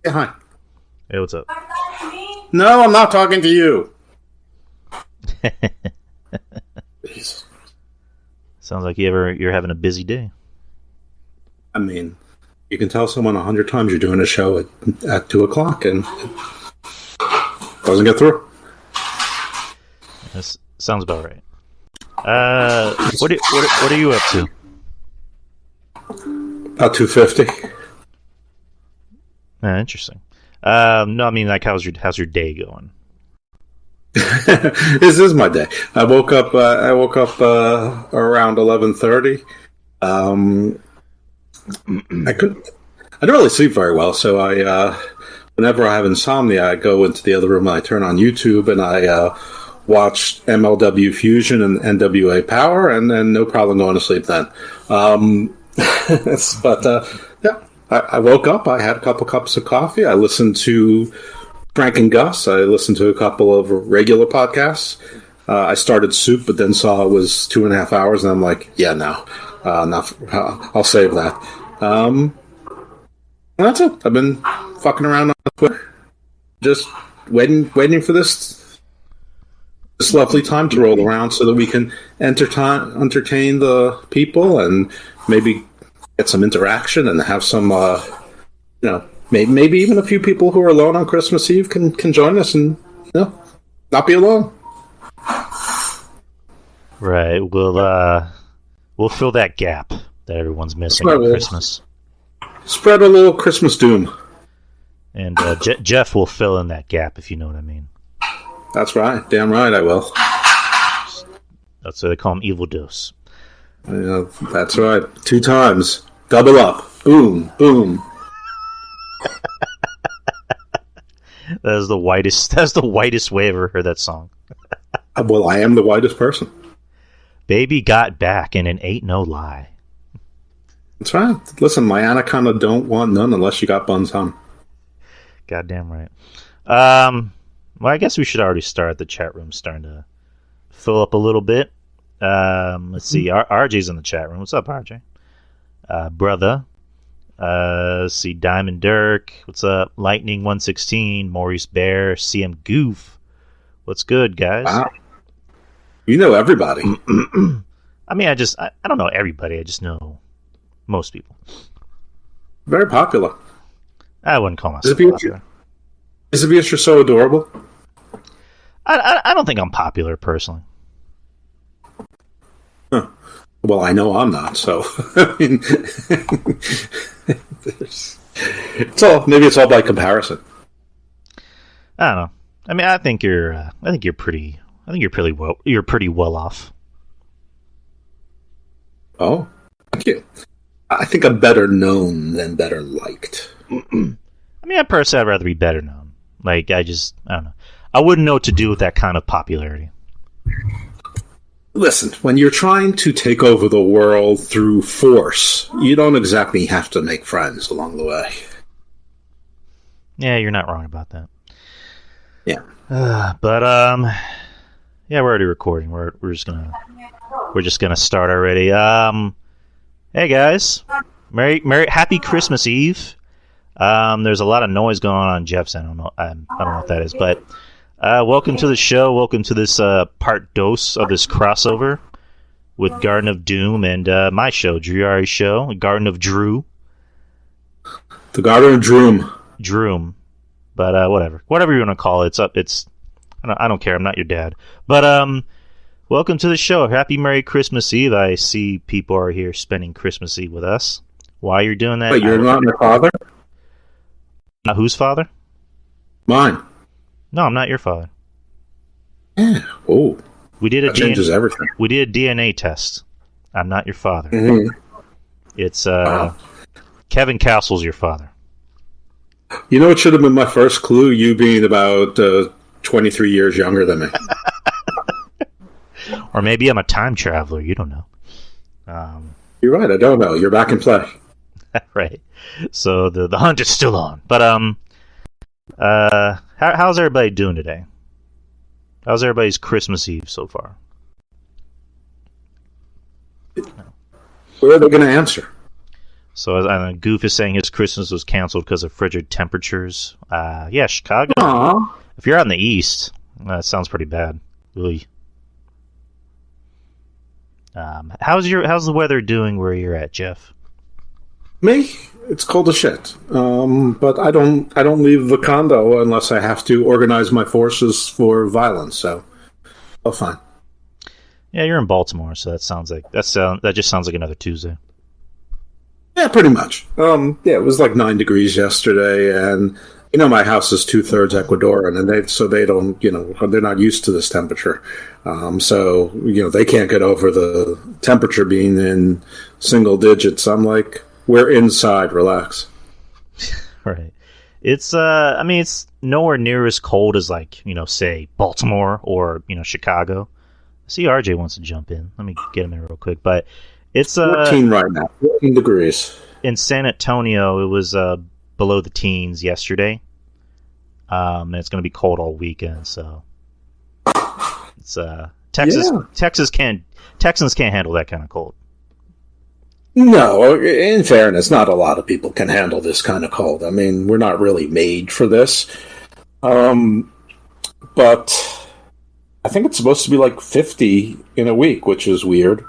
Yeah, hi. Hey, what's up? No, I'm not talking to you. Jeez. Sounds like you're having a busy day. I mean, you can tell someone 100 times you're doing a show at 2 o'clock and it doesn't get through. This sounds about right. What are you up to? About 2:50. Interesting. No, I mean, like, how's your day going? This is my day. I woke up around 11:30. I didn't really sleep very well, so whenever I have insomnia, I go into the other room and I turn on YouTube and I watch MLW Fusion and NWA Power, and then no problem going to sleep then. Yeah, I woke up. I had a couple cups of coffee. I listened to Frank and Gus. I listened to a couple of regular podcasts. I started Soup, but then saw it was 2.5 hours, and I'm like, yeah, no, I'll save that. And that's it. I've been fucking around on Twitter, just waiting for this lovely time to roll around so that we can entertain the people and maybe get some interaction and have some, maybe even a few people who are alone on Christmas Eve can join us and not be alone. Right. We'll fill that gap that everyone's missing at Christmas. Spread a little Christmas doom. And Jeff will fill in that gap, if you know what I mean. That's right. Damn right I will. That's why they call him Evil Dose. That's right. 2 times. Double up. Boom. Boom. That's the whitest way I've ever heard that song. Well, I am the whitest person. Baby got back, and it ain't no lie. That's right. Listen, my anaconda don't want none unless you got buns on. Goddamn right. Well, I guess we should already start. The chat room starting to fill up a little bit. Let's see. RJ's in the chat room. What's up, RJ? Brother. Let's see. Diamond Dirk. What's up? Lightning 116. Maurice Bear. CM Goof. What's good, guys? Wow. You know everybody. I mean, I don't know everybody. I just know most people. Very popular. I wouldn't call myself popular. Is it because you're so adorable? I don't think I'm popular, personally. Huh. Well, I know I'm not, so I mean, maybe it's all by comparison. I don't know. I mean, I think you're pretty well off. Oh, thank you. I think I'm better known than better liked. I mean, I'd rather be better known. Like, I don't know. I wouldn't know what to do with that kind of popularity. Listen, when you're trying to take over the world through force, you don't exactly have to make friends along the way. Yeah, you're not wrong about that. Yeah. But yeah, we're already recording. We're just gonna start already. Hey guys, Merry Happy Christmas Eve. There's a lot of noise going on Jeff's end. I don't know what that is, but welcome to the show. Welcome to this part dose of this crossover with Garden of Doom and my show, Drew Ari's show, Garden of Drew. The Garden of Droom. Droom. But whatever you want to call it, I don't care. I'm not your dad. But welcome to the show. Happy Merry Christmas Eve. I see people are here spending Christmas Eve with us. Why you're doing that? Wait, you're not my father? Not whose father? Mine. No, I'm not your father. Yeah. Oh. That changes everything. We did a DNA test. I'm not your father. Mm-hmm. It's Kevin Castle's your father. You know, it should have been my first clue, you being about 23 years younger than me. Or maybe I'm a time traveler. You don't know. You're right. I don't know. You're back in play. Right. So the hunt is still on. But how's everybody doing today? How's everybody's Christmas Eve so far? Where are they going to answer? So Goof is saying his Christmas was canceled because of frigid temperatures. Yeah, Chicago. Aww. If you're out in the east, that sounds pretty bad. Really. How's the weather doing where you're at, Jeff? Me? It's cold as shit. But I don't leave the condo unless I have to organize my forces for violence. So, fine. Yeah, you're in Baltimore, so that just sounds like another Tuesday. Yeah, pretty much. Yeah, it was like 9 degrees yesterday, and my house is 2/3 Ecuadorian, and they don't, they're not used to this temperature. So they can't get over the temperature being in single digits. I'm like, we're inside, relax. Right. It's it's nowhere near as cold as say Baltimore or Chicago. I see RJ wants to jump in. Let me get him in real quick, but it's 14 right now, 14 degrees. In San Antonio, it was below the teens yesterday. And it's going to be cold all weekend, so it's Texas. Yeah. Texans can't handle that kind of cold. No, in fairness, not a lot of people can handle this kind of cold. I mean, we're not really made for this. But I think it's supposed to be like 50 in a week, which is weird.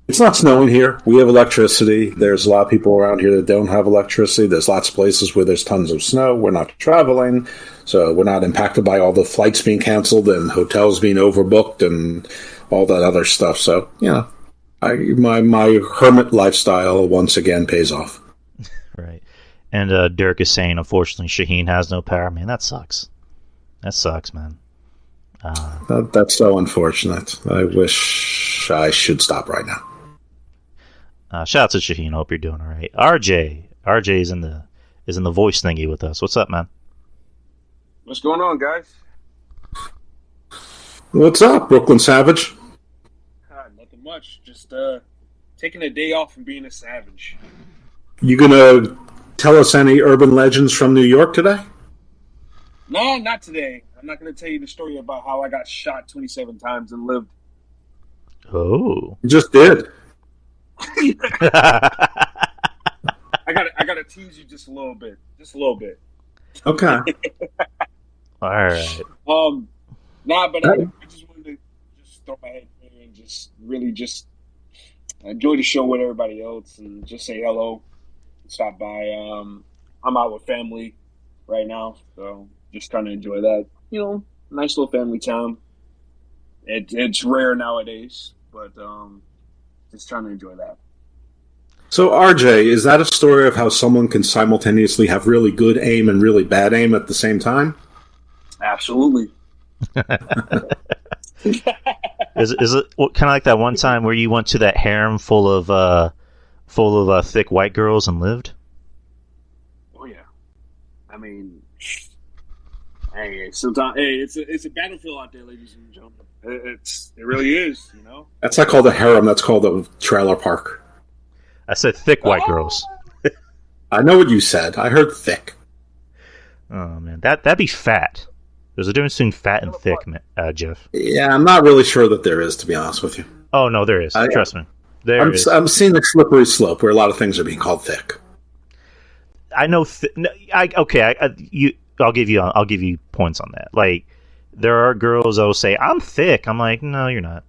It's not snowing here. We have electricity. There's a lot of people around here that don't have electricity. There's lots of places where there's tons of snow. We're not traveling, so we're not impacted by all the flights being canceled and hotels being overbooked and all that other stuff. So, my hermit lifestyle once again pays off. Right. And Dirk is saying, unfortunately, Shaheen has no power. Man, that sucks. That sucks, man. That's so unfortunate. I wish I should stop right now. Shout out to Shaheen. Hope you're doing all right. RJ is in the voice thingy with us. What's up, man? What's going on, guys? What's up, Brooklyn Savage? Nothing much. Just taking a day off from being a savage. You gonna tell us any urban legends from New York today? No, not today. I'm not going to tell you the story about how I got shot 27 times and lived. Oh, you just did. I got to tease you just a little bit. Okay. All right. But I just wanted to just throw my head in and just really just enjoy the show with everybody else and just say hello. Stop by. I'm out with family right now, so just trying to enjoy that. Nice little family time. It's rare nowadays, but just trying to enjoy that. So, RJ, is that a story of how someone can simultaneously have really good aim and really bad aim at the same time? Absolutely. Is it kind of like that one time where you went to that harem full of thick white girls and lived? Oh yeah. I mean, hey, sometimes it's a battlefield out there, ladies and gentlemen. It really is, That's not called a harem. That's called a trailer park. I said thick white girls. I know what you said. I heard thick. Oh man, that'd be fat. There's a difference between fat and thick, Jeff. Yeah, I'm not really sure that there is, to be honest with you. Oh no, there is. Trust me. I'm seeing the slippery slope where a lot of things are being called thick. I know. I'll give you points on that. Like, there are girls that will say, "I'm thick." I'm like, no, you're not.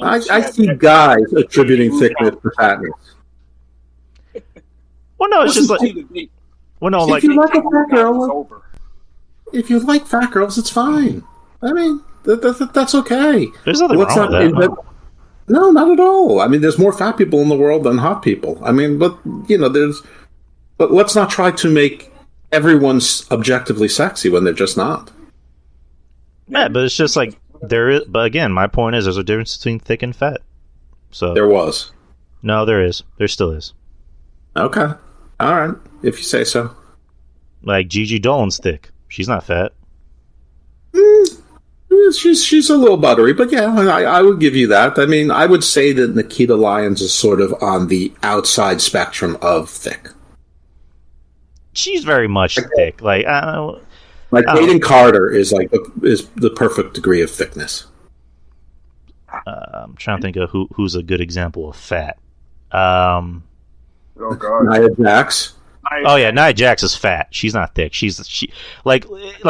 I see guys attributing thickness to fatness. Well, no, it's just like, if you like a fat girl, if you like fat girls, it's fine. I mean, that's okay. There's nothing wrong with that. No, not at all. I mean, there's more fat people in the world than hot people. I mean, but let's not try to make everyone's objectively sexy when they're just not. Yeah, but it's just like there is. But again, my point is, there's a difference between thick and fat. So there was. No, there is. There still is. Okay. All right. If you say so. Like Gigi Dolan's thick. She's not fat. She's a little buttery, but yeah, I would give you that. I mean, I would say that Nikita Lyons is sort of on the outside spectrum of thick. She's very much thick. Like, I don't know. Like Aiden Carter is the perfect degree of thickness. I'm trying to think of who's a good example of fat. Um, Oh God. Nia Jax. oh yeah, Nia Jax is fat. She's not thick. She's like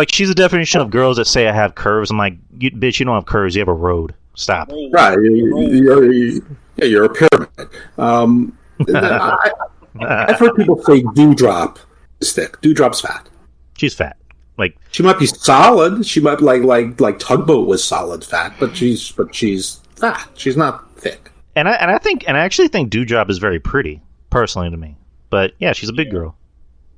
she's the definition of girls that say I have curves. I'm like, bitch, you don't have curves. You have a road. Stop. Right. You're a pyramid. I've heard people say Dewdrop is thick. Dewdrop's fat. She's fat. Like she might be solid. She might like Tugboat was solid fat, but she's fat. She's not thick. And I actually think Dewdrop is very pretty, personally to me. But yeah, she's a big girl.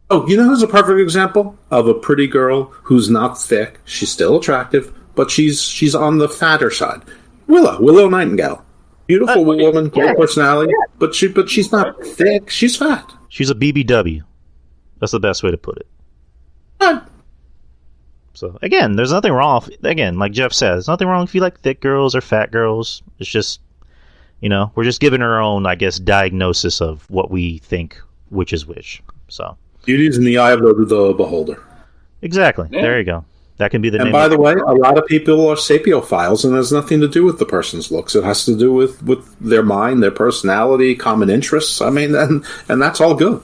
Oh, you know who's a perfect example of a pretty girl who's not thick? She's still attractive, but she's on the fatter side. Willow Nightingale. Beautiful woman, great personality, but she's not thick. She's fat. She's a BBW. That's the best way to put it. So again, there's nothing wrong. Again, like Jeff says, nothing wrong if you like thick girls or fat girls. It's just, we're just giving our own, I guess, diagnosis of what we think which is which. So beauty's in the eye of the beholder. Exactly. Yeah. There you go. That can be the name. And by the way, a lot of people are sapiophiles, and it has nothing to do with the person's looks. It has to do with their mind, their personality, common interests. I mean, and that's all good.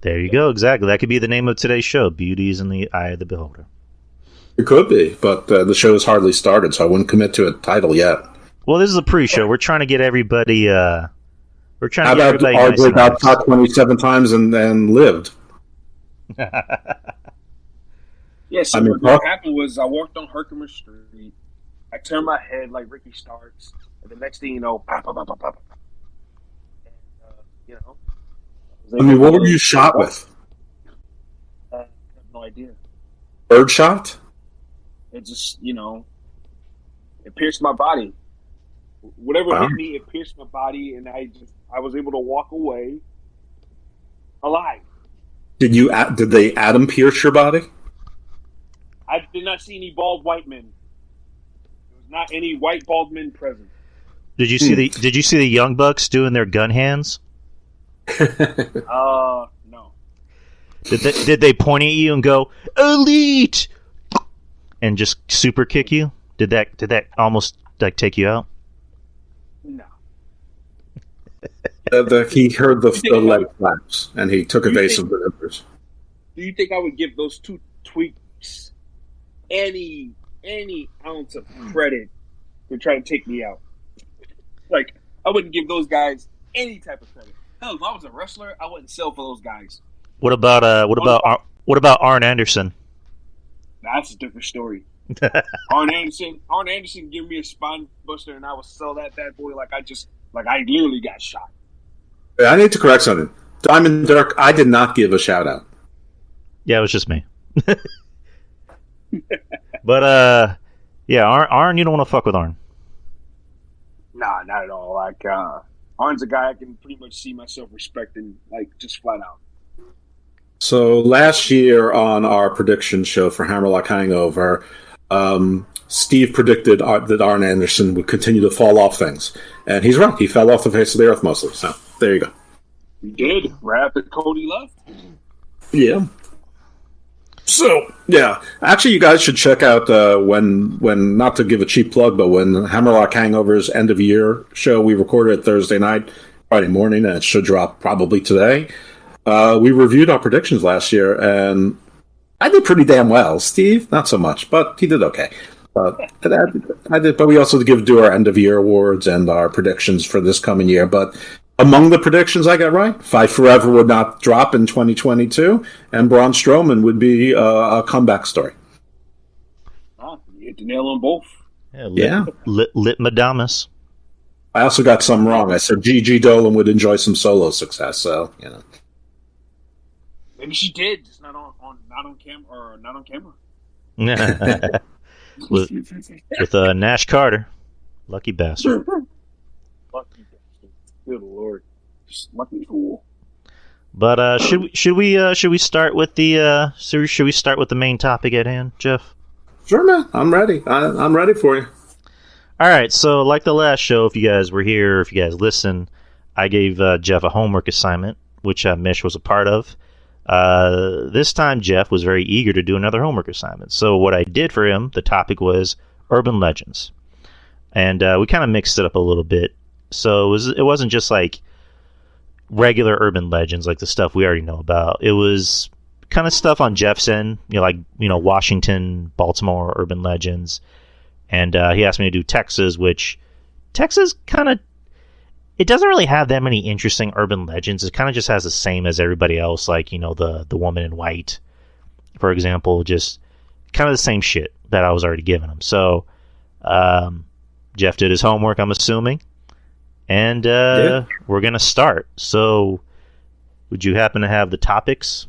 There you go. Exactly. That could be the name of today's show. Beauty is in the eye of the beholder. It could be, but the show has hardly started, so I wouldn't commit to a title yet. Well, this is a pre-show. We're trying to get everybody. We're trying to get everybody. How about got caught 27 times and lived? Yeah, so what happened was I walked on Herkimer Street. I turned my head like Ricky Starks, and the next thing you know, pop, pop, pop, pop. And, what were you shot with? I have no idea. Bird shot? It just, it pierced my body. Whatever hit me, it pierced my body, and I was able to walk away alive. Did they Adam pierce your body? I did not see any bald white men. There was not any white bald men present. Did you see the Young Bucks doing their gun hands? No. Did they point at you and go elite and just super kick you? Did that almost like take you out? No. He heard the leg flaps and he took evasive maneuvers. Do you think I would give those two tweaks any ounce of credit to try to take me out? Like, I wouldn't give those guys any type of credit. Hell, if I was a wrestler, I wouldn't sell for those guys. What about Arn Anderson? That's a different story. Arn Anderson gave me a spine buster, and I would sell that bad boy like I literally got shot. I need to correct something. Diamond Dirk, I did not give a shout out. Yeah, it was just me. But yeah, Arn, you don't want to fuck with Arn. Nah, not at all. Like Arn's a guy I can pretty much see myself respecting, like just flat out. So last year on our prediction show for Hammerlock Hangover, Steve predicted that Arn Anderson would continue to fall off things. And he's right. He fell off the face of the earth mostly. So there you go. He did. Right after Cody left. Yeah. So, yeah. Actually, you guys should check out when not to give a cheap plug, but when Hammerlock Hangover's end of year show, we recorded it Thursday night, Friday morning, and it should drop probably today. We reviewed our predictions last year, and I did pretty damn well. Steve, not so much, but he did okay. I did, but we also do our end of year awards and our predictions for this coming year. But among the predictions I got right, Fight Forever would not drop in 2022, and Braun Strowman would be a comeback story. Oh, you hit the nail on both. Yeah, lit Madamas. I also got some wrong. I said Gigi Dolan would enjoy some solo success, so maybe she did, just not on camera. with Nash Carter, lucky bastard. Lucky bastard. Good Lord, just lucky fool. But should we start with the main topic at hand, Jeff? Sure, man. I'm ready. I'm ready for you. All right. So, like the last show, if you guys were here, if you guys listened, I gave Jeff a homework assignment, which Mish was a part of. This time, Jeff was very eager to do another homework assignment. So what I did for him, the topic was urban legends. And we kind of mixed it up a little bit. So it wasn't just like regular urban legends, like the stuff we already know about. It was kind of stuff on Jeff's end, Washington, Baltimore urban legends. And he asked me to do Texas, which Texas kind of, it doesn't really have that many interesting urban legends. It kind of just has the same as everybody else, like, the woman in white, for example, just kind of the same shit that I was already giving him. So Jeff did his homework, I'm assuming, and we're going to start. So would you happen to have the topics?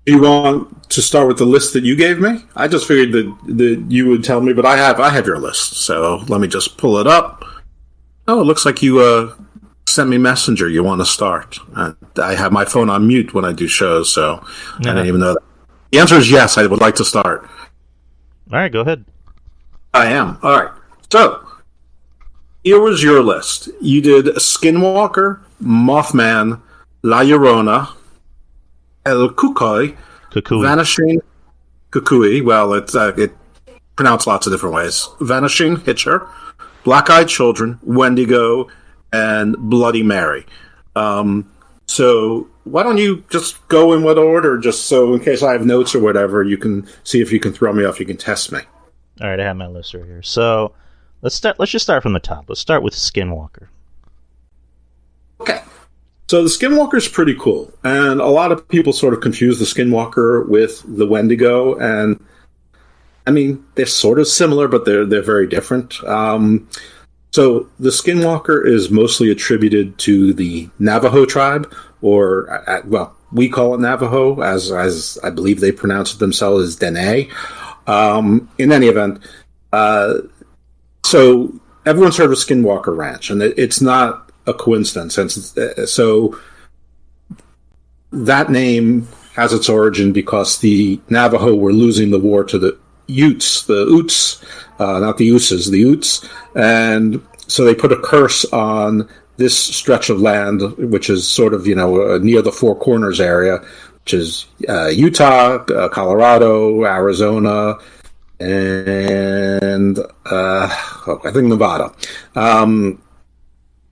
You want to start with the list that you gave me? I just figured that you would tell me, but I have your list, so let me just pull it up. Oh, it looks like you sent me Messenger. You want to start? I have my phone on mute when I do shows, so I didn't even know that. The answer is yes. I would like to start. All right, go ahead. I am. All right. So here was your list. You did Skinwalker, Mothman, La Llorona, El Cucuy, Vanishing Cucuy. Well, it pronounced lots of different ways. Vanishing Hitcher, Black-Eyed Children, Wendigo, and Bloody Mary. So why don't you just go in what order, just so in case I have notes or whatever, you can see if you can throw me off. You can test me. All right, I have my list right here. So let's just start from the top. Let's start with Skinwalker. Okay. So the Skinwalker is pretty cool, and a lot of people sort of confuse the Skinwalker with the Wendigo, and I mean they're sort of similar, but they're very different. So the Skinwalker is mostly attributed to the Navajo tribe, or we call it Navajo, as I believe they pronounce it themselves as Dene. In any event, so everyone's heard of Skinwalker Ranch, and it's not a coincidence. So that name has its origin because the Navajo were losing the war to the Utes, not the Uses, the Utes, and so they put a curse on this stretch of land, which is sort of near the Four Corners area, which is Utah, Colorado, Arizona, and I think Nevada.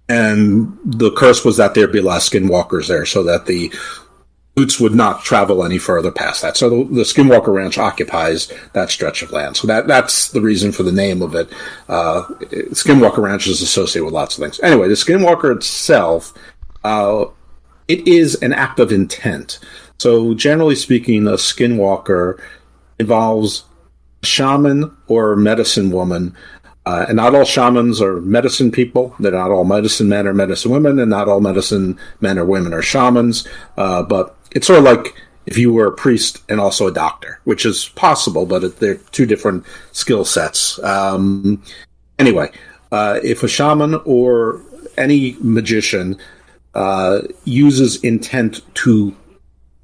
And the curse was that there'd be less skinwalkers there, so that the Utes would not travel any further past that. So the Skinwalker Ranch occupies that stretch of land. So that's the reason for the name of it. Skinwalker Ranch is associated with lots of things. Anyway, the Skinwalker itself, it is an act of intent. So generally speaking, a Skinwalker involves a shaman or medicine woman. And not all shamans are medicine people. They're not all medicine men or medicine women, and not all medicine men or women are shamans. But it's sort of like if you were a priest and also a doctor, which is possible, but they're two different skill sets. Anyway, if a shaman or any magician uses intent to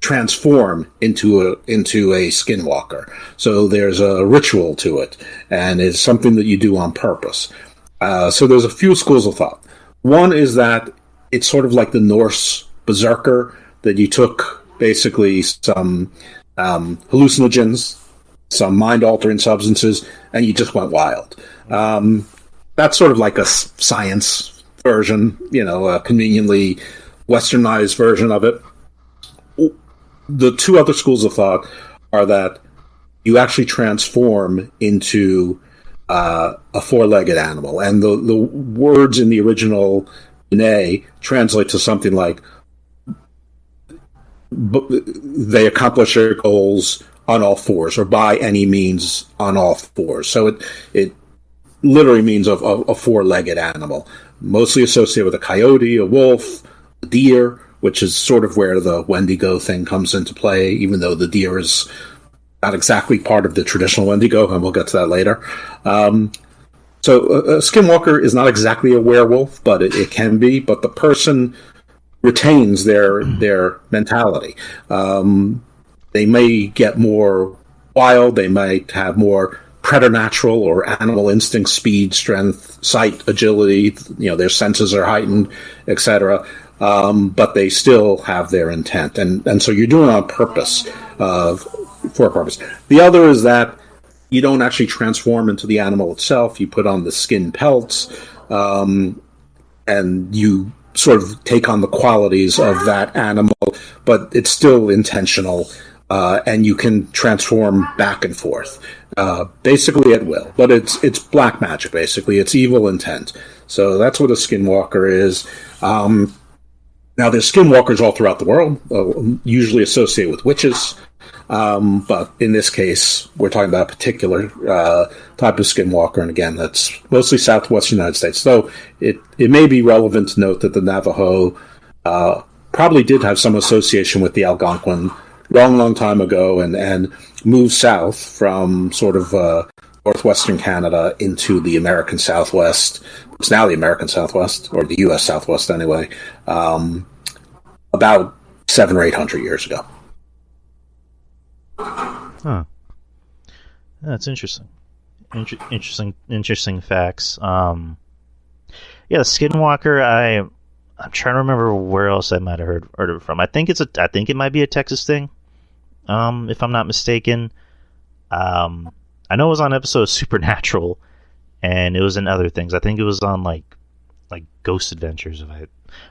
transform into a skinwalker. So there's a ritual to it, and it's something that you do on purpose. So there's a few schools of thought. One is that it's sort of like the Norse berserker, that you took basically some hallucinogens, some mind-altering substances, and you just went wild. That's sort of like a science version, a conveniently westernized version of it. The two other schools of thought are that you actually transform into a four-legged animal. And the words in the original Dene translate to something like, they accomplish their goals on all fours, or by any means on all fours. So it literally means a four-legged animal, mostly associated with a coyote, a wolf, a deer, which is sort of where the Wendigo thing comes into play, even though the deer is not exactly part of the traditional Wendigo, and we'll get to that later. So a skinwalker is not exactly a werewolf, but it can be, but the person retains their mentality. They may get more wild, they might have more preternatural or animal instinct, speed, strength, sight, agility, their senses are heightened, etc., but they still have their intent. And so you're doing it on purpose, for a purpose. The other is that you don't actually transform into the animal itself. You put on the skin pelts, and you sort of take on the qualities of that animal, but it's still intentional, and you can transform back and forth, basically at will. But it's black magic, basically. It's evil intent. So that's what a skinwalker is. Now, there's skinwalkers all throughout the world, usually associated with witches. But in this case, we're talking about a particular type of skinwalker, and again, that's mostly southwestern United States. So it may be relevant to note that the Navajo probably did have some association with the Algonquin long time ago, and moved south from sort of northwestern Canada into the American Southwest. It's now the American Southwest, or the U.S. Southwest anyway, about 700 or 800 years ago. Huh. That's interesting. Interesting facts. Yeah, the Skinwalker. I'm trying to remember where else I might have heard it from. I think it might be a Texas thing, if I'm not mistaken. I know it was on episode of Supernatural, and it was in other things. I think it was on like Ghost Adventures,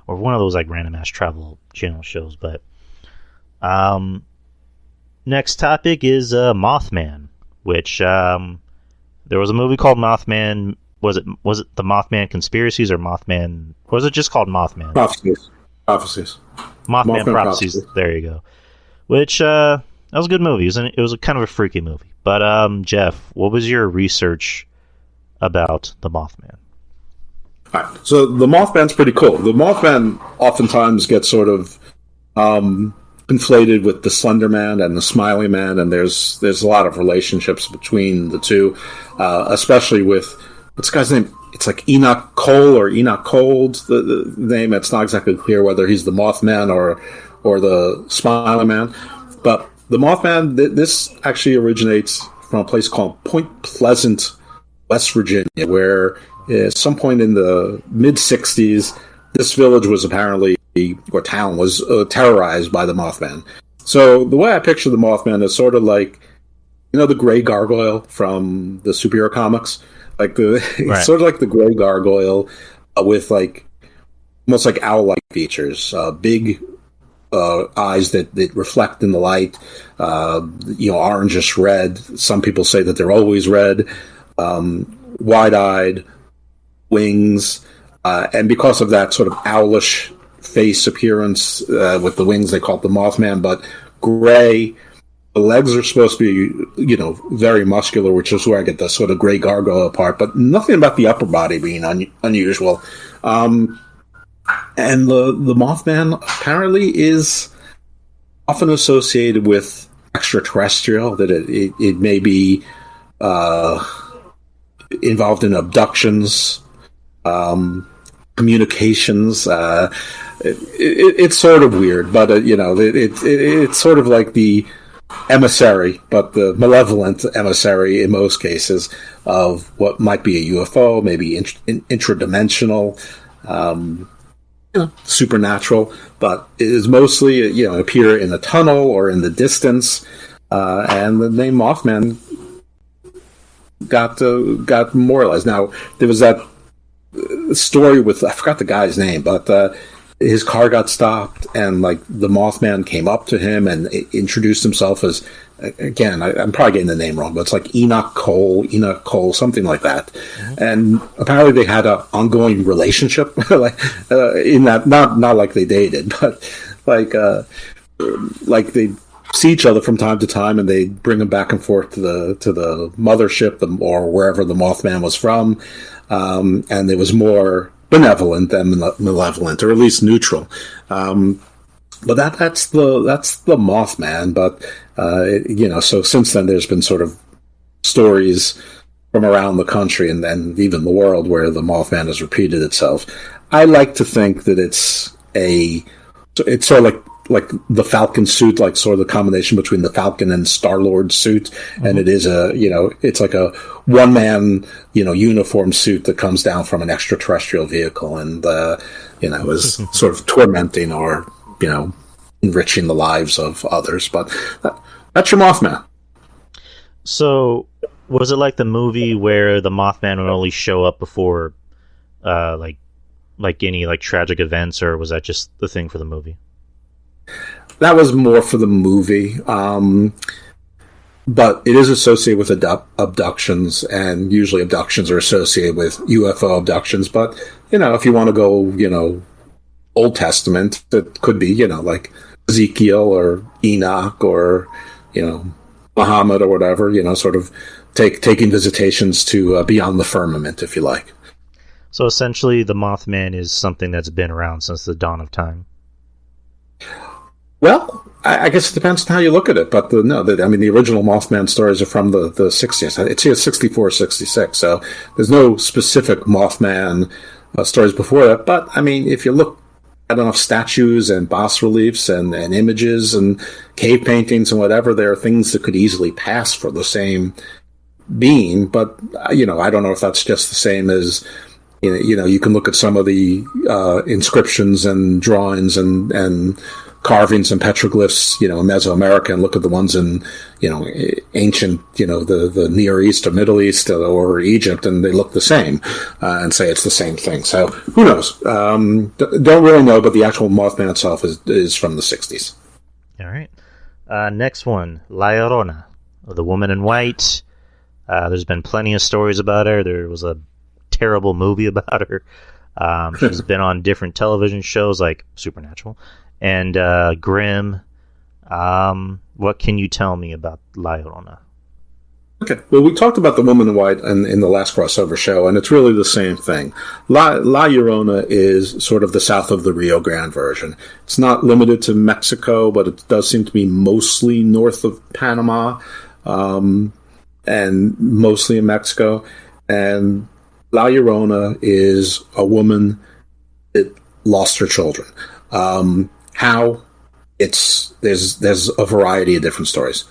or one of those like random ass travel channel shows. But next topic is Mothman, which there was a movie called Mothman. Was it the Mothman Conspiracies or Mothman? Or was it just called Mothman? Prophecies. Mothman Prophecies. There you go. Which that was a good movie. It was a kind of a freaky movie. But Jeff, what was your research about the Mothman? All right. So the Mothman's pretty cool. The Mothman oftentimes gets sort of conflated with the Slender Man and the Smiley Man, and there's a lot of relationships between the two, especially with what's the guy's name? It's like Enoch Cole or Enoch Cold, the name. It's not exactly clear whether he's the Mothman or the Smiley Man. But the Mothman, this actually originates from a place called Point Pleasant, West Virginia, where at some point in the mid-'60s, this village was apparently, or town was terrorized by the Mothman. So the way I picture the Mothman is sort of like, the gray gargoyle from the superhero comics. Like it's sort of like the gray gargoyle with like almost like owl-like features, big eyes that reflect in the light, orangish red. Some people say that they're always red, wide-eyed, wings, and because of that sort of owlish face appearance with the wings, they call it the Mothman, but gray. The legs are supposed to be, very muscular, which is where I get the sort of gray gargoyle part, but nothing about the upper body being unusual. And the Mothman apparently is often associated with extraterrestrial, that it may be involved in abductions, communications. It's sort of weird, but it's sort of like the emissary, but the malevolent emissary in most cases of what might be a UFO, maybe intradimensional, supernatural, but it is mostly appear in a tunnel or in the distance, and the name Mothman got memorialized. Now there was that story with, I forgot the guy's name, but his car got stopped, and like the Mothman came up to him and introduced himself as, again, I'm probably getting the name wrong, but it's like Enoch Cole, something like that. Mm-hmm. And apparently they had an ongoing relationship, in that, not like they dated, but like they see each other from time to time, and they bring him back and forth to the mothership or wherever the Mothman was from, and there was more benevolent than malevolent, or at least neutral. But that's the Mothman. But so since then there's been sort of stories from around the country and then even the world where the Mothman has repeated itself. I like to think that it's sort of like the Falcon suit, like sort of the combination between the Falcon and Star-Lord suit, mm-hmm. And it is it's like a one-man, uniform suit that comes down from an extraterrestrial vehicle and, is sort of tormenting or, enriching the lives of others. But that's your Mothman. So, was it like the movie where the Mothman would only show up before, like like any like tragic events, or was that just the thing for the movie? That was more for the movie. But it is associated with abductions, and usually abductions are associated with UFO abductions. But, if you want to go, Old Testament, it could be, like Ezekiel or Enoch or, Muhammad or whatever, sort of taking visitations to beyond the firmament, if you like. So essentially, the Mothman is something that's been around since the dawn of time. Well, I guess it depends on how you look at it. But the original Mothman stories are from the 60s. It's here 64, 66. So there's no specific Mothman stories before that. But, if you look at enough statues and bas reliefs and images and cave paintings and whatever, there are things that could easily pass for the same being. But, I don't know if that's just the same as... you can look at some of the inscriptions and drawings and carvings and petroglyphs, in Mesoamerica, and look at the ones in, ancient, the Near East or Middle East or Egypt, and they look the same, and say it's the same thing. So who knows? Don't really know, but the actual Mothman itself is from the 60s. All right. Next one, La Llorona, the woman in white. There's been plenty of stories about her. There was a terrible movie about her. She's been on different television shows like Supernatural and Grimm. What can you tell me about La Llorona? Okay, well, we talked about the woman in white in the last crossover show, and it's really the same thing. La Llorona is sort of the south of the Rio Grande version. It's not limited to Mexico, but it does seem to be mostly north of Panama, and mostly in Mexico. And La Llorona is a woman that lost her children. How? There's a variety of different stories.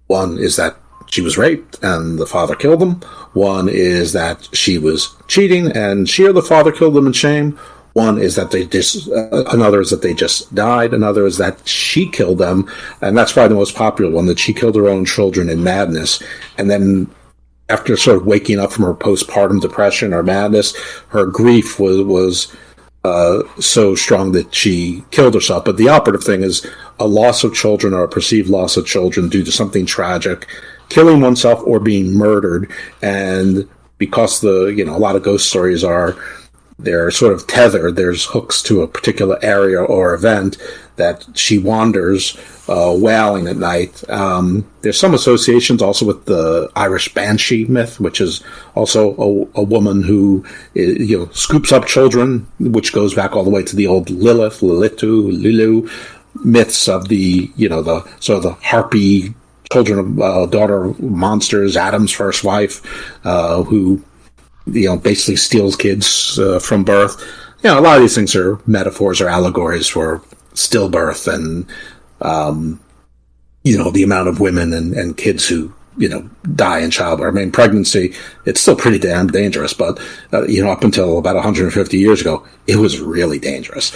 One is that she was raped and the father killed them. One is that she was cheating and she or the father killed them in shame. One is that another is that they just died. Another is that she killed them, and that's probably the most popular one, that she killed her own children in madness. And then after sort of waking up from her postpartum depression or madness, her grief was so strong that she killed herself. But the operative thing is a loss of children or a perceived loss of children due to something tragic, killing oneself or being murdered. And because a lot of ghost stories they're sort of tethered, there's hooks to a particular area or event, that she wanders wailing at night. There's some associations also with the Irish Banshee myth, which is also a woman who scoops up children, which goes back all the way to the old Lulu myths of the sort of the harpy children of daughter monsters, Adam's first wife, who basically steals kids from birth. A lot of these things are metaphors or allegories for stillbirth and the amount of women and kids who die in childbirth. I mean, pregnancy, it's still pretty damn dangerous, but up until about 150 years ago, it was really dangerous.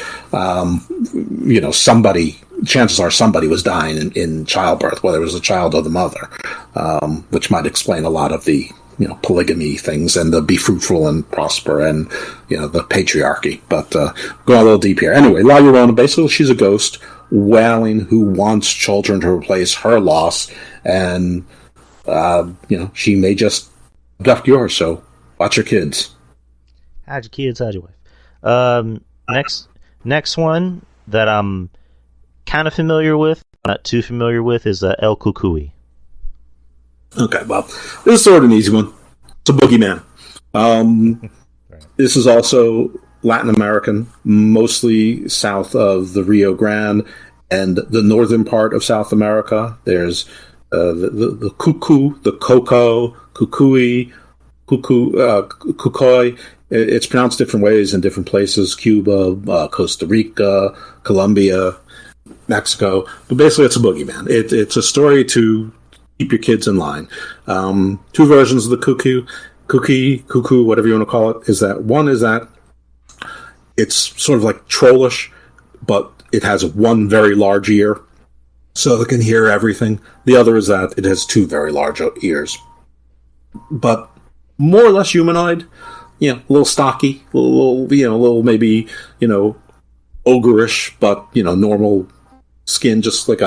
Chances are somebody was dying in childbirth, whether it was the child or the mother, which might explain a lot of the polygamy things and the be fruitful and prosper and, the patriarchy. But going a little deep here. Anyway, La Llorona, basically she's a ghost wailing who wants children to replace her loss. And, she may just abduct yours, so watch your kids. Hide your kids, hide your wife. Next one that I'm kind of familiar with, not too familiar with, is El Cucuy. Okay, well, this is sort of an easy one. It's a boogeyman. This is also Latin American, mostly south of the Rio Grande and the northern part of South America. There's the cuckoo, the coco, cucuy, cucoy. It's pronounced different ways in different places: Cuba, Costa Rica, Colombia, Mexico. But basically, it's a boogeyman. It's a story to keep your kids in line. Two versions of the cuckoo, whatever you want to call it, is that one is that it's sort of like trollish, but it has one very large ear, so it can hear everything. The other is that it has two very large ears, but more or less humanoid. a little stocky, a little maybe, ogreish, but, normal skin, just like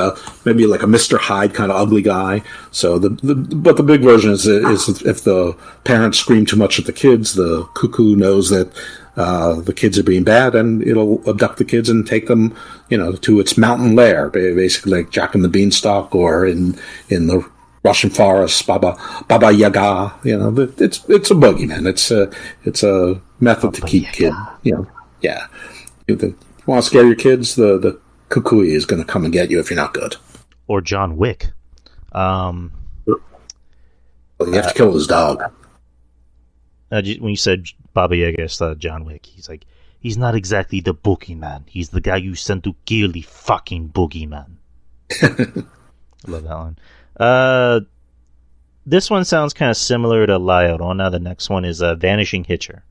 maybe like a Mr. Hyde kind of ugly guy. So but the big version is if the parents scream too much at the kids, the cuckoo knows that the kids are being bad, and it'll abduct the kids and take them, to its mountain lair, basically like Jack and the Beanstalk, or in the Russian forest, Baba Yaga. It's a boogeyman. It's a method to keep kids. Yeah. If you want to scare your kids, the Kukui is going to come and get you if you're not good. Or John Wick. You have to kill his dog. When you said Baba Yaga, I thought John Wick. He's like, he's not exactly the boogeyman. He's the guy you sent to kill the fucking boogeyman. I love that one. This one sounds kind of similar to La Llorona. The next one is Vanishing Hitcher.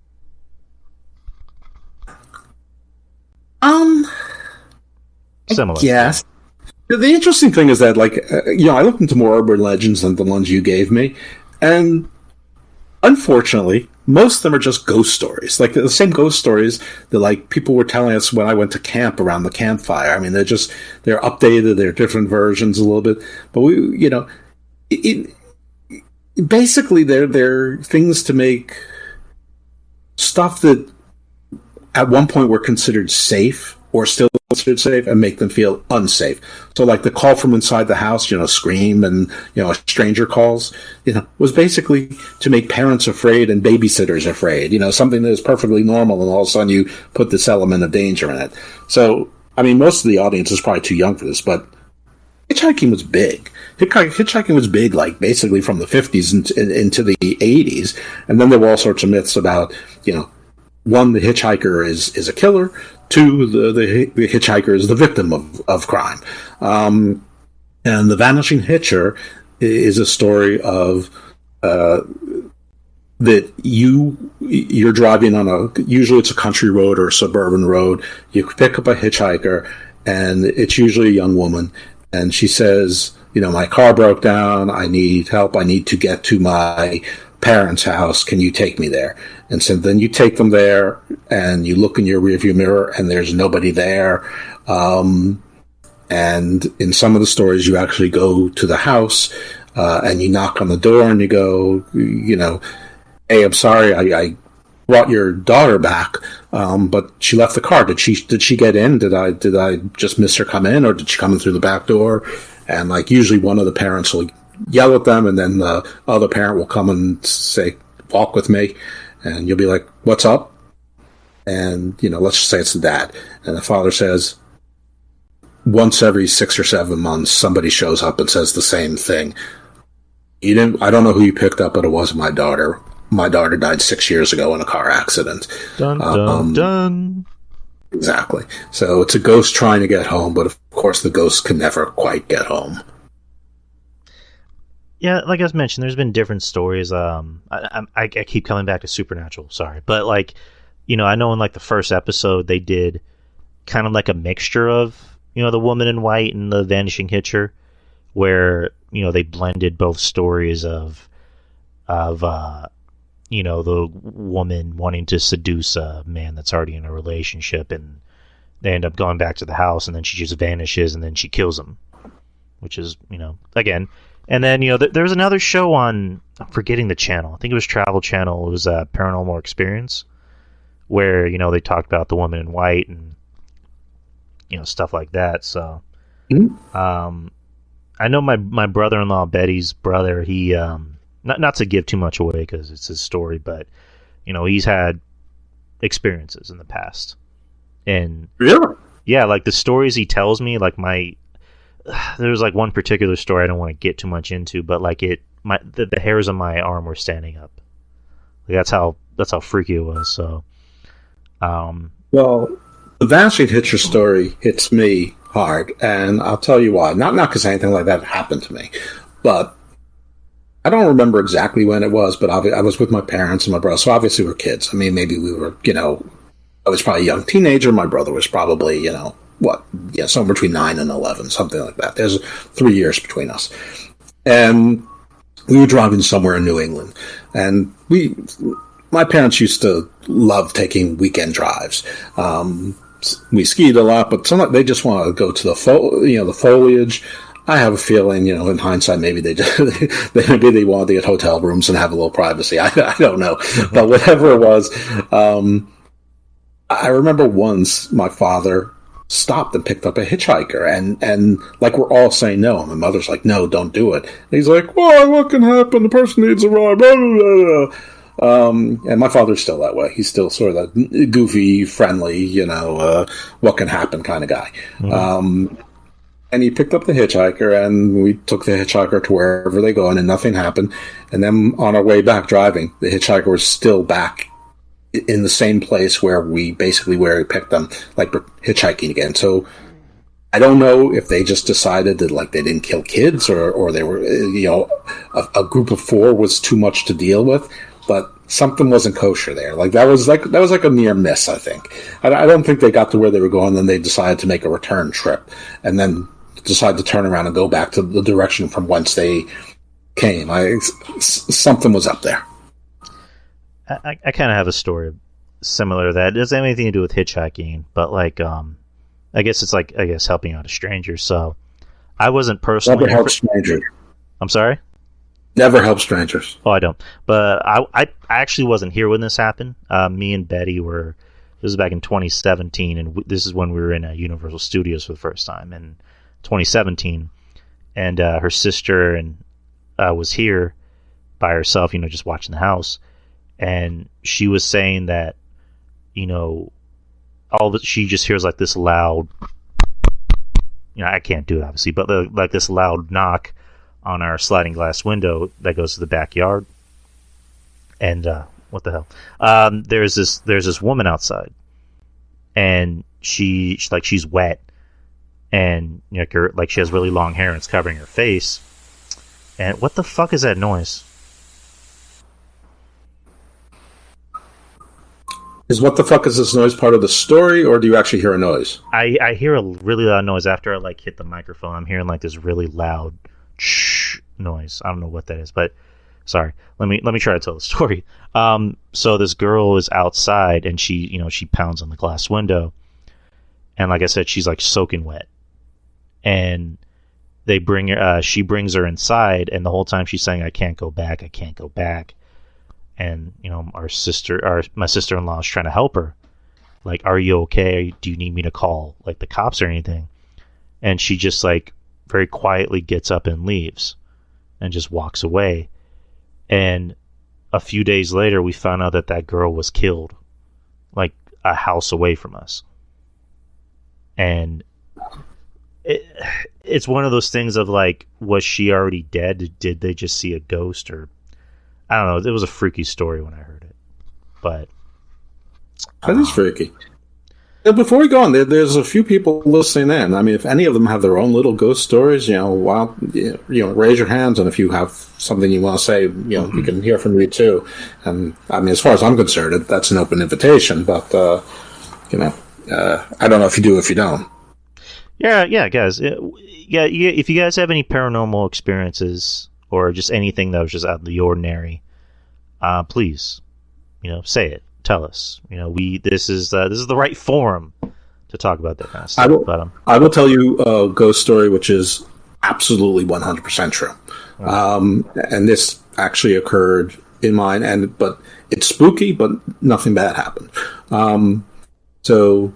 Similar. Yes. The interesting thing is that, I looked into more urban legends than the ones you gave me, and unfortunately, most of them are just ghost stories. Like the same ghost stories that people were telling us when I went to camp around the campfire. I mean, they're updated, they're different versions a little bit, but basically they're things to make stuff that at one point were considered safe, or still considered safe, and make them feel unsafe. So like the call from inside the house, scream, and, a stranger calls, was basically to make parents afraid and babysitters afraid, something that is perfectly normal, and all of a sudden you put this element of danger in it. So, I mean, most of the audience is probably too young for this, but hitchhiking was big. Hitchhiking was big, basically from the 50s into the 80s, and then there were all sorts of myths about, one, the hitchhiker is a killer. Two, the hitchhiker is the victim of crime. And The Vanishing Hitcher is a story of that you're driving on usually it's a country road or a suburban road. You pick up a hitchhiker, and it's usually a young woman, and she says, my car broke down. I need help. I need to get to my parents' house. Can you take me there? And so then you take them there, and you look in your rearview mirror, and there's nobody there. And in some of the stories, you actually go to the house, and you knock on the door, and you go, hey, I'm sorry, I brought your daughter back, but she left the car. Did she get in? Did I just miss her come in, or did she come in through the back door? And usually one of the parents will yell at them, and then the other parent will come and say, walk with me. And you'll be like, what's up? And, let's just say it's the dad. And the father says, once every 6 or 7 months, somebody shows up and says the same thing. I don't know who you picked up, but it wasn't my daughter. My daughter died 6 years ago in a car accident. Dun, dun, dun. Exactly. So it's a ghost trying to get home, but of course the ghost can never quite get home. Yeah, like I mentioned, there's been different stories. I keep coming back to Supernatural, sorry. But, I know in, the first episode, they did kind of like a mixture of, the Woman in White and the Vanishing Hitcher, where, they blended both stories of the woman wanting to seduce a man that's already in a relationship, and they end up going back to the house, and then she just vanishes, and then she kills him, which is, again... And then, there's another show on, I'm forgetting the channel. I think it was Travel Channel. It was Paranormal Experience, where, they talked about the Woman in White and, stuff like that. So, I know my brother-in-law, Betty's brother, he, not to give too much away because it's his story, but, he's had experiences in the past. And, really? Yeah, the stories he tells me, there's one particular story I don't want to get too much into, but the hairs on my arm were standing up. That's how freaky it was. So, well, the Vanishing Hitcher story hits me hard, and I'll tell you why. Not because anything like that happened to me, but I don't remember exactly when it was. But I was with my parents and my brother, so obviously we're kids. I mean, maybe we were, I was probably a young teenager. My brother was probably, somewhere between 9 and 11, something like that. There's 3 years between us. And we were driving somewhere in New England. And my parents used to love taking weekend drives. We skied a lot, but sometimes they just want to go to the foliage. I have a feeling, in hindsight, maybe maybe they wanted to get hotel rooms and have a little privacy. I don't know, but whatever it was, I remember once my father stopped and picked up a hitchhiker, and like we're all saying no. And my mother's like, "No, don't do it." And he's like, "Well, what can happen? The person needs a ride." Blah, blah, blah. And my father's still that way. He's still sort of that goofy, friendly, what can happen kind of guy. Mm-hmm. And he picked up the hitchhiker, and we took the hitchhiker to wherever they go, and nothing happened. And then on our way back driving, the hitchhiker was still back in the same place where we picked them, like we're hitchhiking again. So I don't know if they just decided that they didn't kill kids, or they were, a group of 4 was too much to deal with. But something wasn't kosher there. That was like a near miss, I think. I don't think they got to where they were going. Then they decided to make a return trip, and then decided to turn around and go back to the direction from whence they came. Something was up there. I kind of have a story similar to that. It doesn't have anything to do with hitchhiking, but I guess it's helping out a stranger. So I wasn't personally. Never help strangers. I'm sorry. Never help strangers. Oh, I don't. But I actually wasn't here when this happened. Me and Betty this was back in 2017, and this is when we were in Universal Studios for the first time in 2017. And her sister was here by herself, just watching the house. And she was saying that, she just hears this loud, I can't do it obviously, but this loud knock on our sliding glass window that goes to the backyard. And what the hell? There's this woman outside, and she's wet, and she has really long hair and it's covering her face. And what the fuck is that noise? Is what the fuck is this noise part of the story, or do you actually hear a noise? I hear a really loud noise after I hit the microphone. I'm hearing this really loud noise. I don't know what that is, but sorry. Let me try to tell the story. So this girl is outside, and she pounds on the glass window, and like I said, she's soaking wet, and they bring her. She brings her inside, and the whole time she's saying, "I can't go back. I can't go back." And my sister-in-law is trying to help her. Are you okay? Do you need me to call the cops or anything? And she just very quietly gets up and leaves and just walks away. And a few days later, we found out that girl was killed a house away from us. And it's one of those things of was she already dead? Did they just see a ghost? Or I don't know. It was a freaky story when I heard it. But that is freaky. Before we go on, there's a few people listening in. I mean, if any of them have their own little ghost stories, raise your hands, and if you have something you want to say, we can hear from you too. And I mean, as far as I'm concerned, that's an open invitation. But I don't know if you do, if you don't. Yeah, guys. If you guys have any paranormal experiences or just anything that was just out of the ordinary, please, say it. Tell us. This is the right forum to talk about that kind of stuff. I will tell you a ghost story which is absolutely 100% true. And this actually occurred in mine, but it's spooky, but nothing bad happened. So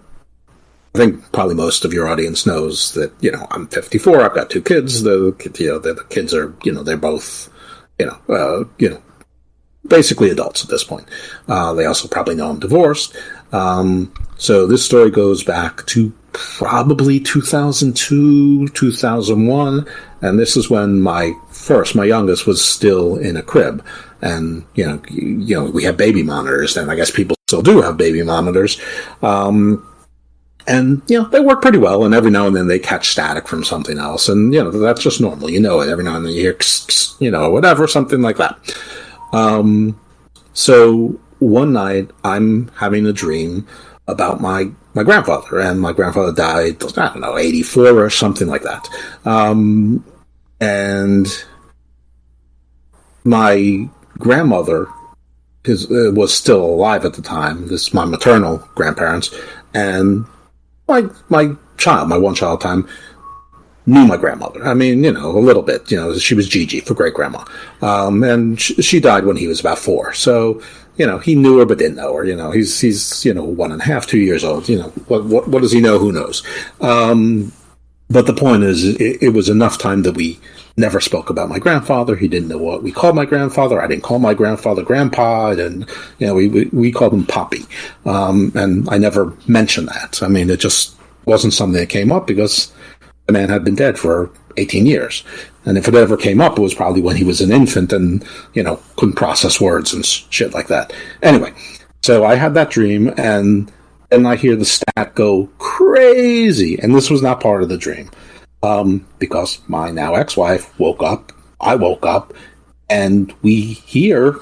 I think probably most of your audience knows that, I'm 54. I've got 2 kids. The kids are, they're both, basically adults at this point. They also probably know I'm divorced. So this story goes back to probably 2002, 2001. And this is when my youngest was still in a crib. And, we had baby monitors, and I guess people still do have baby monitors. And, they work pretty well, and every now and then they catch static from something else. And, that's just normal. It. Every now and then you hear, whatever, something like that. So one night I'm having a dream about my grandfather, and my grandfather died, I don't know, 84 or something like that. And my grandmother was still alive at the time. This is my maternal grandparents, and my one child at the time, knew my grandmother. I mean, a little bit. She was Gigi for great grandma, and she died when he was about 4. So, he knew her but didn't know her. He's 1.5, 2 years old. What does he know? Who knows? But the point is, it was enough time that we never spoke about my grandfather. He didn't know what we called my grandfather. I didn't call my grandfather Grandpa, and we called him Poppy. And I never mentioned that. I mean, it just wasn't something that came up because the man had been dead for 18 years. And if it ever came up, it was probably when he was an infant and, couldn't process words and shit like that. Anyway, so I had that dream, and then I hear the stat go crazy. And this was not part of the dream. Because my now ex-wife woke up, I woke up, and we hear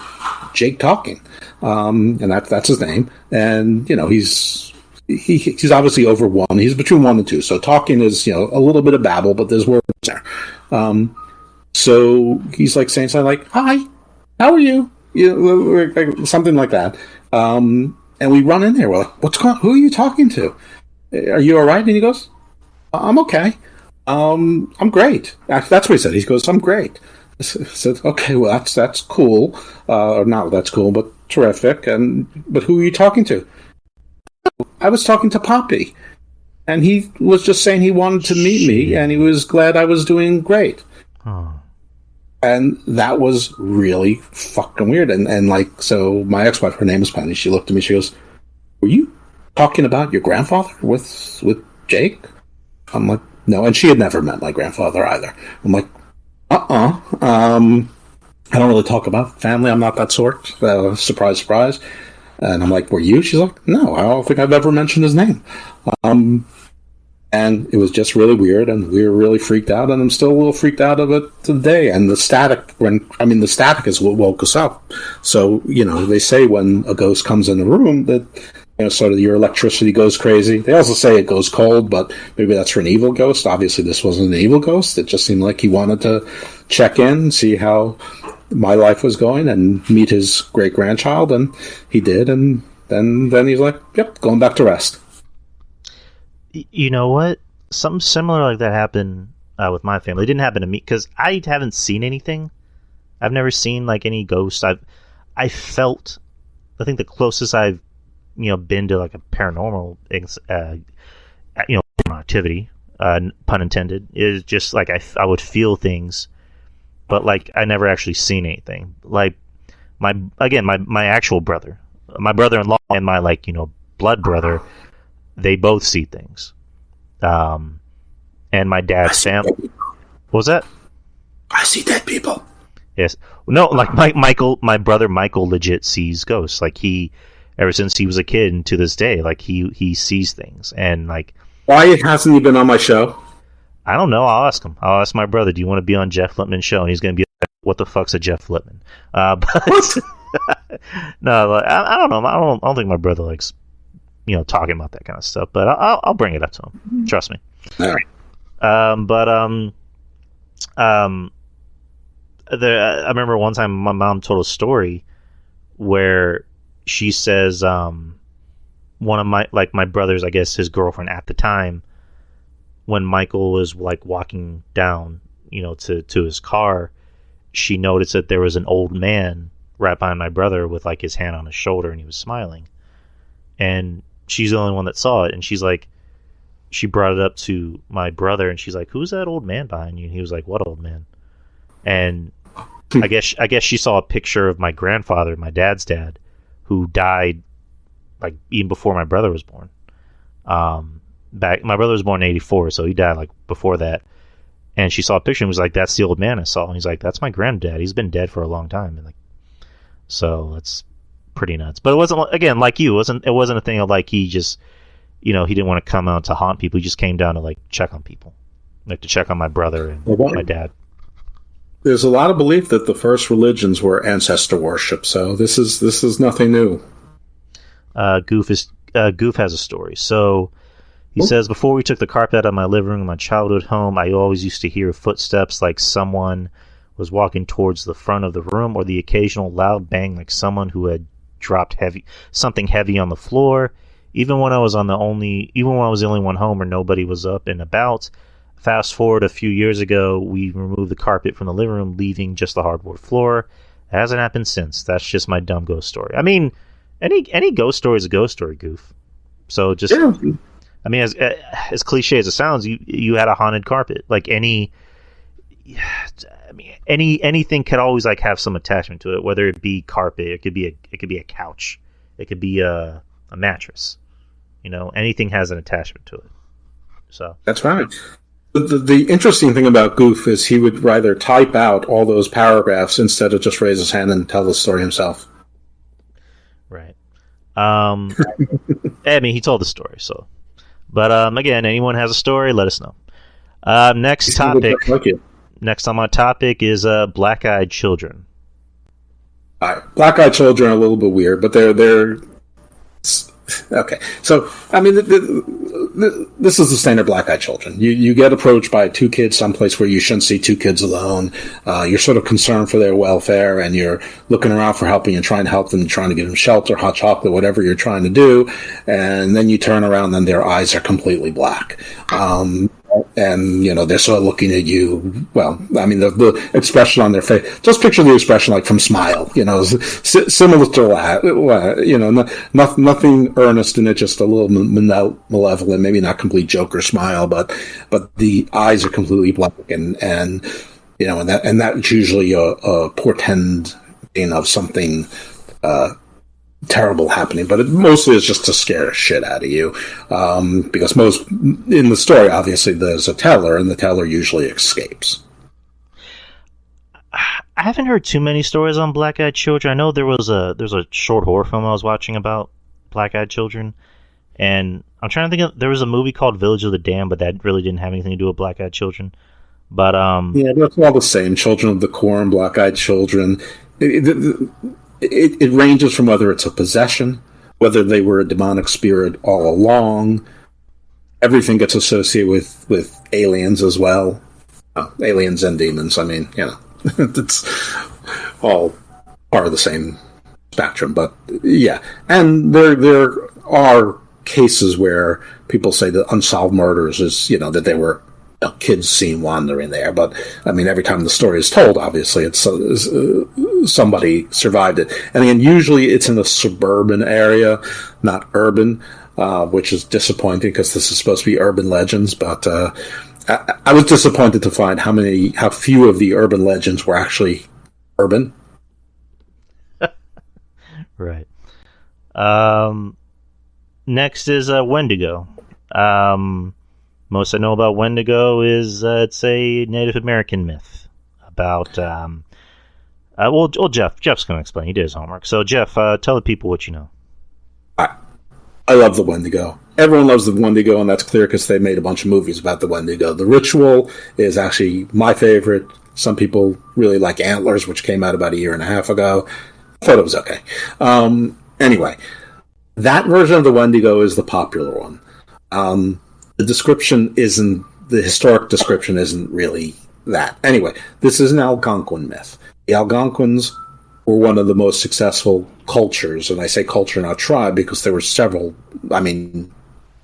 Jake talking. And that's his name. And, he's obviously over 1. He's between 1 and 2. So talking is, a little bit of babble, but there's words there. So he's like saying something like, "Hi, how are you?" Something like that. And we run in there. We're like, "What's going on? Who are you talking to? Are you all right?" And he goes, "I'm okay. I'm great." That's what he said. He goes, "I'm great." I said, "Okay, well, that's cool. Or not that's cool, but terrific. But who are you talking to?" "I was talking to Poppy, and he was just saying he wanted to meet me, and he was glad I was doing great." Oh. And that was really fucking weird. And so my ex-wife, her name is Penny, she looked at me, she goes, "Were you talking about your grandfather with Jake?" I'm like, "No." And she had never met my grandfather either. I'm like, I don't really talk about family. I'm not that sort. Surprise, surprise. And I'm like, "Were you?" She's like, "No, I don't think I've ever mentioned his name." And it was just really weird, and we were really freaked out, and I'm still a little freaked out of it today. And the static is what woke us up. So, they say when a ghost comes in the room that, sort of your electricity goes crazy. They also say it goes cold, but maybe that's for an evil ghost. Obviously, this wasn't an evil ghost. It just seemed like he wanted to check in, see how my life was going, and meet his great-grandchild, and he did, and then he's like, "Yep, going back to rest." You know what? Something similar like that happened with my family. It didn't happen to me because I haven't seen anything. I've never seen any ghosts. I think the closest I've been to a paranormal activity, pun intended, is just I would feel things, but I never actually seen anything. My actual brother, my brother-in-law, and my blood brother, they both see things. And my dad's family. What was that? I see dead people. Yes. No, my brother Michael legit sees ghosts. Ever since he was a kid and to this day, he sees things. And why hasn't he been on my show? I don't know. I'll ask him. I'll ask my brother, "Do you want to be on Jeff Lippman's show?" And he's going to be like, "What the fuck's a Jeff Lippman?" But no, I don't know. I don't think my brother likes talking about that kind of stuff, but I'll bring it up to him. Trust me. All right. I remember one time my mom told a story where she says one of my brother's, I guess his girlfriend at the time, when Michael was walking down, to his car, she noticed that there was an old man right behind my brother with his hand on his shoulder, and he was smiling. And she's the only one that saw it, and she brought it up to my brother, and she's like, "Who's that old man behind you?" And he was like, "What old man?" And I guess she saw a picture of my grandfather, my dad's dad, who died even before my brother was born. My brother was born in '84, so he died before that. And she saw a picture and was like, "That's the old man I saw." And he's like, "That's my granddad. He's been dead for a long time." And so it's pretty nuts. But it wasn't, again, like you. It wasn't a thing of he just, he didn't want to come out to haunt people. He just came down to check on people, to check on my brother and my dad. There's a lot of belief that the first religions were ancestor worship, so this is nothing new. Goof has a story. So he says, "Before we took the carpet out of my living room in my childhood home, I always used to hear footsteps, like someone was walking towards the front of the room, or the occasional loud bang like someone who had dropped something heavy on the floor. Even when I was the only one home or nobody was up and about. Fast forward a few years ago, we removed the carpet from the living room, leaving just the hardwood floor. It hasn't happened since. That's just my dumb ghost story. I mean, any ghost story is a ghost story, Goof. So just, yeah. I mean, as cliche as it sounds, you had a haunted carpet. Like anything could always like have some attachment to it, whether it be carpet, it could be a couch, it could be a mattress. You know, anything has an attachment to it. So that's right. The interesting thing about Goof is he would rather type out all those paragraphs instead of just raise his hand and tell the story himself. Right. I mean, he told the story, so. But again, anyone has a story, let us know. Next topic. Next on my topic is black-eyed children. All right. Black-eyed children are a little bit weird, but they're okay. So, I mean, this is the standard black-eyed children. You get approached by two kids someplace where you shouldn't see two kids alone. You're sort of concerned for their welfare, and you're looking around for helping and trying to help them, trying to give them shelter, hot chocolate, whatever you're trying to do. And then you turn around, and their eyes are completely black. And, you know, they're sort of looking at you. Well, I mean, the expression on their face, just picture the expression like from Smile, you know, similar to that, you know, nothing earnest in it, just a little malevolent, maybe not complete Joker smile, but the eyes are completely black and you know, and that's usually a portend of something, terrible happening, but it mostly is just to scare the shit out of you, because in the story, obviously, there's a teller, and the teller usually escapes. I haven't heard too many stories on black-eyed children. I know there's a short horror film I was watching about black-eyed children, and I'm trying to think of, there was a movie called Village of the Damned, but that really didn't have anything to do with black-eyed children. But yeah, that's all the same. Children of the Corn, black-eyed children. It ranges from whether it's a possession, whether they were a demonic spirit all along. Everything gets associated with aliens as well. Aliens and demons. I mean, you know, it's all part of the same spectrum. But yeah, and there are cases where people say that unsolved murders is, you know, that they were kids seen wandering there, but I mean, every time the story is told, obviously, it's somebody survived it. And again, usually it's in a suburban area, not urban, which is disappointing because this is supposed to be urban legends. But I was disappointed to find how few of the urban legends were actually urban. Right. Next is Wendigo. Most I know about Wendigo is it's a Native American myth about. Well, Jeff's going to explain. He did his homework. So, Jeff, tell the people what you know. I love the Wendigo. Everyone loves the Wendigo, and that's clear because they made a bunch of movies about the Wendigo. The Ritual is actually my favorite. Some people really like Antlers, which came out about a year and a half ago. I thought it was okay. Anyway, that version of the Wendigo is the popular one. The historic description isn't really that. Anyway, this is an Algonquin myth. The Algonquins were one of the most successful cultures, and I say culture, not tribe, because there were several, I mean,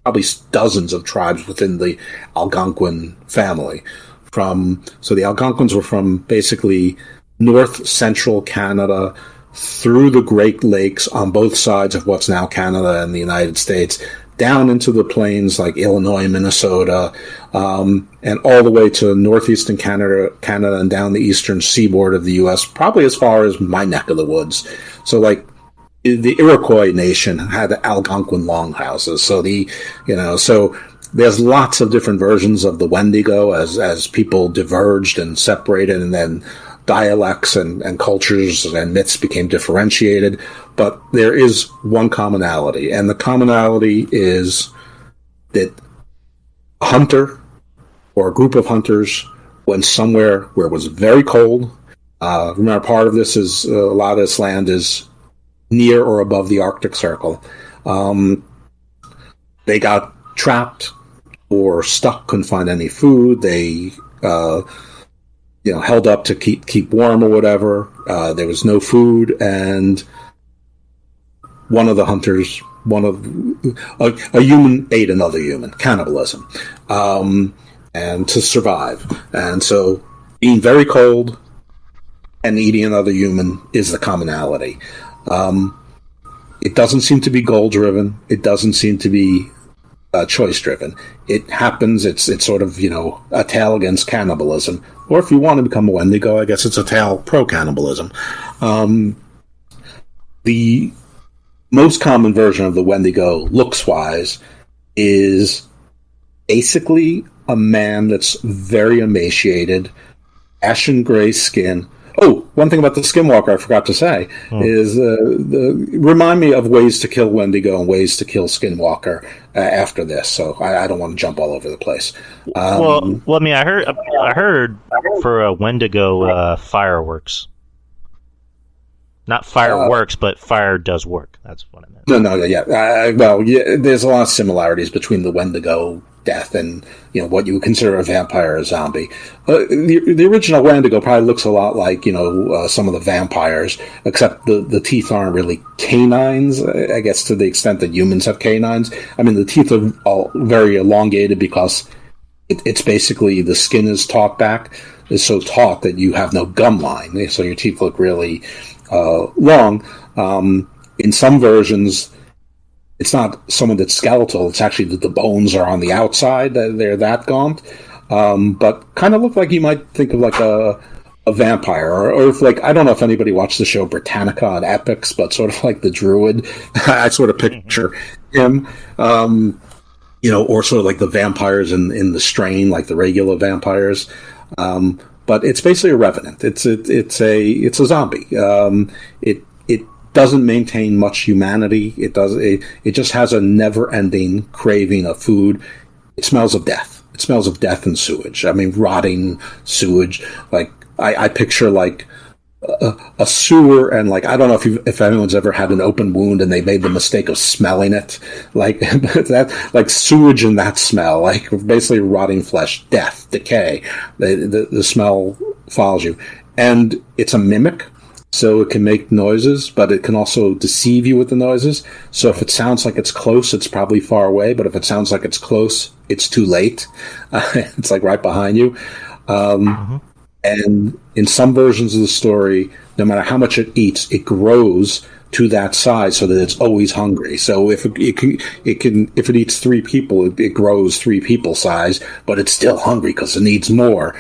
probably dozens of tribes within the Algonquin family. So the Algonquins were from basically north central Canada through the Great Lakes on both sides of what's now Canada and the United States, down into the plains like Illinois, Minnesota, and all the way to northeastern Canada, and down the eastern seaboard of the U.S., probably as far as my neck of the woods. So, like, the Iroquois nation had Algonquin longhouses. So there's lots of different versions of the Wendigo as people diverged and separated, and then dialects and cultures and myths became differentiated. But there is one commonality, and the commonality is that a hunter or a group of hunters went somewhere where it was very cold. Remember, part of this is a lot of this land is near or above the Arctic Circle. They got trapped or stuck, couldn't find any food. They held up to keep warm or whatever. There was no food, and one of the hunters, a human ate another human, cannibalism, and to survive. And so being very cold and eating another human is the commonality. It doesn't seem to be goal-driven. It doesn't seem to be choice-driven. It happens. It's sort of, a tale against cannibalism. Or if you want to become a Wendigo, I guess it's a tale pro-cannibalism. The most common version of the Wendigo, looks-wise, is basically a man that's very emaciated, ashen gray skin. Oh, one thing about the Skinwalker I forgot to say is remind me of ways to kill Wendigo and ways to kill Skinwalker after this. So I don't want to jump all over the place. I mean, I heard for a Wendigo fireworks, not fireworks, but fire does work. That's what I meant. No, yeah. There's a lot of similarities between the Wendigo death and what you would consider a vampire or a zombie. The original Wendigo probably looks a lot like some of the vampires, except the teeth aren't really canines, I guess, to the extent that humans have canines. I mean, the teeth are all very elongated because it's basically the skin is taut back, is so taut that you have no gum line, so your teeth look really long. In some versions, it's not someone that's skeletal. It's actually that the bones are on the outside. They're that gaunt. But kind of look like you might think of like a vampire. Or if I don't know if anybody watched the show Britannica on Epix, but sort of like the Druid. I sort of picture him. Or sort of like the vampires in the Strain, like the regular vampires. But it's basically a revenant. It's a zombie. It doesn't maintain much humanity. It just has a never-ending craving of food. It smells of death. It smells of death and sewage. I mean, rotting sewage. I picture a sewer, and I don't know if anyone's ever had an open wound and they made the mistake of smelling it, that sewage and that smell, basically rotting flesh, death, decay. The smell follows you, and it's a mimic. So it can make noises, but it can also deceive you with the noises. So if it sounds like it's close, it's probably far away. But if it sounds like it's close, it's too late. It's right behind you. And in some versions of the story, no matter how much it eats, it grows to that size so that it's always hungry. So if it eats 3 people, it grows 3 people size, but it's still hungry because it needs more.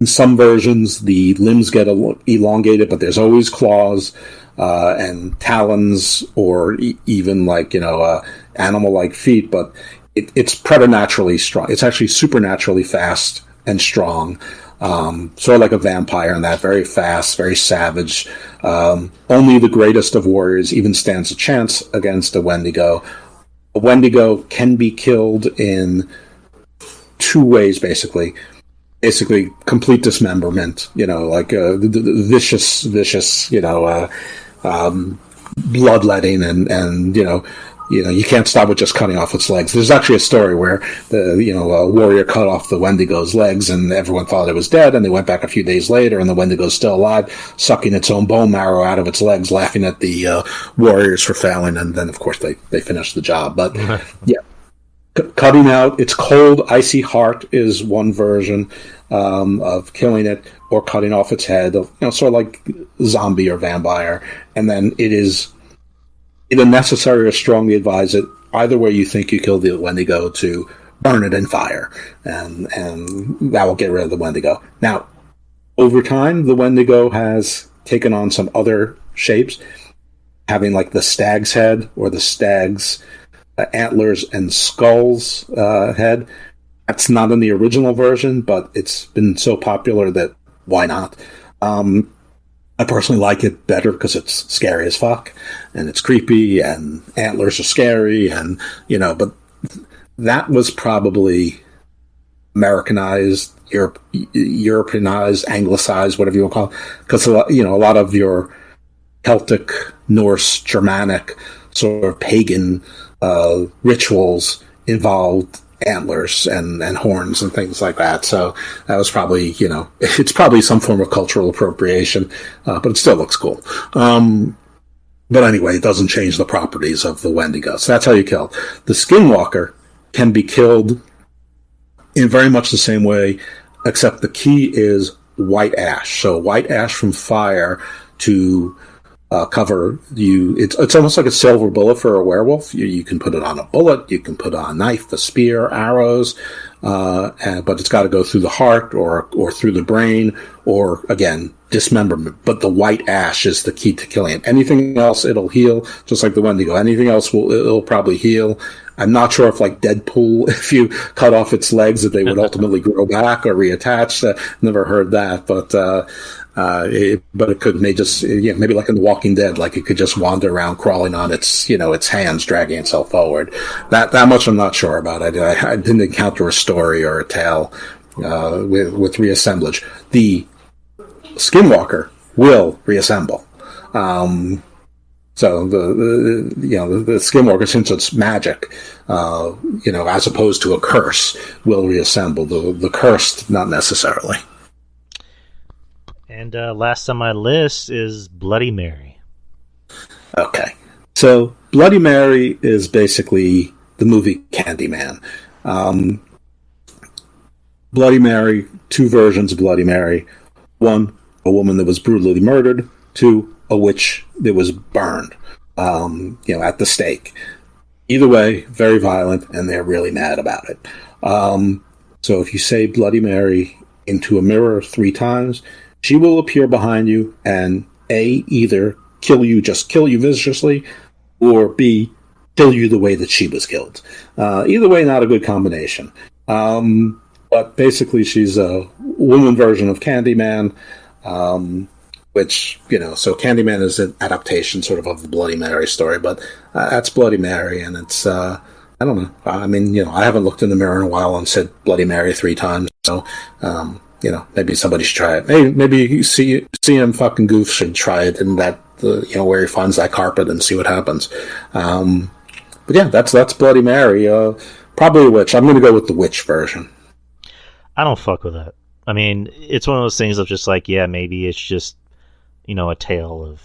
In some versions, the limbs get elongated, but there's always claws and talons, or even animal-like feet. But it's preternaturally strong. It's actually supernaturally fast and strong, sort of like a vampire in that, very fast, very savage. Only the greatest of warriors even stands a chance against a Wendigo. A Wendigo can be killed in 2 ways, basically. Basically, complete dismemberment, the vicious, bloodletting, and you can't stop with just cutting off its legs. There's actually a story where a warrior cut off the Wendigo's legs, and everyone thought it was dead, and they went back a few days later, and the Wendigo's still alive, sucking its own bone marrow out of its legs, laughing at the warriors for failing, and then, of course, they finished the job. But, yeah. Cutting out its cold, icy heart is one version of killing it, or cutting off its head, sort of like zombie or vampire. And then it is either necessary or strongly advise it, either way you think you killed the Wendigo, to burn it in fire, and that will get rid of the Wendigo. Now, over time, the Wendigo has taken on some other shapes, having the stag's head or the stag's antlers and skulls head. That's not in the original version, but it's been so popular that why not? I personally like it better because it's scary as fuck, and it's creepy, and antlers are scary, and but that was probably Americanized, Europeanized, Anglicized, whatever you want to call it, because a lot of your Celtic, Norse, Germanic, sort of pagan rituals involved antlers and horns and things like that. So that was probably, it's probably some form of cultural appropriation, but it still looks cool. But anyway, it doesn't change the properties of the Wendigo. So that's how you kill. The Skinwalker can be killed in very much the same way, except the key is white ash. So white ash from fire to cover you. It's almost like a silver bullet for a werewolf. You can put it on a bullet, you can put on a knife, a spear, arrows, but it's got to go through the heart or through the brain, or again, dismemberment. But the white ash is the key to killing it. Anything else, it'll heal, just like the Wendigo. Anything else, it'll probably heal. I'm not sure if, like Deadpool, if you cut off its legs, that they would ultimately grow back or reattach. Never heard that, but it could, maybe like in The Walking Dead, like it could just wander around crawling on its hands, dragging itself forward. That much I'm not sure about. I didn't encounter a story or a tale with reassemblage. The Skinwalker will reassemble. So the Skinwalker, since it's magic, as opposed to a curse, will reassemble. The cursed, not necessarily. And last on my list is Bloody Mary. Okay, so Bloody Mary is basically the movie Candyman. Bloody Mary, two versions of Bloody Mary. One, a woman that was brutally murdered. Two, a witch that was burned, at the stake. Either way, very violent, and they're really mad about it. So if you say Bloody Mary into a mirror 3 times, she will appear behind you and A, either kill you viciously, or B, kill you the way that she was killed. Either way, not a good combination. But basically, she's a woman version of Candyman, which, so Candyman is an adaptation sort of the Bloody Mary story, but that's Bloody Mary, and it's, I don't know. I mean, I haven't looked in the mirror in a while and said Bloody Mary 3 times, so, maybe somebody should try it. Maybe CM fucking Goof should try it in that, where he finds that carpet and see what happens. But yeah, that's Bloody Mary. Probably a witch. I'm going to go with the witch version. I don't fuck with that. I mean, it's one of those things of just like, yeah, maybe it's just, a tale of,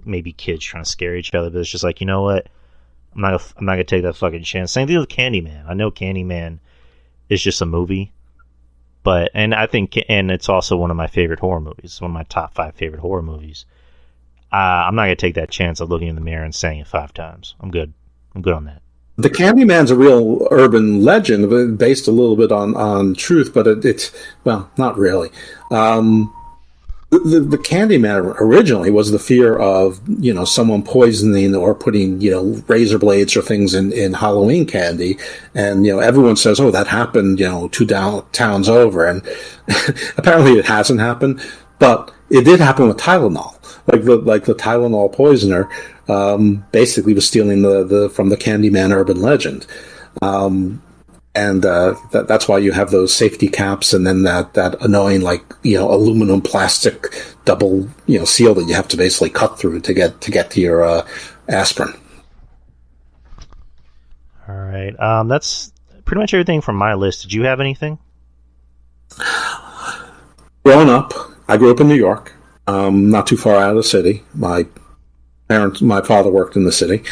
maybe kids trying to scare each other, but it's just like, you know what? I'm not gonna take that fucking chance. Same thing with Candyman. I know Candyman is just a movie, and it's also one of my favorite horror movies. One of my top 5 favorite horror movies. I'm not gonna take that chance of looking in the mirror and saying it 5 times. I'm good on that. The Candyman's a real urban legend, based a little bit on truth, but it's not really. The Candyman originally was the fear of, someone poisoning or putting, razor blades or things in Halloween candy. And, everyone says, oh, that happened, 2 towns over. And apparently it hasn't happened, but it did happen with Tylenol. Like the Tylenol poisoner, basically was stealing from the Candyman urban legend. And that's why you have those safety caps, and then that annoying aluminum plastic double seal that you have to basically cut through to get to your aspirin. All right, that's pretty much everything from my list. Did you have anything? Growing up, I grew up in New York, not too far out of the city. My father worked in the city.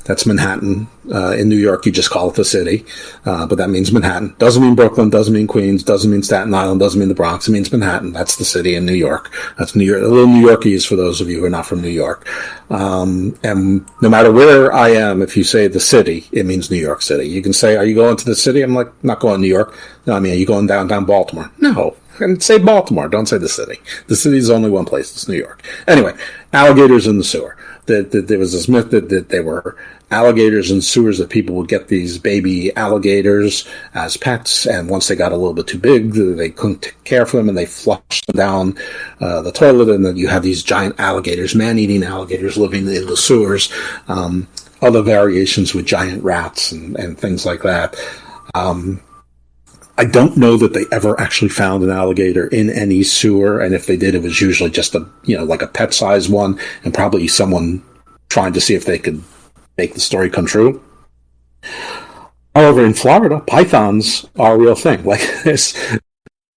That's Manhattan. In New York, you just call it the city, but that means Manhattan. Doesn't mean Brooklyn, doesn't mean Queens, doesn't mean Staten Island, doesn't mean the Bronx. It means Manhattan. That's the city in New York. That's New York. A little New Yorkese for those of you who are not from New York. And no matter where I am, if you say the city, it means New York City. You can say, "Are you going to the city?" I'm like, "Not going to New York." No, I mean, are you going downtown Baltimore? No. And say Baltimore. Don't say the city. The city is only one place. It's New York. Anyway, alligators in the sewer. There was this myth that there were alligators in sewers, that people would get these baby alligators as pets, and once they got a little bit too big, they couldn't care for them, and they flushed them down the toilet, and then you have these giant alligators, man-eating alligators, living in the sewers. Other variations with giant rats and things like that. I don't know that they ever actually found an alligator in any sewer, and if they did, it was usually just like a pet-sized one, and probably someone trying to see if they could make the story come true. However, in Florida, pythons are a real thing. Like, there's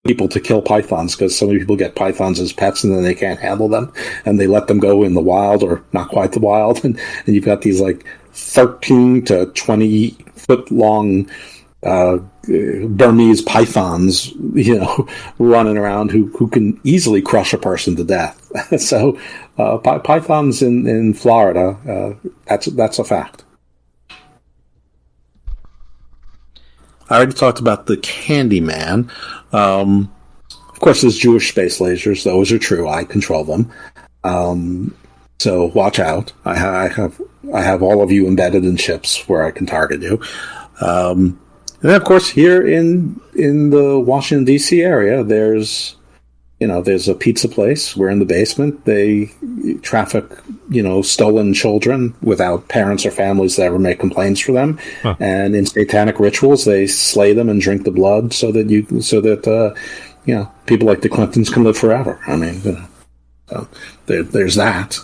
people to kill pythons because so many people get pythons as pets and then they can't handle them and they let them go in the wild or not quite the wild. And you've got these like 13 to 20 foot long Burmese pythons, running around who can easily crush a person to death. So pythons in Florida, that's a fact. I already talked about the Candyman. Of course, there's Jewish space lasers. Those are true. I control them. So watch out. I have all of you embedded in ships where I can target you. And then, of course, here in the Washington, D.C. area, there's a pizza place. We're in the basement. They traffic, stolen children without parents or families that ever make complaints for them. Huh. And in satanic rituals, they slay them and drink the blood so that people like the Clintons can live forever. I mean, so there's that.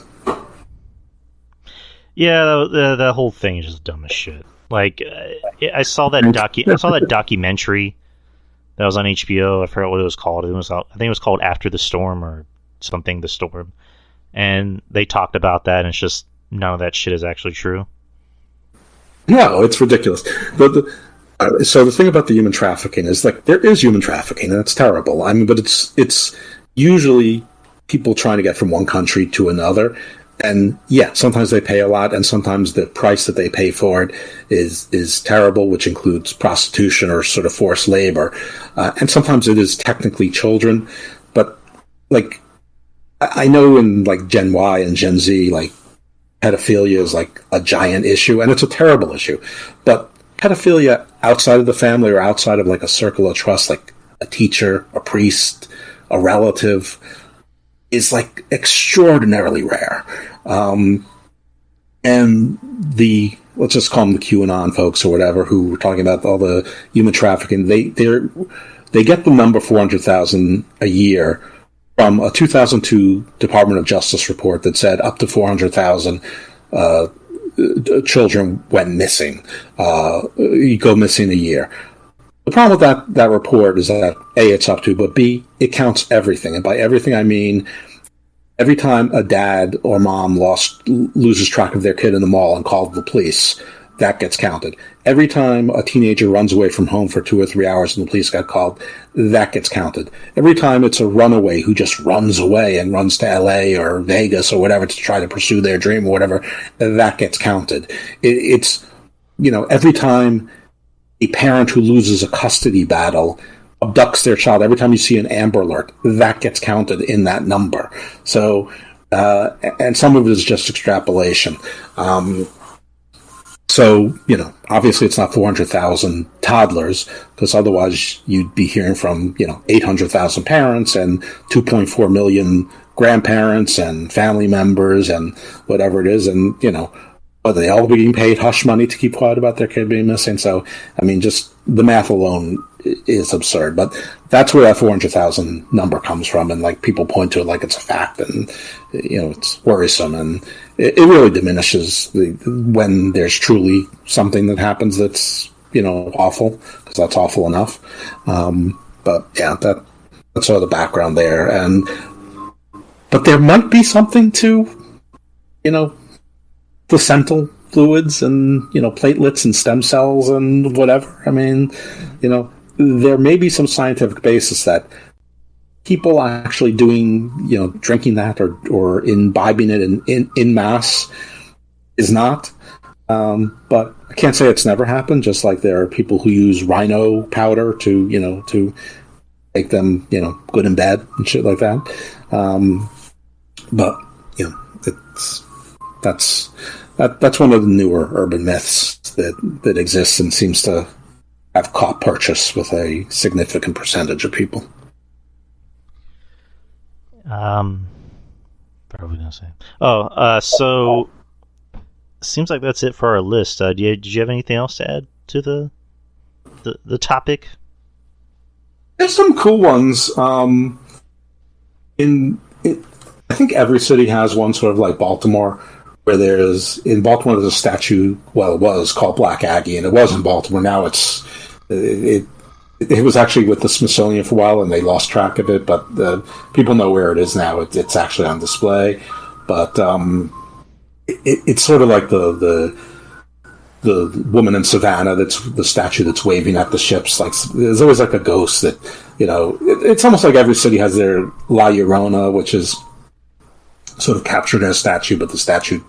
Yeah, the whole thing is just dumb as shit. Like, I saw that documentary that was on HBO. I forgot what it was called. I think it was called After the Storm or something. The Storm, and they talked about that, and it's just none of that shit is actually true. No, it's ridiculous. So the thing about the human trafficking is, like, there is human trafficking, and it's terrible. I mean, but it's usually people trying to get from one country to another. And yeah, sometimes they pay a lot, and sometimes the price that they pay for it is terrible, which includes prostitution or sort of forced labor. And sometimes it is technically children. But, like, I know in, like, Gen Y and Gen Z, like, pedophilia is, like, a giant issue, and it's a terrible issue. But pedophilia outside of the family or outside of, like, a circle of trust, like a teacher, a priest, a relative, is, like, extraordinarily rare. And let's just call them the QAnon folks or whatever, who were talking about all the human trafficking, they get the number 400,000 a year from a 2002 Department of Justice report that said up to 400,000 children went missing, go missing a year. The problem with that report is that A, it's up to, but B, it counts everything. And by everything, I mean every time a dad or mom loses track of their kid in the mall and called the police, that gets counted. Every time a teenager runs away from home for 2 or 3 hours and the police got called, that gets counted. Every time it's a runaway who just runs away and runs to LA or Vegas or whatever to try to pursue their dream or whatever, that gets counted. It's every time a parent who loses a custody battle abducts their child, every time you see an Amber Alert, that gets counted in that number. So, and some of it is just extrapolation. So, obviously it's not 400,000 toddlers, because otherwise you'd be hearing from, 800,000 parents and 2.4 million grandparents and family members and whatever it is. And, are they all being paid hush money to keep quiet about their kid being missing? So, I mean, just the math alone is absurd. But that's where that 400,000 number comes from. And, like, people point to it like it's a fact. And, it's worrisome. And it really diminishes when there's truly something that happens that's, awful, because that's awful enough. But, yeah, that's sort of the background there. But there might be something to, placental fluids and, platelets and stem cells and whatever. I mean, there may be some scientific basis that people actually doing, drinking that or imbibing it in mass is not. But I can't say it's never happened, just like there are people who use rhino powder to make them, good in bed and shit like that. But, that's one of the newer urban myths that exists and seems to have caught purchase with a significant percentage of people. Probably gonna say. So seems like that's it for our list. Did you have anything else to add to the topic? There's some cool ones. I think every city has one, sort of like Baltimore, where in Baltimore there's a statue. Well, it was called Black Aggie, and it was in Baltimore. Now it was actually with the Smithsonian for a while, and they lost track of it. But people know where it is now. It's actually on display. But it's sort of like the woman in Savannah. That's the statue that's waving at the ships. Like there's always like a ghost that it's almost like every city has their La Llorona, which is sort of captured in a statue, but the statue,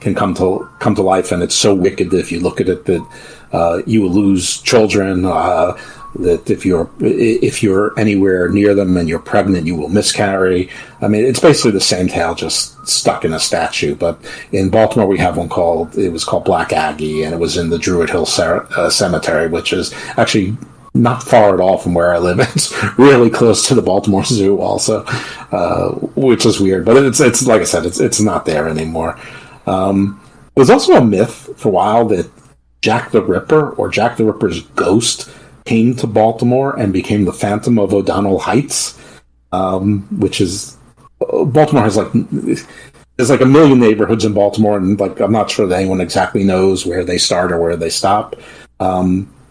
can come to life, and it's so wicked that if you look at it, that you will lose children. That if you're anywhere near them and you're pregnant, you will miscarry. I mean, it's basically the same tale, just stuck in a statue. But in Baltimore, we have one called Black Aggie, and it was in the Druid Hill Cemetery, which is actually not far at all from where I live. It's really close to the Baltimore Zoo also, which is weird. But it's like I said, it's not there anymore. There's also a myth for a while that Jack the Ripper or Jack the Ripper's ghost came to Baltimore and became the Phantom of O'Donnell Heights, which is Baltimore has there's like a million neighborhoods in Baltimore, and like I'm not sure that anyone exactly knows where they start or where they stop.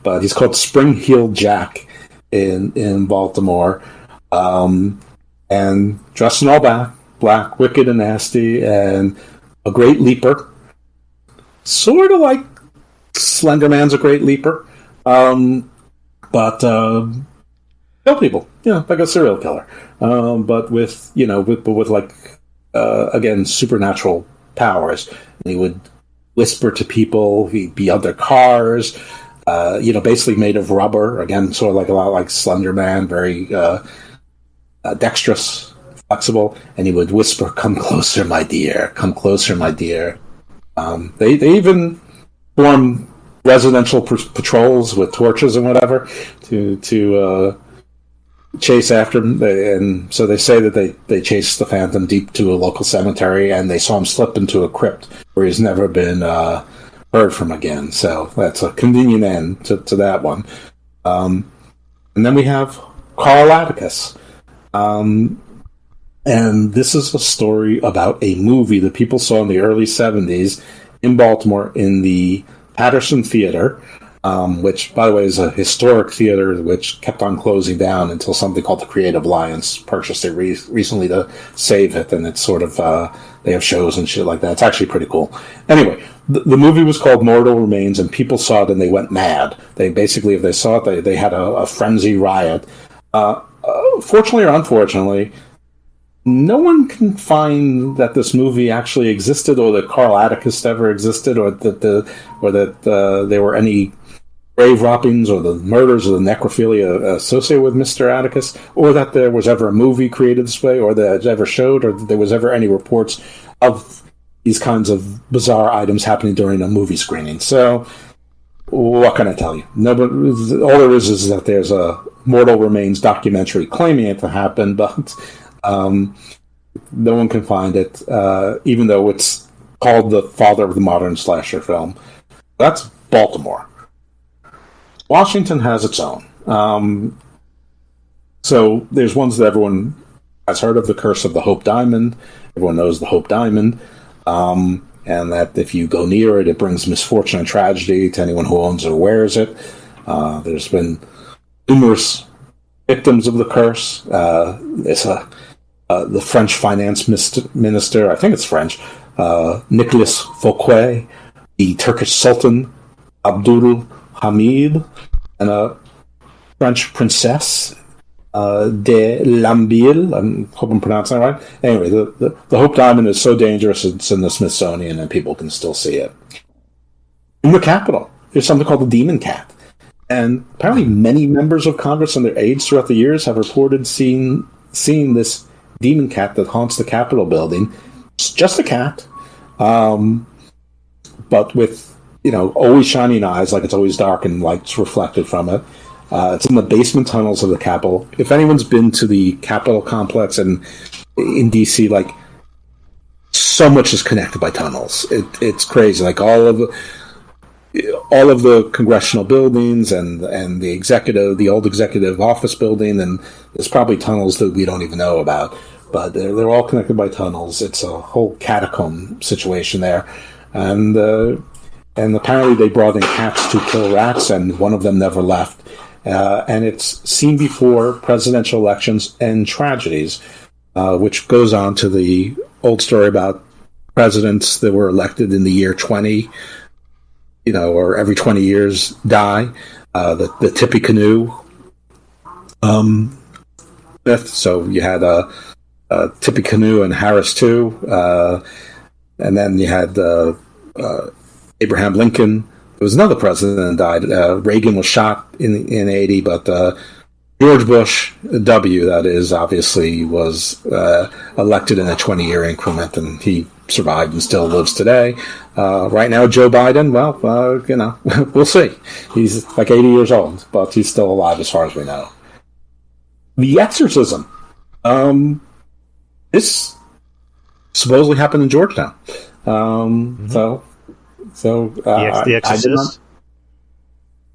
But he's called Spring-Heeled Jack in Baltimore, and dressed in all black, wicked and nasty, and a great leaper, sort of like Slender Man's a great leaper, but kill people, like a serial killer, but with like again supernatural powers. And he would whisper to people. He'd be under cars. Basically made of rubber, again, sort of like a lot like Slender Man, very dexterous, flexible, and he would whisper, "Come closer, my dear. Come closer, my dear." They even form residential patrols with torches and whatever to chase after him. And so they say that they chased the Phantom deep to a local cemetery, and they saw him slip into a crypt where he's never been heard from again. So that's a convenient end to that one. And then we have Carl Atticus. And this is a story about a movie that people saw in the early 70s in Baltimore in the Patterson Theater, which, by the way, is a historic theater which kept on closing down until something called the Creative Alliance purchased it recently to save it. And it's sort of, they have shows and shit like that. It's actually pretty cool. Anyway, the movie was called Mortal Remains, and people saw it and they went mad. They basically, if they saw it, they had a frenzy riot. Fortunately or unfortunately, no one can find that this movie actually existed, or that Carl Atticus ever existed, or that there were any grave robbings or the murders or the necrophilia associated with Mr. Atticus, or that there was ever a movie created this way, or that it ever showed, or that there was ever any reports of these kinds of bizarre items happening during a movie screening. So, what can I tell you? No, but all there is that there's a Mortal Remains documentary claiming it to happen, but no one can find it, even though it's called the father of the modern slasher film. That's Baltimore. Washington has its own. So there's ones that everyone has heard of. The Curse of the Hope Diamond. Everyone knows the Hope Diamond. And that if you go near it, it brings misfortune and tragedy to anyone who owns or wears it. There's been numerous victims of the curse. It's the French finance minister, I think it's French, Nicolas Fouquet, the Turkish Sultan Abdul Hamid, and a French princess, de Lambille. I hope I'm pronouncing that right. Anyway, the Hope Diamond is so dangerous it's in the Smithsonian and people can still see it. In the Capitol, there's something called the Demon Cat. And apparently many members of Congress and their aides throughout the years have reported seeing this demon cat that haunts the Capitol building. It's just a cat, but with, always shining eyes, like it's always dark and light's reflected from it. It's in the basement tunnels of the Capitol. If anyone's been to the Capitol complex and in D.C., like, so much is connected by tunnels. It's crazy. Like all of the congressional buildings and the old executive office building, and there's probably tunnels that we don't even know about. but they're all connected by tunnels. It's a whole catacomb situation there, and apparently they brought in cats to kill rats, and one of them never left. And it's seen before presidential elections and tragedies, which goes on to the old story about presidents that were elected in the year 20, or every 20 years die. The Tippecanoe myth. So you had Tippecanoe and Harris too, and then you had Abraham Lincoln. There was another president that died. Reagan was shot in 80, but George Bush W, that is, obviously was elected in a 20-year increment, and he survived and still lives today. Right now, Joe Biden, well, we'll see. He's like 80 years old, but he's still alive as far as we know. The exorcism. This supposedly happened in Georgetown. So The Exorcist?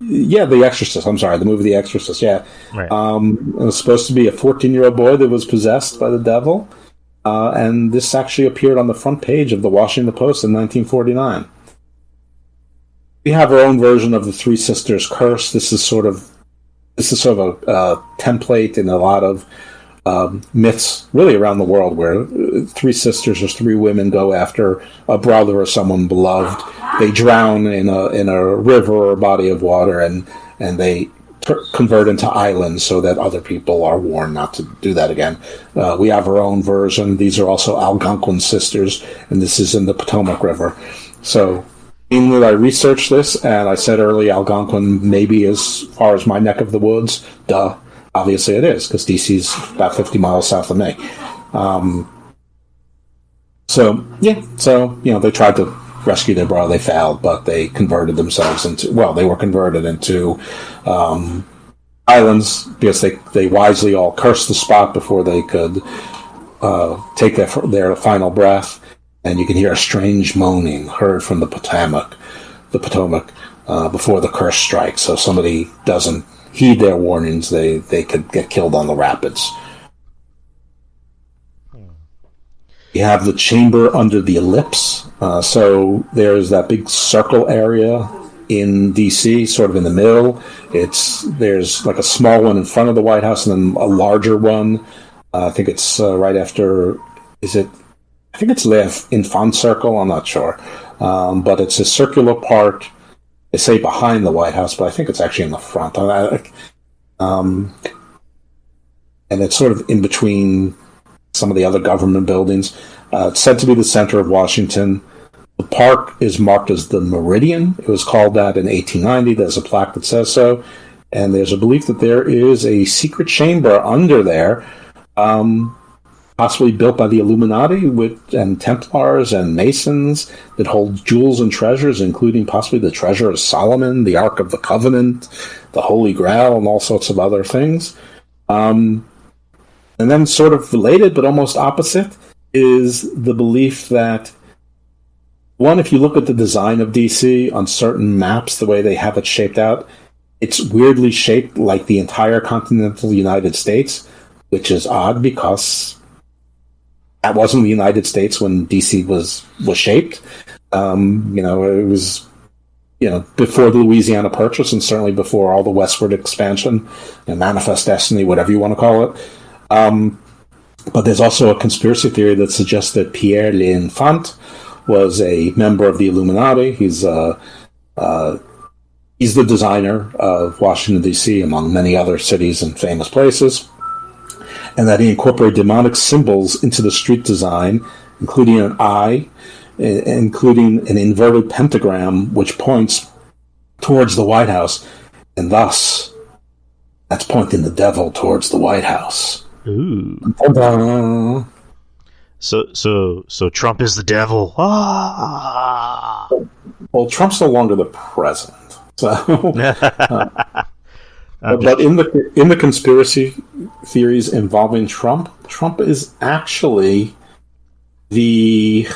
The Exorcist. I'm sorry, the movie The Exorcist, yeah. Right. It was supposed to be a 14-year-old boy that was possessed by the devil, and this actually appeared on the front page of the Washington Post in 1949. We have our own version of the Three Sisters curse. This is sort of a template in a lot of myths really around the world, where three sisters or three women go after a brother or someone beloved. They drown in a river or a body of water, and they convert into islands so that other people are warned not to do that again. We have our own version. These are also Algonquin sisters, and this is in the Potomac River. So, being that I researched this, and I said earlier Algonquin maybe as far as my neck of the woods, duh. Obviously it is, because DC's about 50 miles south of me. They tried to rescue their brother. They failed, but they converted themselves they were converted into islands, because they wisely all cursed the spot before they could take their final breath. And you can hear a strange moaning heard from the Potomac, before the curse strikes. So if somebody doesn't heed their warnings, they could get killed on the rapids. You have the chamber under the ellipse. So there's that big circle area in D.C., sort of in the middle. There's like a small one in front of the White House, and then a larger one. I think it's right after. I think it's L'Enfant Circle. I'm not sure, but it's a circular part. They say behind the White House, but I think it's actually in the front. And it's sort of in between some of the other government buildings. It's said to be the center of Washington. The park is marked as the Meridian. It was called that in 1890. There's a plaque that says so. And there's a belief that there is a secret chamber under there, possibly built by the Illuminati and Templars and Masons, that holds jewels and treasures, including possibly the Treasure of Solomon, the Ark of the Covenant, the Holy Grail, and all sorts of other things. And then sort of related, but almost opposite, is the belief that, one, if you look at the design of DC on certain maps, the way they have it shaped out, it's weirdly shaped like the entire continental United States, which is odd because that wasn't the United States when DC was shaped. It was, before the Louisiana Purchase, and certainly before all the westward expansion, Manifest Destiny, whatever you want to call it. But there's also a conspiracy theory that suggests that Pierre L'Enfant was a member of the Illuminati. He's the designer of Washington, D.C., among many other cities and famous places, and that he incorporated demonic symbols into the street design, including an eye, including an inverted pentagram, which points towards the White House, and thus, that's pointing the devil towards the White House. Ooh. Ta-da. So Trump is the devil. Ah. Well, Trump's no longer the president. So, but in the conspiracy theories involving Trump is actually the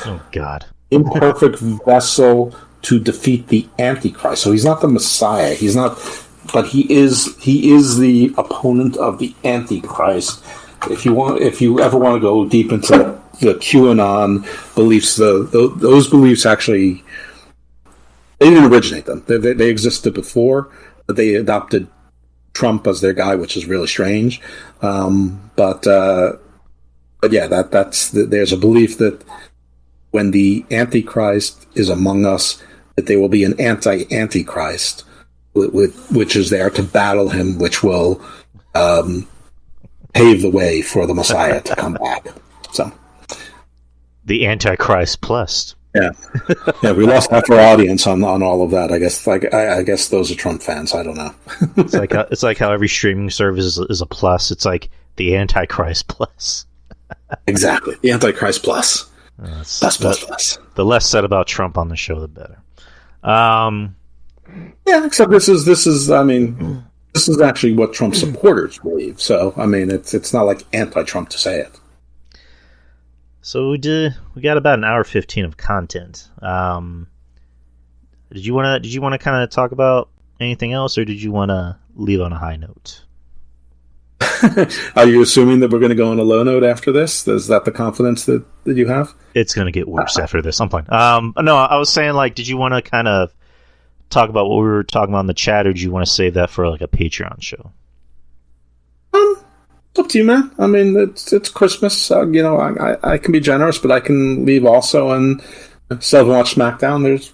imperfect vessel to defeat the Antichrist. So he's not the Messiah. He's not, but he is the opponent of the Antichrist. if you ever want to go deep into the QAnon beliefs, those beliefs actually, they didn't originate them. They existed before, but they adopted Trump as their guy, which is really strange. But yeah, there's a belief that when the Antichrist is among us, that there will be an anti-Antichrist, which is there to battle him, which will pave the way for the Messiah to come back. So, the Antichrist plus. Yeah, we lost half our audience on all of that. I guess I guess those are Trump fans. I don't know. It's like how every streaming service is a plus. It's like the Antichrist plus. Exactly, the Antichrist plus. Plus. The less said about Trump on the show, the better. Yeah, except this is. I mean, this is actually what Trump supporters believe. So, I mean, it's not like anti-Trump to say it. So we got about an hour 15 of content. Did you want to kind of talk about anything else, or did you want to leave on a high note? Are you assuming that we're going to go on a low note after this? Is that the confidence that you have? It's going to get worse after this. I'm fine. No, I was saying, like, did you want to kind of talk about what we were talking about in the chat, or do you want to save that for like a Patreon show? It's up to you, man. I mean, it's Christmas. I can be generous, but I can leave also and still watch SmackDown. There's,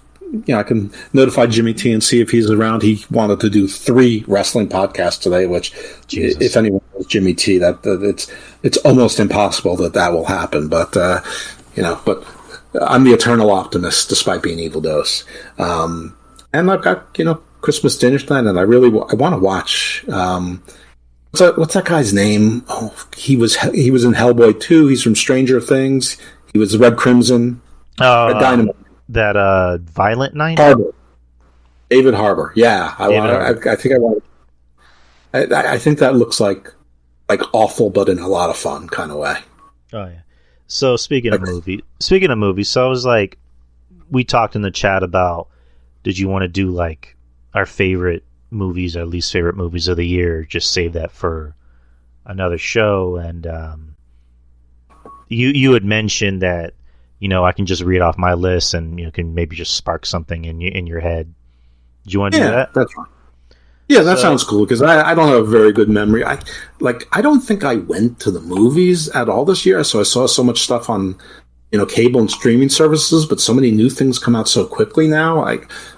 I can notify Jimmy T and see if he's around. He wanted to do 3 wrestling podcasts today, which, Jesus. If anyone knows Jimmy T, that it's almost impossible that will happen. But but I'm the eternal optimist, despite being evil dose. And I've got Christmas dinner tonight, and I want to watch. What's that guy's name? Oh, he was in Hellboy 2. He's from Stranger Things. He was Red Crimson. Red Dynamite. That Violent Night? Harbour. David Harbour. Yeah. I think that looks like awful, but in a lot of fun kind of way. Oh yeah. So speaking of movies, so I was like, we talked in the chat about, did you want to do like our favorite movies, our least favorite movies of the year? Just save that for another show. And you had mentioned that I can just read off my list and you can maybe just spark something in your head. Do you want to do that? That's fine. Yeah, that sounds cool because I don't have a very good memory. I don't think I went to the movies at all this year, so I saw so much stuff on cable and streaming services, but so many new things come out so quickly now.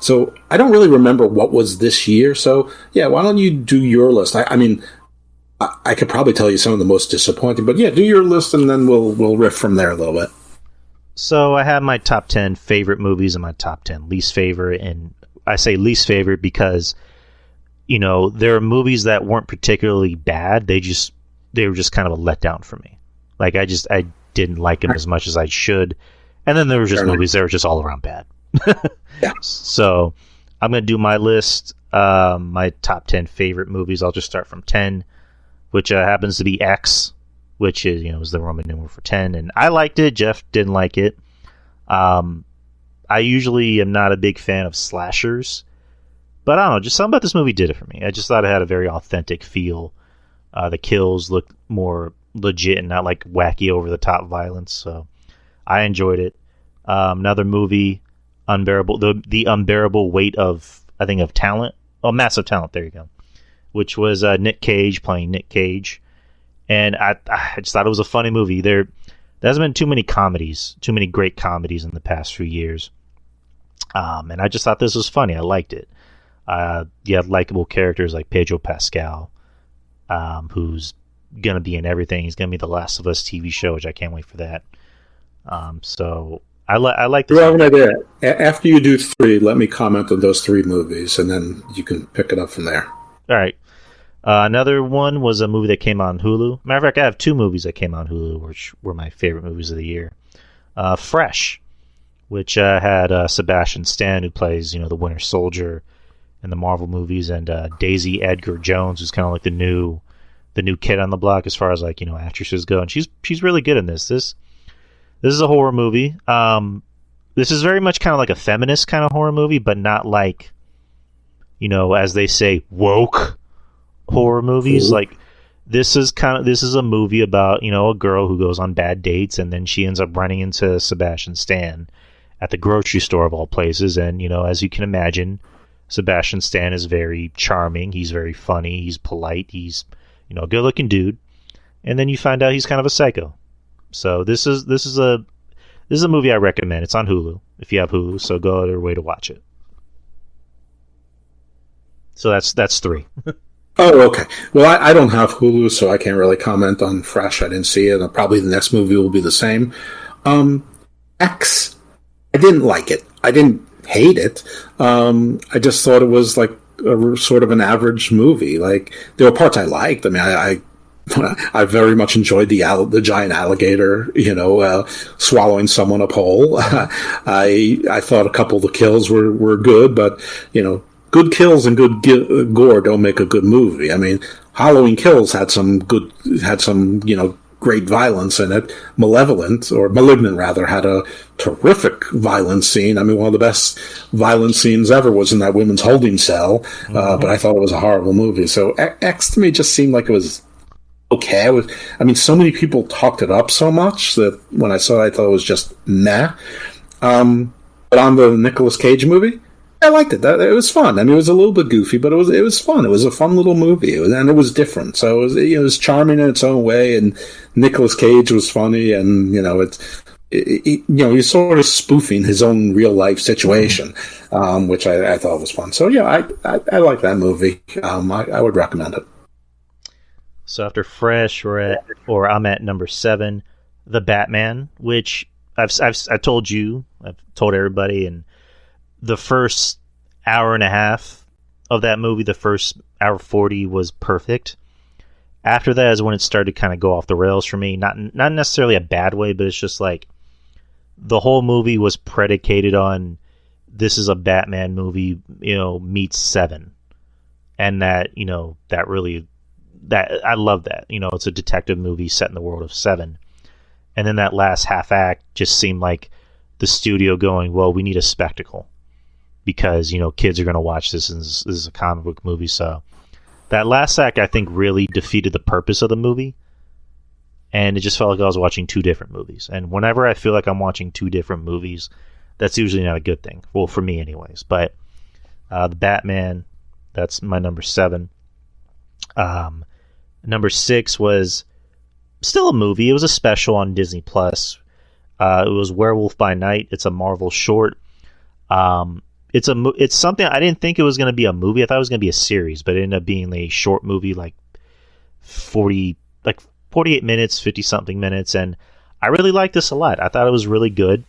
So I don't really remember what was this year. So yeah, why don't you do your list? I mean, I could probably tell you some of the most disappointing, but yeah, do your list and then we'll riff from there a little bit. So I have my top 10 favorite movies and my top 10 least favorite, and I say least favorite because there are movies that weren't particularly bad. They were just kind of a letdown for me. Like I didn't like them as much as I should. And then there were just movies that were just all around bad. Yeah. So I'm going to do my list, my top 10 favorite movies. I'll just start from 10, which happens to be X, which is, is the Roman numeral for 10. And I liked it. Jeff didn't like it. I usually am not a big fan of slashers, but I don't know, just something about this movie did it for me. I just thought it had a very authentic feel. The kills looked more legit and not like wacky over the top violence, so I enjoyed it. Another movie, Unbearable, the Unbearable Weight of Talent. Oh, Massive Talent, there you go. Which was Nick Cage playing Nick Cage. And I just thought it was a funny movie. There hasn't been too many great comedies in the past few years. And I just thought this was funny. I liked it. You had likable characters like Pedro Pascal, who's going to be in everything. He's going to be the Last of Us TV show, which I can't wait for that. So I like this. You have an idea. After you do 3, let me comment on those 3 movies, and then you can pick it up from there. All right. Another one was a movie that came out on Hulu. Matter of fact, I have 2 movies that came out on Hulu, which were my favorite movies of the year. Fresh, which had Sebastian Stan, who plays the Winter Soldier in the Marvel movies, and Daisy Edgar Jones, who's kind of like the new kid on the block as far as actresses go, and she's really good in this. This is a horror movie. This is very much kind of like a feminist kind of horror movie, but not like as they say, woke horror movies. Like this is a movie about, a girl who goes on bad dates, and then she ends up running into Sebastian Stan at the grocery store of all places. And, as you can imagine, Sebastian Stan is very charming. He's very funny. He's polite. He's, a good looking dude. And then you find out he's kind of a psycho. So this is a movie I recommend. It's on Hulu if you have Hulu. So go out of your way to watch it. So that's 3. Oh, okay. Well, I don't have Hulu, so I can't really comment on Fresh. I didn't see it. And probably the next movie will be the same. X, I didn't like it. I didn't hate it. I just thought it was like a sort of an average movie. Like, there were parts I liked. I mean, I very much enjoyed the giant alligator, swallowing someone up whole. I thought a couple of the kills were good, but, good kills and good gore don't make a good movie. I mean, Halloween Kills had some great violence in it. Malignant rather, had a terrific violence scene. I mean, one of the best violent scenes ever was in that women's holding cell, but I thought it was a horrible movie. So X to me just seemed like it was okay. So many people talked it up so much that when I saw it, I thought it was just meh. But on the Nicolas Cage movie, I liked it. It was fun. I mean, it was a little bit goofy, but it was fun. It was a fun little movie, and it was different. So it was charming in its own way, and Nicolas Cage was funny, and he's sort of spoofing his own real life situation, which I thought was fun. So yeah, I like that movie. I would recommend it. So after Fresh, I'm at number 7, The Batman, which I've told you, I've told everybody, and the first hour and a half of that movie, the first hour 40 was perfect. After that is when it started to kind of go off the rails for me. Not necessarily a bad way, but it's just like the whole movie was predicated on this is a Batman movie, meets Seven. And that, that I love that. It's a detective movie set in the world of Seven. And then that last half act just seemed like the studio going, well, we need a spectacle. Because, kids are going to watch this, and this is a comic book movie. So that last act, I think, really defeated the purpose of the movie. And it just felt like I was watching 2 different movies. And whenever I feel like I'm watching 2 different movies, that's usually not a good thing. Well, for me anyways. But The Batman, that's my number 7. Number 6 was still a movie. It was a special on Disney+. It was Werewolf by Night. It's a Marvel short. It's something I didn't think it was going to be a movie. I thought it was going to be a series, but it ended up being a short movie, like 48 minutes, 50 something minutes, and I really liked this a lot. I thought it was really good.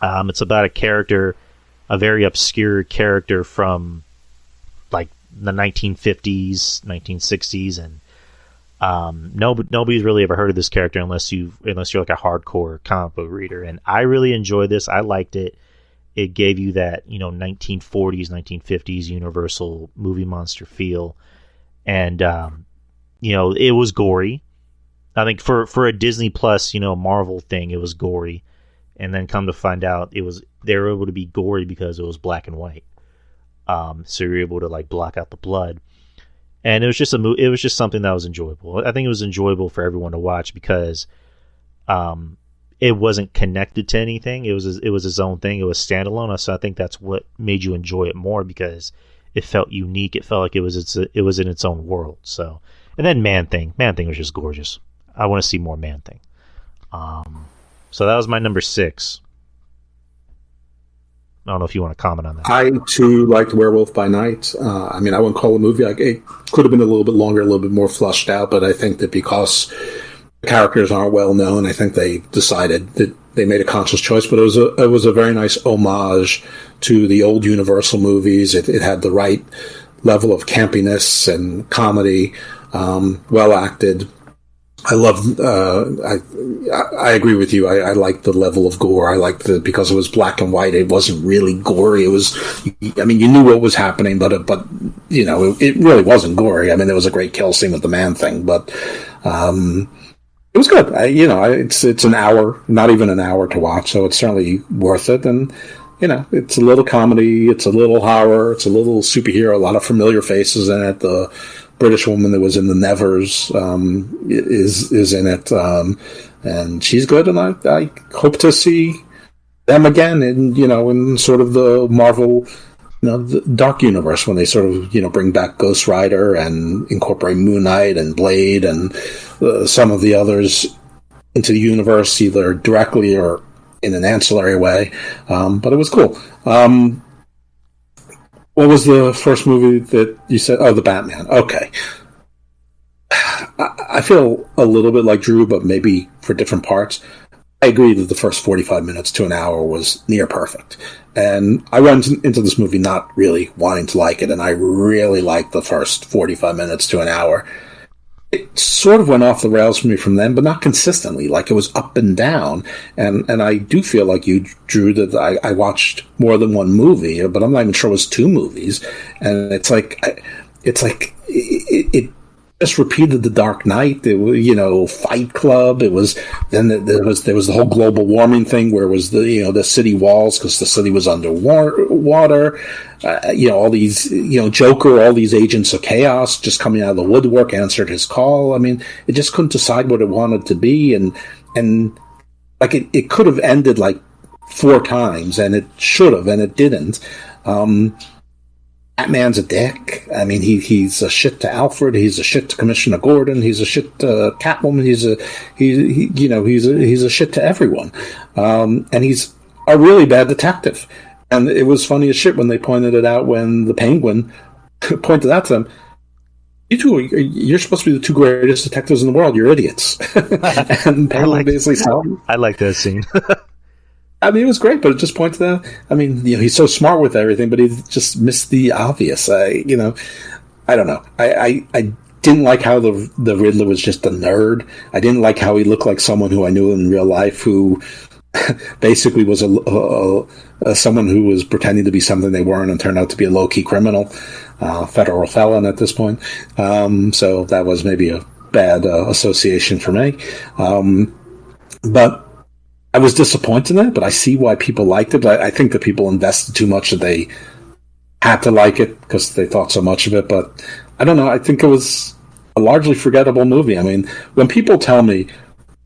It's about a very obscure character from like the 1950s, 1960s, and nobody's really ever heard of this character unless you're like a hardcore comic book reader. And I really enjoyed this. I liked it. It gave you that, 1940s, 1950s Universal movie monster feel. And, it was gory. I think for a Disney Plus, Marvel thing, it was gory. And then come to find out they were able to be gory because it was black and white. So you're able to like block out the blood. And it was just it was just something that was enjoyable. I think it was enjoyable for everyone to watch because, it wasn't connected to anything. It was its own thing. It was standalone. So I think that's what made you enjoy it more because it felt unique. It felt like it was in its own world. So, and then Man Thing was just gorgeous. I want to see more Man Thing. So that was my number 6. I don't know if you want to comment on that. I too liked Werewolf by Night. I wouldn't call it a movie. It could have been a little bit longer, a little bit more fleshed out, but I think that because the characters aren't well known, I think they decided that they made a conscious choice, but it was a very nice homage to the old Universal movies. It had the right level of campiness and comedy, well acted. I love. I agree with you. I liked the level of gore. I liked because it was black and white. It wasn't really gory. It was. You knew what was happening, but it really wasn't gory. There was a great kill scene with the Man Thing, but it was good. It's an hour, not even an hour to watch, so it's certainly worth it. And it's a little comedy, it's a little horror, it's a little superhero, a lot of familiar faces in it. The British woman that was in the Nevers is in it, and she's good. And I hope to see them again in sort of the Marvel, the Dark Universe, when they sort of bring back Ghost Rider and incorporate Moon Knight and Blade and some of the others into the universe, either directly or in an ancillary way. But it was cool. What was the first movie that you said? Oh, The Batman. Okay. I feel a little bit like Drew, but maybe for different parts. I agree that the first 45 minutes to an hour was near perfect. And I went into this movie not really wanting to like it, and I really liked the first 45 minutes to an hour. It sort of went off the rails for me from then, but not consistently. Like, it was up and down. And I do feel like you, Drew, that I watched more than one movie, but I'm not even sure it was two movies. And it just repeated The Dark Knight. It was, Fight Club. It was there was the whole global warming thing where it was the city walls because the city was underwater. All these Joker, all these agents of chaos just coming out of the woodwork answered his call. I mean, it just couldn't decide what it wanted to be, and like it could have ended like 4 times, and it should have, and it didn't. Batman's a dick. I mean, he's a shit to Alfred. He's a shit to Commissioner Gordon. He's a shit to Catwoman. He's a shit to everyone. And he's a really bad detective. And it was funny as shit when they pointed it out when the Penguin pointed out to them. You're supposed to be the 2 greatest detectives in the world. You're idiots. And Penguin basically said, I like that scene. I mean, it was great, but it just pointed out. I mean, he's so smart with everything, but he just missed the obvious. I don't know. I didn't like how the Riddler was just a nerd. I didn't like how he looked like someone who I knew in real life, who basically was someone who was pretending to be something they weren't and turned out to be a low key criminal, federal felon at this point. So that was maybe a bad association for me. But I was disappointed in it, but I see why people liked it. But I think that people invested too much that they had to like it because they thought so much of it. But I don't know. I think it was a largely forgettable movie. I mean, when people tell me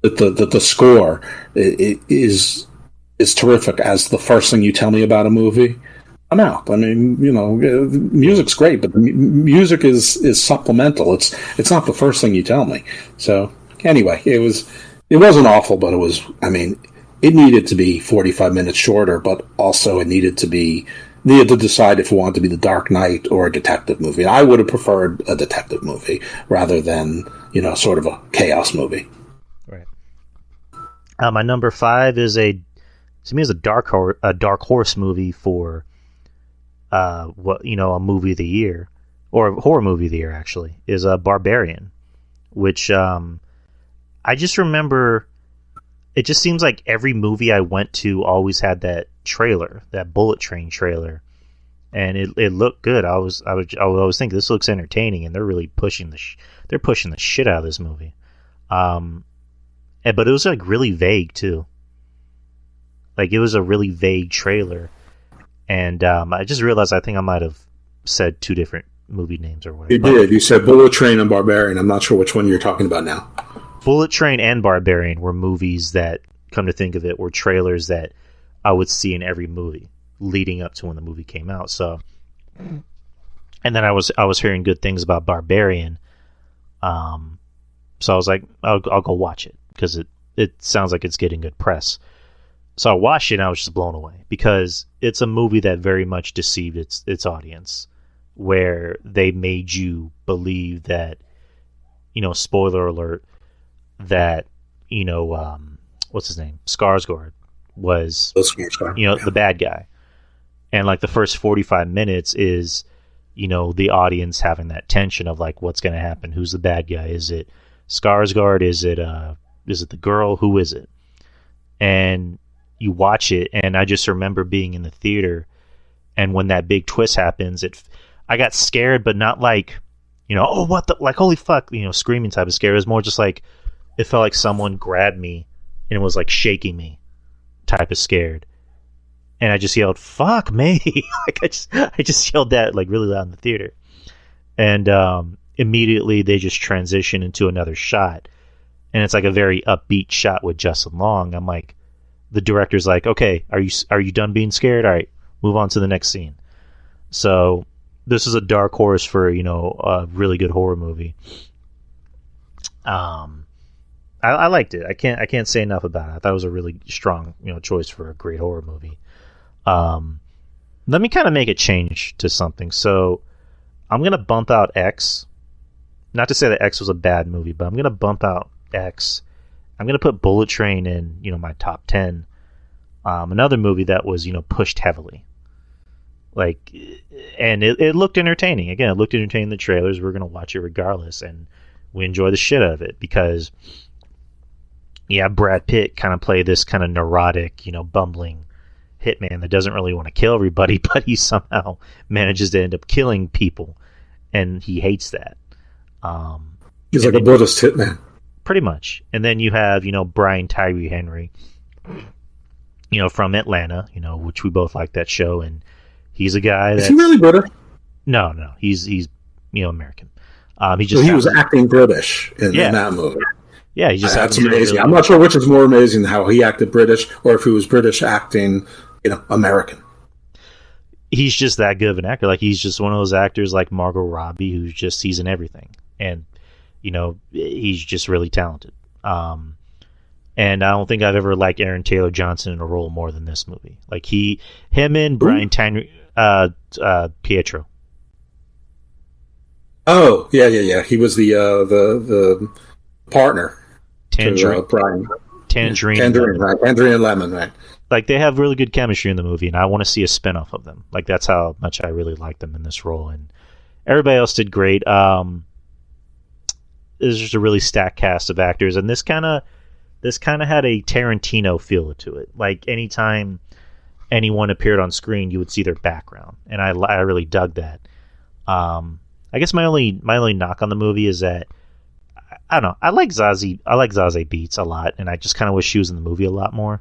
that the score is terrific as the first thing you tell me about a movie, I'm out. I mean, music's great, but music is supplemental. It's not the first thing you tell me. So anyway, it wasn't awful, but it was. I mean, it needed to be 45 minutes shorter, but also it needed to decide if it wanted to be The Dark Knight or a detective movie. I would have preferred a detective movie rather than, sort of a chaos movie. Right. My number 5 is a dark horse movie for a movie of the year, or a horror movie of the year actually, is Barbarian, which I just remember. It just seems like every movie I went to always had that trailer, that Bullet Train trailer, and it looked good. I was thinking this looks entertaining, and they're really pushing the shit out of this movie. But it was like really vague too. Like, it was a really vague trailer, and I just realized I think I might have said 2 different movie names or whatever. You did. You said Bullet Train and Barbarian. I'm not sure which one you're talking about now. Bullet Train and Barbarian were movies that, come to think of it, were trailers that I would see in every movie leading up to when the movie came out. So, and then I was hearing good things about Barbarian, so I was like, I'll go watch it because it sounds like it's getting good press. So I watched it and I was just blown away because it's a movie that very much deceived its audience, where they made you believe that, spoiler alert, that what's his name, Skarsgård was the bad guy, and like the first 45 minutes is the audience having that tension of like, what's going to happen, who's the bad guy, is it Skarsgård, is it the girl, who is it? And you watch it, and I just remember being in the theater, and when that big twist happens, I got scared, but not like oh, what the, like, holy fuck, screaming type of scare. It was more just like, it felt like someone grabbed me and was like shaking me type of scared. And I just yelled, fuck me. Like, I just yelled that like really loud in the theater. And immediately they just transition into another shot, and it's like a very upbeat shot with Justin Long. I'm like, the director's like, okay, are you done being scared? All right, move on to the next scene. So this is a dark horse for, you know, a really good horror movie. I liked it. I can't say enough about it. I thought it was a really strong, you know, choice for a great horror movie. Let me kind of make a change to something. So I'm gonna bump out X. Not to say that X was a bad movie, but I'm gonna bump out X. I'm gonna put Bullet Train in, you know, my top 10. Another movie that was, you know, pushed heavily. Like, and it looked entertaining. Again, it looked entertaining in the trailers. We're gonna watch it regardless, and we enjoy the shit out of it because, yeah, Brad Pitt kind of played this kind of neurotic, you know, bumbling hitman that doesn't really want to kill everybody, but he somehow manages to end up killing people, and he hates that. He's like a Buddhist hitman. Pretty much. And then you have, you know, Brian Tyree Henry, you know, from Atlanta, you know, which we both like that show, and he's a guy that... Is he really British? No. He's you know, American. He was acting British in that movie. Yeah, he just that's amazing. I'm not sure which is more amazing, how he acted British or if he was British acting, you know, American. He's just that good of an actor. Like, he's just one of those actors like Margot Robbie who's just, he's in everything. And, you know, he's just really talented. And I don't think I've ever liked Aaron Taylor Johnson in a role more than this movie. Like, him and Brian Pietro. Oh, yeah. He was the partner. Tangerine. To, Brian. Tangerine. Right. Tangerine and Lemon, right. Like, they have really good chemistry in the movie, and I want to see a spinoff of them. Like, that's how much I really like them in this role. And everybody else did great. It's just a really stacked cast of actors, and this kind of had a Tarantino feel to it. Like, anytime anyone appeared on screen, you would see their background, and I really dug that. I guess my only knock on the movie is that, I don't know, I like Zazie Beetz a lot, and I just kind of wish she was in the movie a lot more.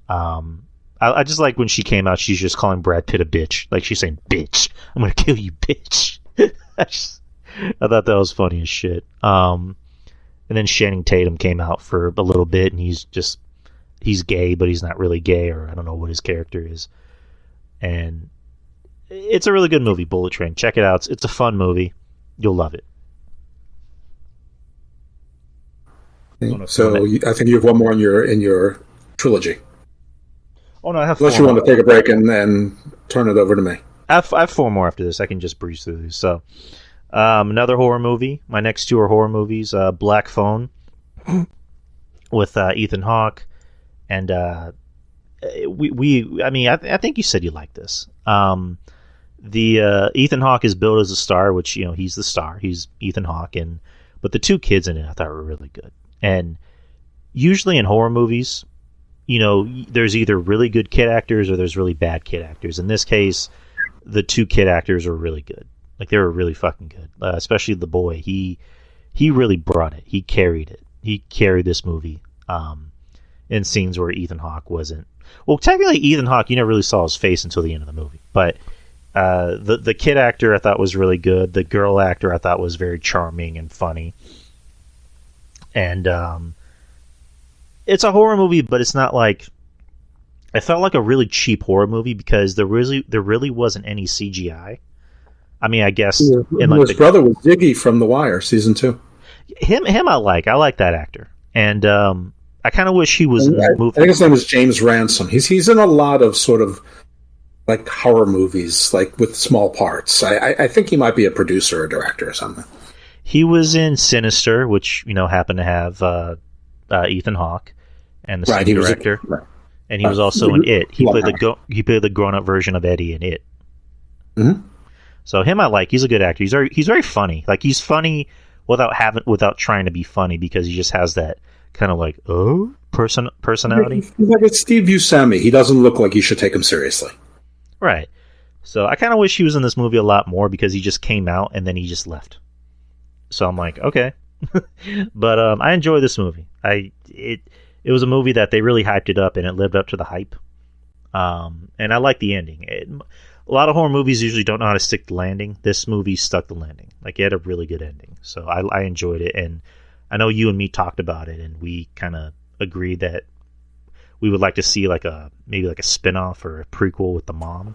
I just like when she came out, she's just calling Brad Pitt a bitch. Like, she's saying, bitch, I'm gonna kill you, bitch. I thought that was funny as shit. And then Channing Tatum came out for a little bit, and he's gay, but he's not really gay, or I don't know what his character is. And it's a really good movie, Bullet Train. Check it out. It's a fun movie. You'll love it. So I think you have one more in your trilogy. Oh no, I have. Unless you want to take a break and then turn it over to me. I have 4 more after this. I can just breeze through these. So, another horror movie. My next 2 are horror movies. Black Phone with Ethan Hawke, and I think you said you liked this. The Ethan Hawke is billed as a star, which, you know, he's the star. He's Ethan Hawke, but the 2 kids in it I thought were really good. And usually in horror movies, you know, there's either really good kid actors or there's really bad kid actors. In this case, the 2 kid actors were really good. Like, they were really fucking good. Especially the boy. He really brought it. He carried it. He carried this movie in scenes where Ethan Hawke wasn't. Well, technically, Ethan Hawke, you never really saw his face until the end of the movie. But the kid actor I thought was really good. The girl actor I thought was very charming and funny. And it's a horror movie, but it's not like... It felt like a really cheap horror movie because there really wasn't any CGI. I mean, I guess... Yeah, his brother was Ziggy from The Wire, season 2. Him I like. I like that actor. And I kind of wish he was in the movie. I think his name is James Ransom. He's in a lot of sort of like horror movies, like with small parts. I think he might be a producer or director or something. He was in Sinister, which, you know, happened to have Ethan Hawke and the same director. And he was also in It. He played the grown-up version of Eddie in It. Mm-hmm. So him I like. He's a good actor. He's very funny. Like, he's funny without trying to be funny, because he just has that kind of like personality. He's like Steve Buscemi. He doesn't look like you should take him seriously. Right. So I kind of wish he was in this movie a lot more, because he just came out and then he just left. So I'm like, okay. But I enjoy this movie. It was a movie that they really hyped it up, and it lived up to the hype. And I like the ending. a lot of horror movies usually don't know how to stick the landing. This movie stuck the landing. Like, it had a really good ending. So I enjoyed it. And I know you and me talked about it, and we kind of agreed that we would like to see maybe a spin-off or a prequel with the mom.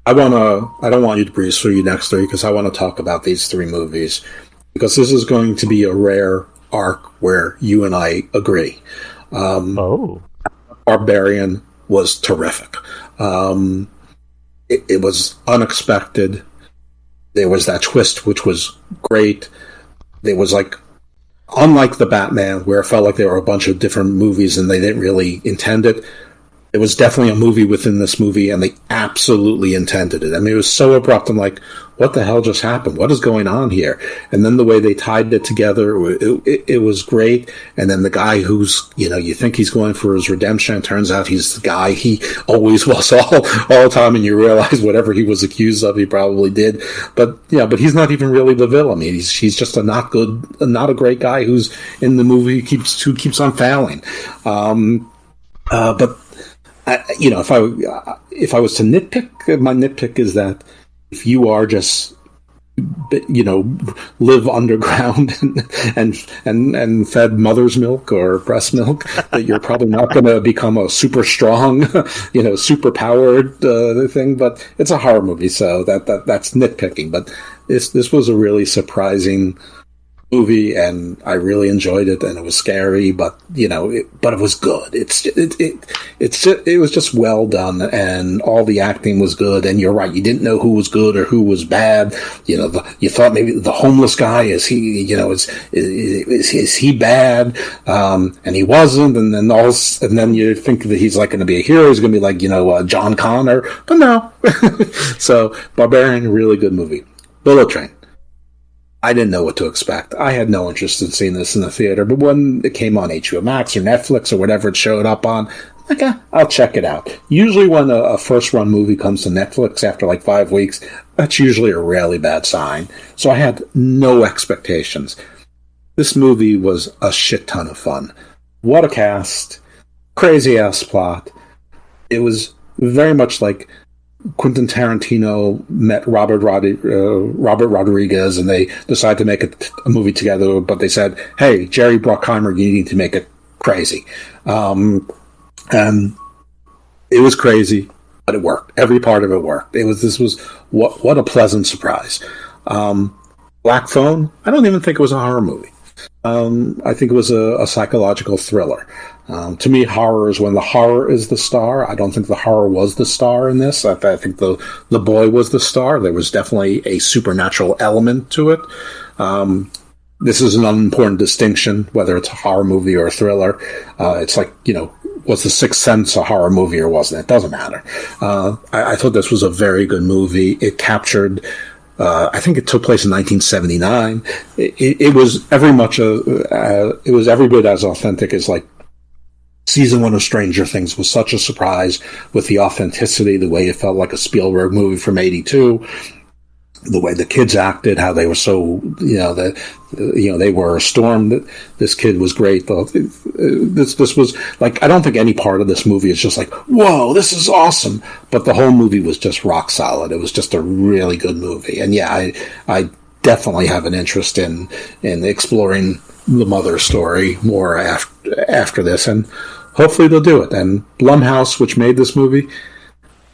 I don't want you to breeze through your next three because I want to talk about these three movies because this is going to be a rare arc where you and I agree. Barbarian was terrific. It was unexpected. There was that twist, which was great. There was unlike the Batman, where it felt like there were a bunch of different movies and they didn't really intend it. It was definitely a movie within this movie, and they absolutely intended it. I mean, it was so abrupt. I'm like, what the hell just happened? What is going on here? And then the way they tied it together, it was great. And then the guy who's, you think he's going for his redemption, it turns out he's the guy he always was all the time, and you realize whatever he was accused of, he probably did. But he's not even really the villain. I mean, he's just not a great guy who's in the movie who keeps on failing. But if I was to nitpick, my nitpick is that if you are just, live underground and fed mother's milk or breast milk, that you're probably not going to become a super strong, super powered thing. But it's a horror movie, so that's nitpicking. But this was a really surprising movie, and I really enjoyed it, and it was scary, but it was good. It was just well done, and all the acting was good. And you're right, you didn't know who was good or who was bad. You thought maybe the homeless guy is he bad, and he wasn't. And then you think that he's going to be a hero. He's going to be John Connor, but no. So Barbarian, really good movie. Bullet Train. I didn't know what to expect. I had no interest in seeing this in the theater, but when it came on HBO Max or Netflix or whatever it showed up on, I'll check it out. Usually when a first-run movie comes to Netflix after 5 weeks, that's usually a really bad sign. So I had no expectations. This movie was a shit ton of fun. What a cast. Crazy-ass plot. It was very much like Quentin Tarantino met Robert Rodriguez, and they decided to make a movie together, but they said, hey, Jerry Bruckheimer, you need to make it crazy. And it was crazy, but it worked. Every part of it worked. This was what a pleasant surprise. Black Phone, I don't even think it was a horror movie. I think it was a psychological thriller. To me, horror is when the horror is the star. I don't think the horror was the star in this. I think the boy was the star. There was definitely a supernatural element to it. This is an unimportant distinction, whether it's a horror movie or a thriller. It's was The Sixth Sense a horror movie or wasn't it? It doesn't matter. I thought this was a very good movie. It captured... I think it took place in 1979. It was it was every bit as authentic as season 1 of Stranger Things was such a surprise with the authenticity, the way it felt like a Spielberg movie from '82, the way the kids acted, how they were so they were a storm. This kid was great. This was I don't think any part of this movie is just whoa, this is awesome. But the whole movie was just rock solid. It was just a really good movie. And yeah, I definitely have an interest in exploring the mother story more after this, and hopefully they'll do it. And Blumhouse, which made this movie,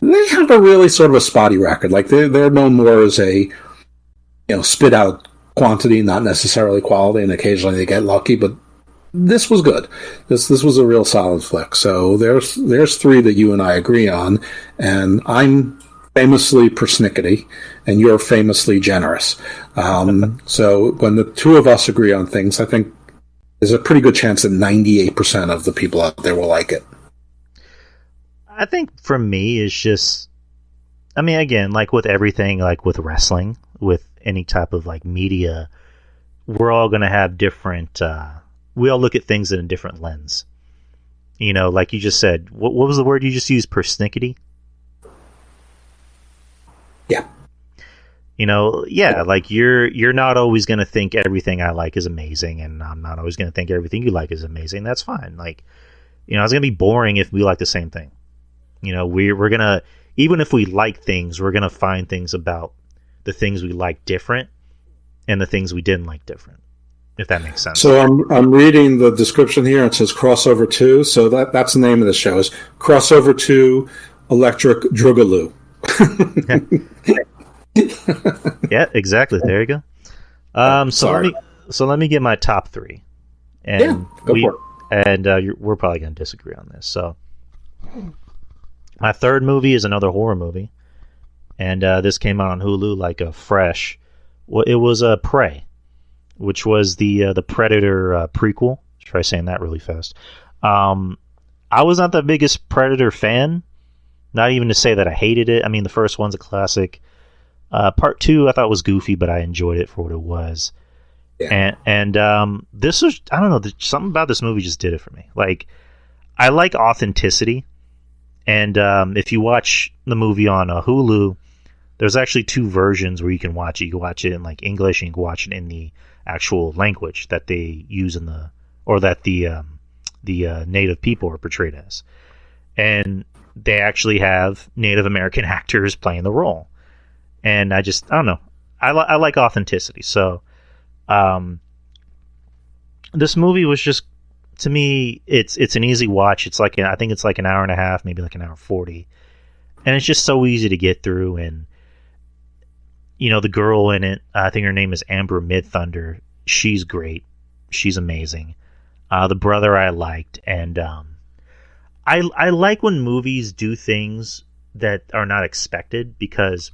they have a really sort of a spotty record. They're known more as a spit out quantity, not necessarily quality, and occasionally they get lucky, but this was good. This was a real solid flick. So there's three that you and I agree on, and I'm famously persnickety, and you're famously generous. So when the two of us agree on things, I think there's a pretty good chance that 98% of the people out there will like it. I think for me, it's just, I mean, again, with everything, with wrestling, with any type of media, we're all going to have different, we all look at things in a different lens. Like you just said, what was the word you just used? Persnickety? Yeah. You're not always going to think everything I like is amazing, and I'm not always going to think everything you like is amazing. That's fine. It's going to be boring if we like the same thing. We're going to, even if we like things, we're gonna find things about the things we like different, and the things we didn't like different. If that makes sense. So I'm reading the description here. It says Crossover 2. So that's the name of the show is Crossover 2 Electric Droogaloo. Yeah, exactly. There you go. So let me get my top 3, and go for it. And we're probably going to disagree on this. So my third movie is another horror movie, and this came out on Hulu like a fresh. Well, it was Prey, which was the Predator prequel. Try saying that really fast. I was not the biggest Predator fan. Not even to say that I hated it. I mean, the first one's a classic. Part 2 I thought was goofy, but I enjoyed it for what it was. Yeah. And this was, I don't know, something about this movie just did it for me. Like, I like authenticity. And if you watch the movie on Hulu, there's actually 2 versions where you can watch it. You can watch it in like English, and you can watch it in the actual language that they use that the native people are portrayed as. And they actually have Native American actors playing the role. And I don't know. I like authenticity. So this movie was just, to me, it's an easy watch. It's like I think it's like an hour and a half, maybe like an hour 40. And it's just so easy to get through. And the girl in it, I think her name is Amber Midthunder. She's great. She's amazing. The brother I liked. And I like when movies do things that are not expected, because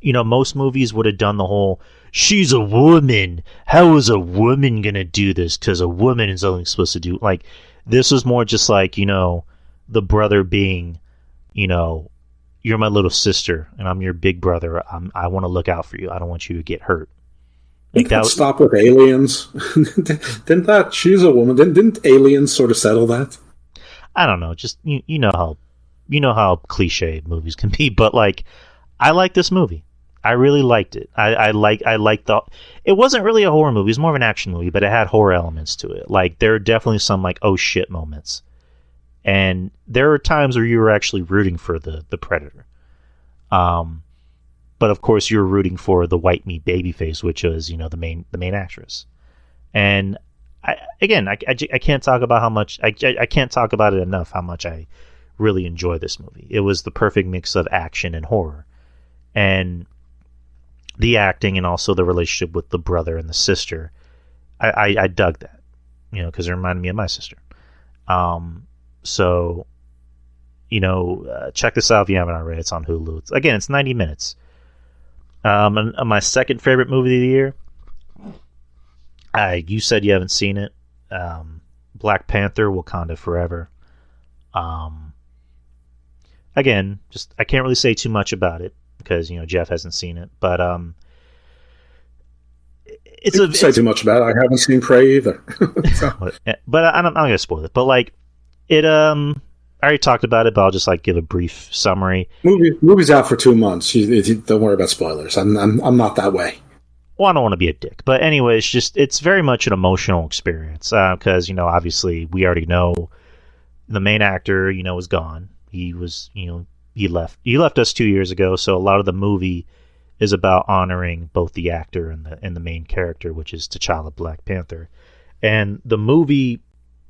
most movies would have done the whole, she's a woman, how is a woman gonna do this, because a woman is only supposed to do, like, this was more just like, the brother being, you're my little sister and I'm your big brother, I want to look out for you, I don't want you to get hurt. Like, that stop with aliens. Didn't that, she's a woman, didn't aliens sort of settle that? I don't know, just you know how cliche movies can be, but like, I like this movie. I really liked it. I liked it wasn't really a horror movie, it was more of an action movie, but it had horror elements to it. Like, there are definitely some like, oh shit moments. And there are times where you were actually rooting for the Predator. But of course you're rooting for the white meat babyface, which was, the main actress. And I can't talk about how much I can't talk about it enough how much I really enjoy this movie. It was the perfect mix of action and horror. And the acting, and also the relationship with the brother and the sister, I dug that, because it reminded me of my sister. So, check this out if you haven't already. It's on Hulu. It's 90 minutes. And my second favorite movie of the year, you said you haven't seen it. Black Panther: Wakanda Forever. Again, just I can't really say too much about it because Jeff hasn't seen it, but it's say too much about it. I haven't seen Prey either. But I'm not gonna spoil it. But like it, I already talked about it, but I'll just like give a brief summary. Movie's out for 2 months. Don't worry about spoilers. I'm not that way. Well, I don't want to be a dick, but anyways, just it's very much an emotional experience because obviously we already know the main actor is gone. He was he left us 2 years ago, so a lot of the movie is about honoring both the actor and the main character, which is T'Challa, Black Panther. And the movie,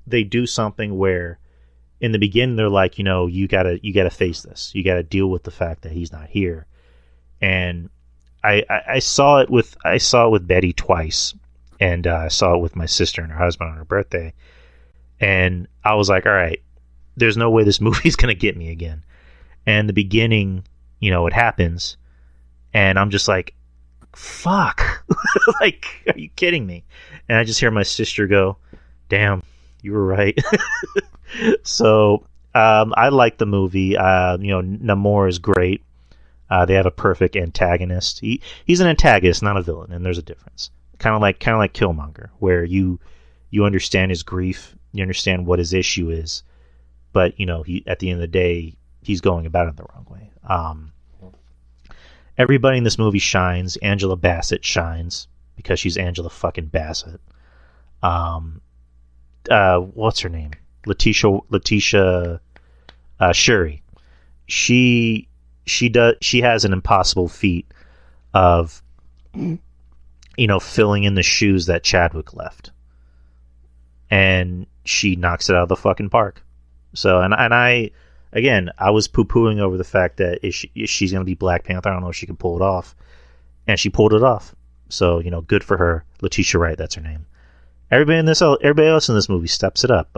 they do something where in the beginning they're like, you gotta face this, you gotta deal with the fact that he's not here. And I saw it with Betty twice, and I saw it with my sister and her husband on her birthday, and I was like, all right, there's no way this movie's gonna get me again. And the beginning, it happens, and I'm just like, fuck. Like, are you kidding me? And I just hear my sister go, damn, you were right. So I like the movie. Namor is great. They have a perfect antagonist. He's an antagonist, not a villain, and there's a difference. Kind of like Killmonger, where you understand his grief, you understand what his issue is, but he at the end of the day, he's going about it the wrong way. Everybody in this movie shines. Angela Bassett shines because she's Angela fucking Bassett. What's her name? Letitia Shuri. she has an impossible feat of, filling in the shoes that Chadwick left, and she knocks it out of the fucking park. So, and I was poo-pooing over the fact that if she's going to be Black Panther, I don't know if she can pull it off, and she pulled it off. So, good for her. Letitia Wright, that's her name. Everybody else in this movie steps it up.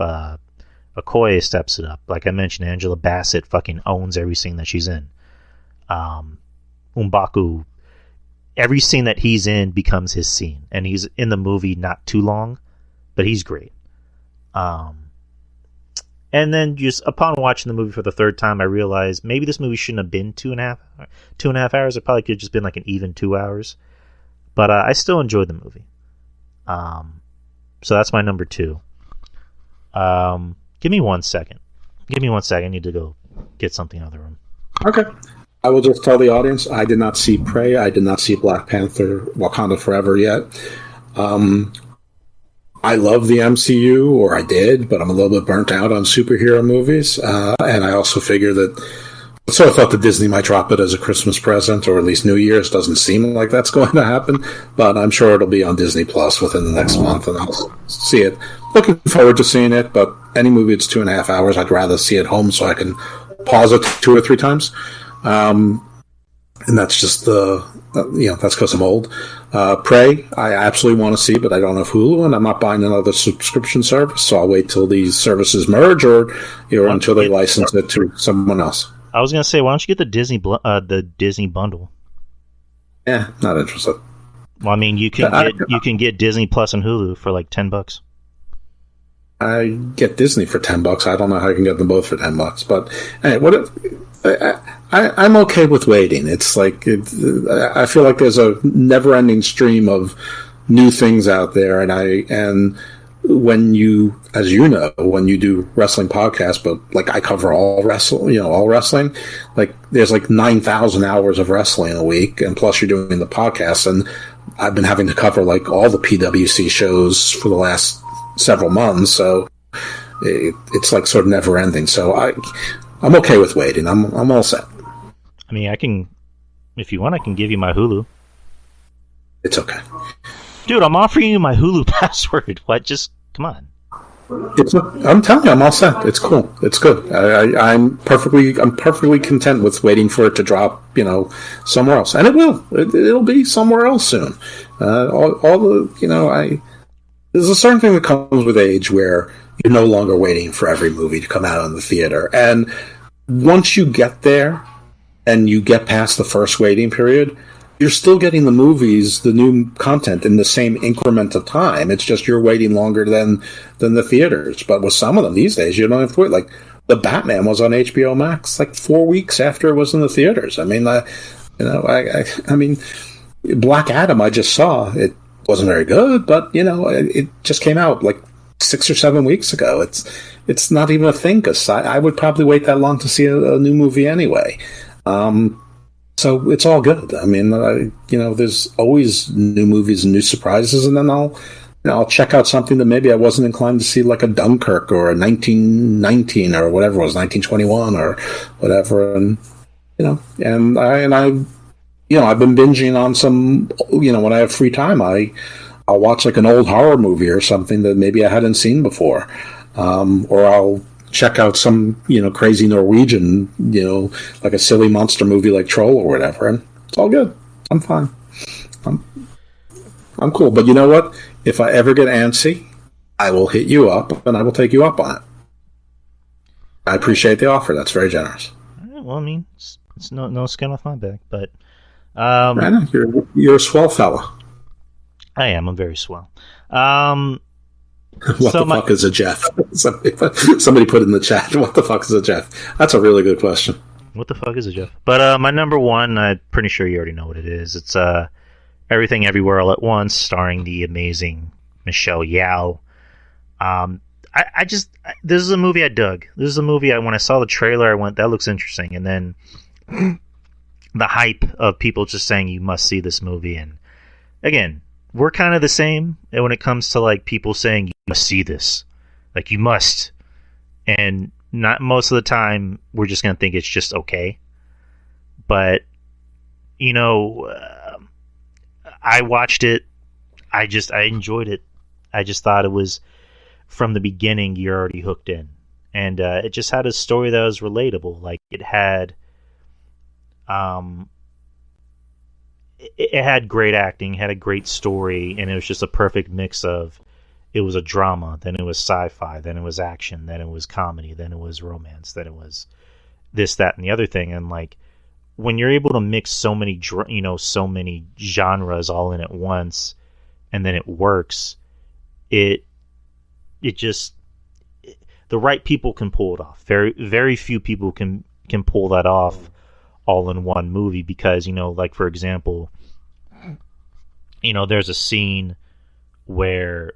Okoye steps it up. Like I mentioned, Angela Bassett fucking owns every scene that she's in. M'Baku, every scene that he's in becomes his scene, and he's in the movie not too long, but he's great. And then just upon watching the movie for the third time, I realized maybe this movie shouldn't have been 2.5 hours. It probably could have just been like an even 2 hours. But I still enjoyed the movie. So that's my number 2. Give me 1 second. I need to go get something out of the room. Okay. I will just tell the audience, I did not see Prey. I did not see Black Panther Wakanda Forever yet. I love the MCU, or I did, but I'm a little bit burnt out on superhero movies. And I also figure that... So I thought that Disney might drop it as a Christmas present, or at least New Year's. Doesn't seem like that's going to happen, but I'm sure it'll be on Disney Plus within the next month, and I'll see it. Looking forward to seeing it, but any movie that's 2.5 hours, I'd rather see at home so I can pause it 2 or 3 times. And that's just that's because I'm old. Prey, I absolutely want to see, but I don't have Hulu, and I'm not buying another subscription service, so I'll wait till these services merge, or until they license it to someone else. I was gonna say, why don't you get the Disney bundle? Yeah, not interested. Well, I mean, you can get Disney Plus and Hulu for like $10. I get Disney for $10. I don't know how I can get them both for $10. But hey, I'm okay with waiting. It's like I feel like there's a never-ending stream of new things out there, and when you, as you know, when you do wrestling podcasts, but like I cover all wrestling, like there's like 9,000 hours of wrestling a week, and plus you're doing the podcast, and I've been having to cover like all the PWC shows for the last several months, so it's like sort of never ending. So I'm okay with waiting. I'm all set. I mean, if you want, I can give you my Hulu. It's okay. Dude, I'm offering you my Hulu password. What? Just come on. I'm telling you, I'm all set. It's cool. It's good. I'm perfectly content with waiting for it to drop, somewhere else, and it will. It'll be somewhere else soon. There's a certain thing that comes with age where you're no longer waiting for every movie to come out in the theater, and once you get there and you get past the first waiting period, you're still getting the movies, the new content, in the same increment of time. It's just you're waiting longer than the theaters. But with some of them these days, you don't have to wait. Like, the Batman was on HBO Max like 4 weeks after it was in the theaters. I mean, I mean, Black Adam I just saw. It wasn't very good, but, it just came out like 6 or 7 weeks ago. It's not even a thing, because I would probably wait that long to see a new movie anyway. So it's all good. I mean, there's always new movies and new surprises, and then I'll check out something that maybe I wasn't inclined to see, like a Dunkirk or a 1919 or whatever it was, 1921 or whatever, and I've been binging on some. When I have free time, I'll watch like an old horror movie or something that maybe I hadn't seen before, or I'll check out some, crazy Norwegian, like a silly monster movie like Troll or whatever, and it's all good. I'm fine. I'm cool. But you know what? If I ever get antsy, I will hit you up, and I will take you up on it. I appreciate the offer. That's very generous. Well, I mean, it's no skin off my back, but Brandon, you're a swell fella. I am. I'm very swell. What the fuck is a Jeff? Somebody put in the chat, what the fuck is a Jeff? That's a really good question. What the fuck is a Jeff? But my number 1, I'm pretty sure you already know what it is. It's Everything Everywhere All at Once, starring the amazing Michelle Yeoh. This is a movie I dug. This is a movie when I saw the trailer, I went, that looks interesting. And then the hype of people just saying you must see this movie. And again, we're kind of the same when it comes to like people saying you must see this, like you must. And not most of the time we're just gonna think it's just okay. But I watched it. I enjoyed it. I just thought it was, from the beginning, you're already hooked in, and it just had a story that was relatable. Like it had great acting, had a great story, and it was just a perfect mix of, it was a drama, then it was sci-fi, then it was action, then it was comedy, then it was romance, then it was this, that, and the other thing. And like, when you're able to mix so many genres all in at once, and then it works, the right people can pull it off. Very, very few people can pull that off all in one movie, because, like, for example, there's a scene where,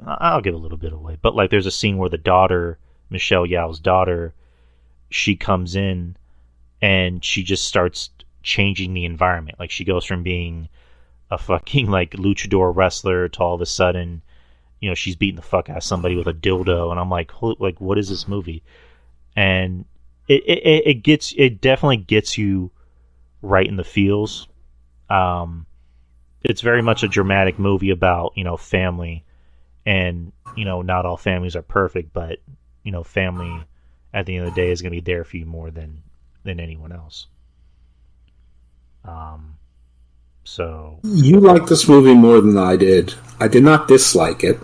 I'll give a little bit away, but like, there's a scene where the daughter, Michelle Yeoh's daughter, she comes in and she just starts changing the environment. Like, she goes from being a fucking like luchador wrestler to all of a sudden, she's beating the fuck out of somebody with a dildo, and I'm like, what is this movie? And it definitely gets you right in the feels. It's very much a dramatic movie about, family, and not all families are perfect, but family at the end of the day is going to be there for you more than anyone else. So you liked this movie more than I did. I did not dislike it.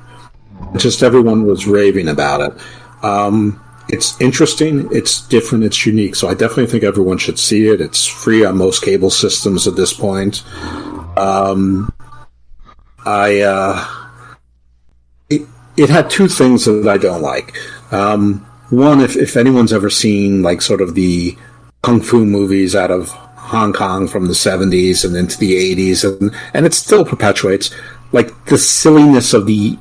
Just everyone was raving about it. It's interesting, it's different, it's unique. So I definitely think everyone should see it. It's free on most cable systems at this point. It had two things that I don't like. One, if anyone's ever seen like sort of the kung fu movies out of Hong Kong from the 70s and into the 80s, and it still perpetuates like the silliness of the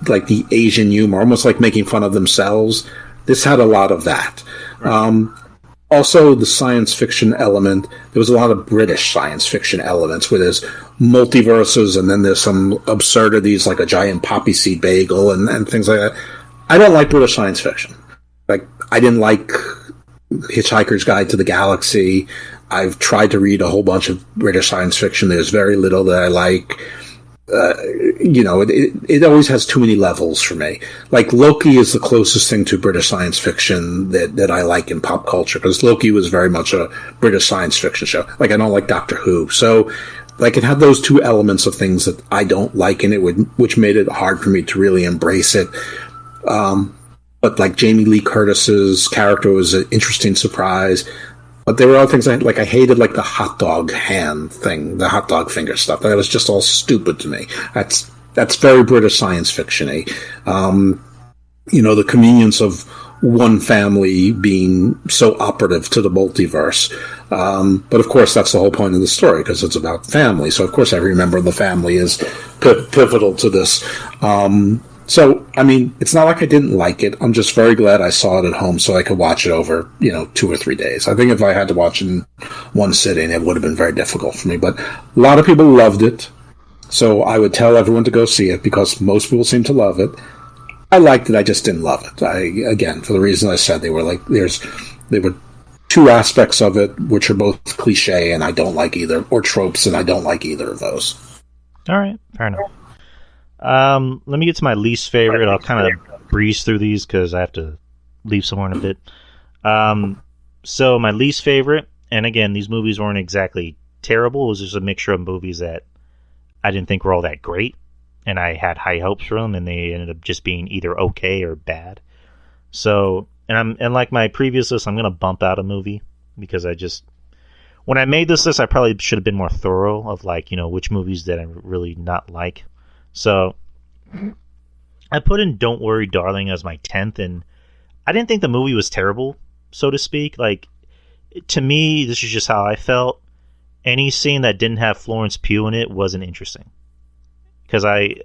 Asian humor, almost like making fun of themselves. This had a lot of that. Right. Also, the science fiction element, there was a lot of British science fiction elements where there's multiverses and then there's some absurdities like a giant poppy seed bagel and things like that. I don't like British science fiction. Like, I didn't like Hitchhiker's Guide to the Galaxy. I've tried to read a whole bunch of British science fiction. There's very little that I like. It always has too many levels for me. Like, Loki is the closest thing to British science fiction that I like in pop culture, because Loki was very much a British science fiction show. Like, I don't like Doctor Who. So, like, it had those two elements of things that I don't like in it, which made it hard for me to really embrace it. But, like, Jamie Lee Curtis's character was an interesting surprise. But there were other things I hated, like the hot dog hand thing, the hot dog finger stuff. That was just all stupid to me. That's very British science fiction-y. The convenience of one family being so operative to the multiverse. But of course, that's the whole point of the story, because it's about family. So of course, every member of the family is pivotal to this. So, I mean, it's not like I didn't like it. I'm just very glad I saw it at home so I could watch it over, 2 or 3 days. I think if I had to watch it in one sitting, it would have been very difficult for me. But a lot of people loved it, so I would tell everyone to go see it, because most people seem to love it. I liked it, I just didn't love it. Again, for the reason I said, there were two aspects of it which are both cliche, and I don't like either, or tropes, and I don't like either of those. All right, fair enough. Let me get to my least favorite. I'll kind of breeze through these because I have to leave somewhere in a bit. So my least favorite, and again, these movies weren't exactly terrible. It was just a mixture of movies that I didn't think were all that great, and I had high hopes for them, and they ended up just being either okay or bad. So, and like my previous list, I'm going to bump out a movie because when I made this list, I probably should have been more thorough of which movies did I really not like. So I put in Don't Worry, Darling as my 10th, and I didn't think the movie was terrible, so to speak. Like, to me, this is just how I felt. Any scene that didn't have Florence Pugh in it wasn't interesting. Maybe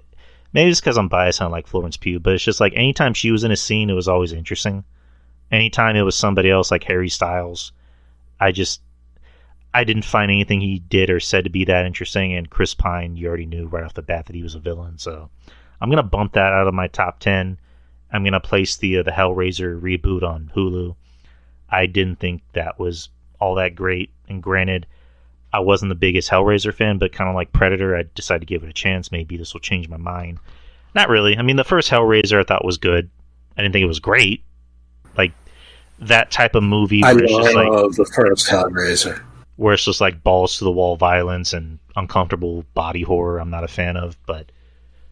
it's because I'm biased on like Florence Pugh, but it's just like anytime she was in a scene, it was always interesting. Anytime it was somebody else like Harry Styles, I didn't find anything he did or said to be that interesting, and Chris Pine, you already knew right off the bat that he was a villain, so I'm going to bump that out of my top 10, I'm going to place the Hellraiser reboot on Hulu. I didn't think that was all that great. And granted, I wasn't the biggest Hellraiser fan, but kind of like Predator, I decided to give it a chance. Maybe this will change my mind. Not really. I mean, the first Hellraiser I thought was good. I didn't think it was great. Like, that type of movie I where it's just like the first Hellraiser. Where it's just like balls to the wall violence and uncomfortable body horror I'm not a fan of, but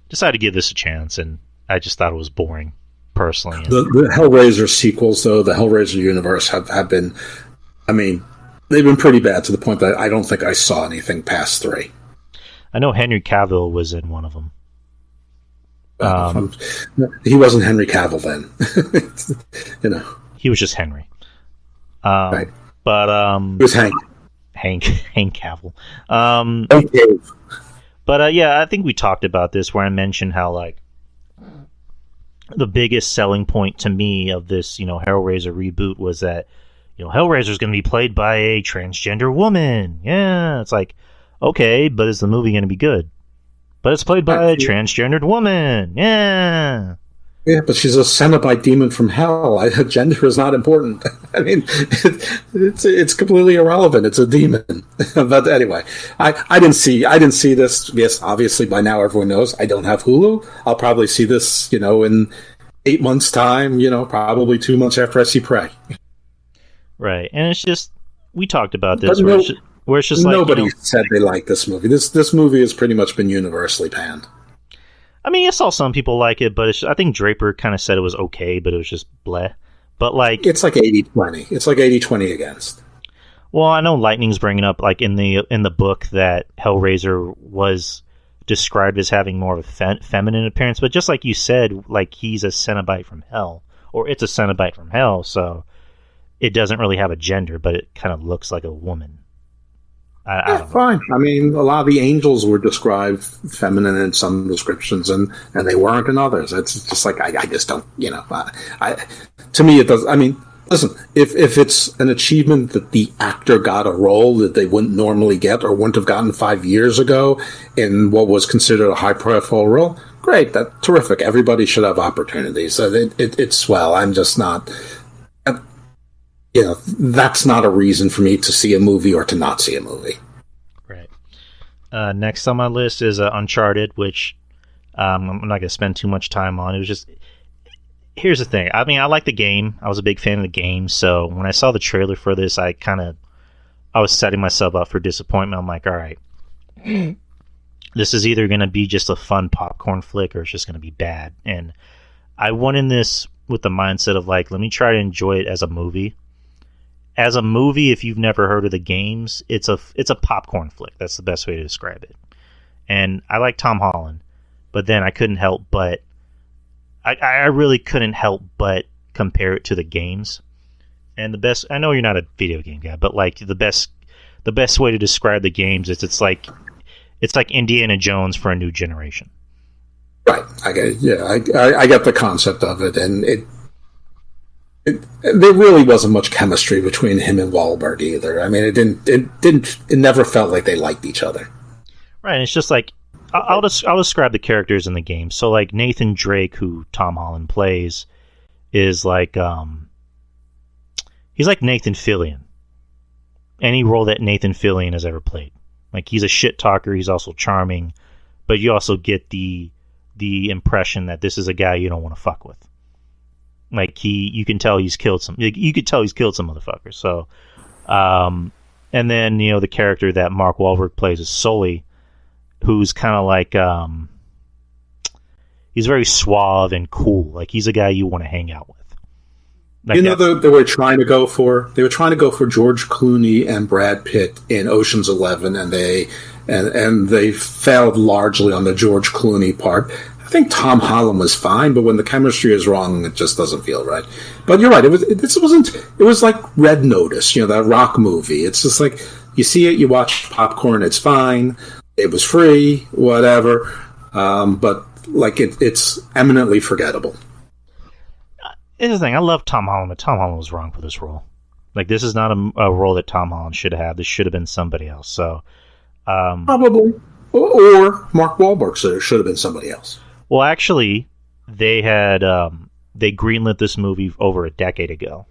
decided to give this a chance, and I just thought it was boring, personally. The Hellraiser sequels, though, the Hellraiser universe have been, I mean, they've been pretty bad to the point that I don't think I saw anything past 3. I know Henry Cavill was in one of them. He wasn't Henry Cavill then. You know. He was just Henry. Right. But it was Hank Cavill. Okay. But yeah, I think we talked about this where I mentioned how like the biggest selling point to me of this, Hellraiser reboot was that, Hellraiser's going to be played by a transgender woman. Yeah, it's like, okay, but is the movie going to be good? But it's played by a transgendered woman. Yeah. Yeah, but she's a Cenobite demon from hell. Gender is not important. I mean, it's completely irrelevant. It's a demon. But anyway, I didn't see this. Yes, obviously by now everyone knows I don't have Hulu. I'll probably see this, in 8 months' time. Probably 2 months after I see Prey. Right, and it's just we talked about this where it's just like nobody said they liked this movie. This movie has pretty much been universally panned. I mean, I saw some people like it, but I think Draper kind of said it was okay, but it was just bleh. But like, it's like 80-20. It's like 80-20 against. Well, I know Lightning's bringing up like in the book that Hellraiser was described as having more of a feminine appearance, but just like you said, like he's a Cenobite from hell, or it's a Cenobite from hell, so it doesn't really have a gender, but it kind of looks like a woman. Fine. I mean, a lot of the angels were described feminine in some descriptions, and they weren't in others. It's just like I just don't, to me, it does. I mean, listen, if it's an achievement that the actor got a role that they wouldn't normally get or wouldn't have gotten 5 years ago in what was considered a high-profile role, great. That's terrific. Everybody should have opportunities. So it's swell. I'm just not. That's not a reason for me to see a movie or to not see a movie. Right. Next on my list is Uncharted, which I'm not going to spend too much time on. It was just... Here's the thing. I mean, I like the game. I was a big fan of the game, so when I saw the trailer for this, I was setting myself up for disappointment. I'm like, all right, this is either going to be just a fun popcorn flick or it's just going to be bad. And I went in this with the mindset of like, let me try to enjoy it as a movie. As a movie, if you've never heard of the games, it's a popcorn flick. That's the best way to describe it. And I like Tom Holland, but then I couldn't help but I really couldn't help but compare it to the games. And the best, I know you're not a video game guy, but like the best way to describe the games is it's like Indiana Jones for a new generation. Right. I get it. Yeah, I get the concept of it, and there really wasn't much chemistry between him and Wahlberg either. I mean, it never felt like they liked each other. Right. And it's just like, I'll describe the characters in the game. So like Nathan Drake, who Tom Holland plays, is like he's like Nathan Fillion. Any role that Nathan Fillion has ever played. Like he's a shit talker, he's also charming, but you also get the impression that this is a guy you don't want to fuck with. Like you can tell he's killed some motherfuckers. So and then the character that Mark Wahlberg plays is Sully, who's kind of like he's very suave and cool. Like he's a guy you want to hang out with. Like they were trying to go for George Clooney and Brad Pitt in Ocean's 11, and they failed largely on the George Clooney part. I think Tom Holland was fine, but when the chemistry is wrong, it just doesn't feel right. But you're right. It was like Red Notice, that rock movie. It's just like you see it, you watch popcorn, it's fine. It was free, whatever. But like it's eminently forgettable. Here's the thing. I love Tom Holland, but Tom Holland was wrong for this role. Like this is not a role that Tom Holland should have. This should have been somebody else. So probably, or Mark Wahlberg should have been somebody else. Well, actually, they had they greenlit this movie over a decade ago,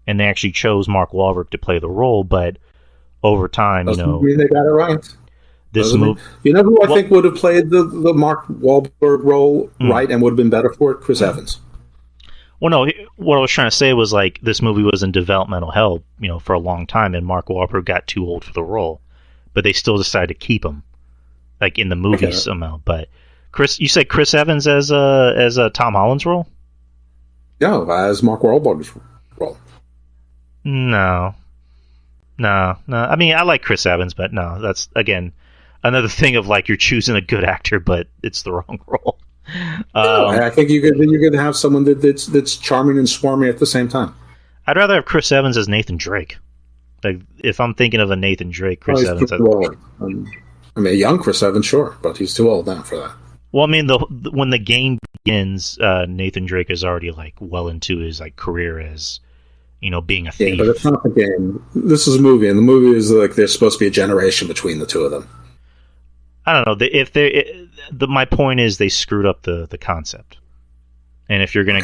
and they actually chose Mark Wahlberg to play the role. But over time, they got it right. This movie, you know who I think would have played the Mark Wahlberg role right and would have been better for it? Chris Evans. Well, no, what I was trying to say was like this movie was in developmental hell, for a long time, and Mark Wahlberg got too old for the role, but they still decided to keep him, like in the movie somehow. But you said Chris Evans as Tom Holland's role? No, as Mark Wahlberg's role. No. I mean, I like Chris Evans, but no, that's again another thing of like you're choosing a good actor, but it's the wrong role. I think you could have someone that's charming and swarmy at the same time. I'd rather have Chris Evans as Nathan Drake. Like if I'm thinking of a Nathan Drake, Chris Evans. I mean, a young Chris Evans, sure, but he's too old now for that. Well, I mean, when the game begins, Nathan Drake is already like well into his like career as being a thief. Yeah, but it's not the game. This is a movie, and the movie is like there's supposed to be a generation between the two of them. I don't know. My point is they screwed up the concept. And if you're gonna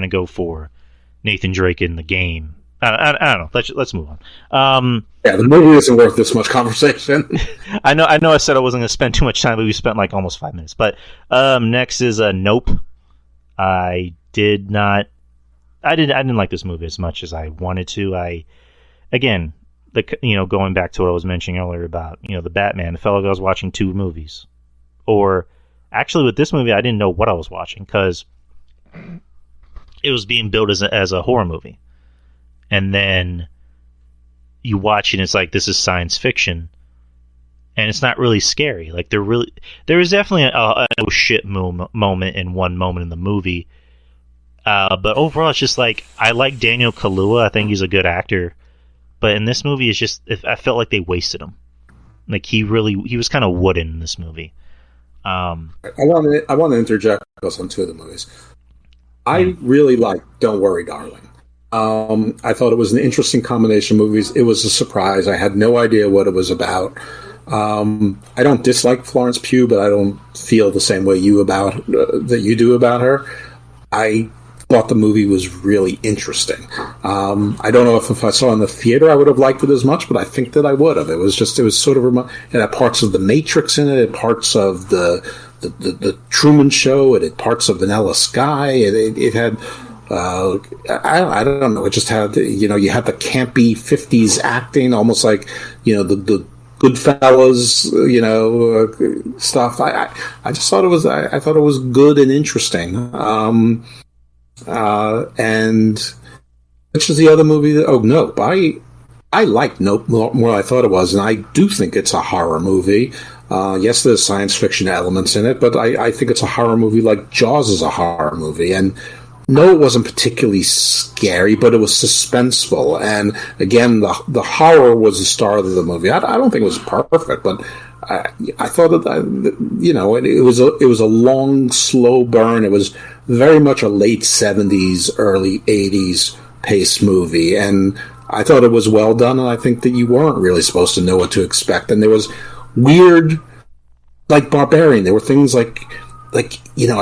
go for Nathan Drake in the game, I don't know. Let's move on. Yeah, the movie isn't worth this much conversation. I know. I said I wasn't gonna spend too much time, but we spent like almost 5 minutes. But next is Nope. I didn't like this movie as much as I wanted to. Going back to what I was mentioning earlier about, the Batman, it felt like I was watching 2 movies. Or, actually with this movie, I didn't know what I was watching, because it was being billed as a horror movie. And then you watch it and it's like, this is science fiction. And it's not really scary. Like, there is definitely a oh shit moment in one moment in the movie. But overall, it's just like, I like Daniel Kaluuya. I think he's a good actor. But in this movie, it's just, I felt like they wasted him. Like, he was kind of wooden in this movie. I want to interject on 2 of the movies. I really like Don't Worry, Darling. I thought it was an interesting combination of movies. It was a surprise. I had no idea what it was about. I don't dislike Florence Pugh, but I don't feel the same way that you do about her. I thought the movie was really interesting. I don't know if I saw it in the theater I would have liked it as much, but I think that I would have. It was sort of it had parts of The Matrix in it, parts of the Truman Show, it had parts of Vanilla Sky. It had I don't know. It just had you had the campy 50s acting, almost like the Goodfellas, stuff. I just thought it was I thought it was good and interesting. And which is the other movie? Nope. I like Nope more than I thought it was, and I do think it's a horror movie. Yes, there's science fiction elements in it, but I think it's a horror movie like Jaws is a horror movie. And no, it wasn't particularly scary, but it was suspenseful. And again, the horror was the star of the movie. I don't think it was perfect, but I thought that it was a long, slow burn. It was very much a late 70s, early 80s pace movie, and I thought it was well done. And I think that you weren't really supposed to know what to expect. And there was weird, like Barbarian. There were things like I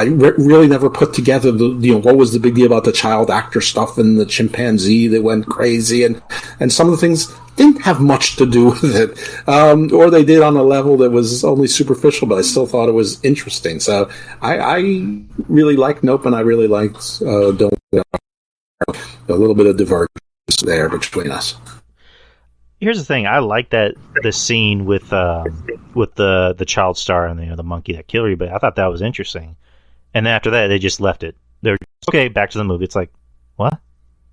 really never put together what was the big deal about the child actor stuff and the chimpanzee that went crazy, and some of the things didn't have much to do with it, or they did on a level that was only superficial, but I still thought it was interesting. So I really liked Nope, and I really liked Don't. A little bit of divergence there between us. Here's the thing: I like the scene with the child star and the monkey that killed everybody. I thought that was interesting, and then after that, they just left it. They're okay. Back to the movie. It's like, what?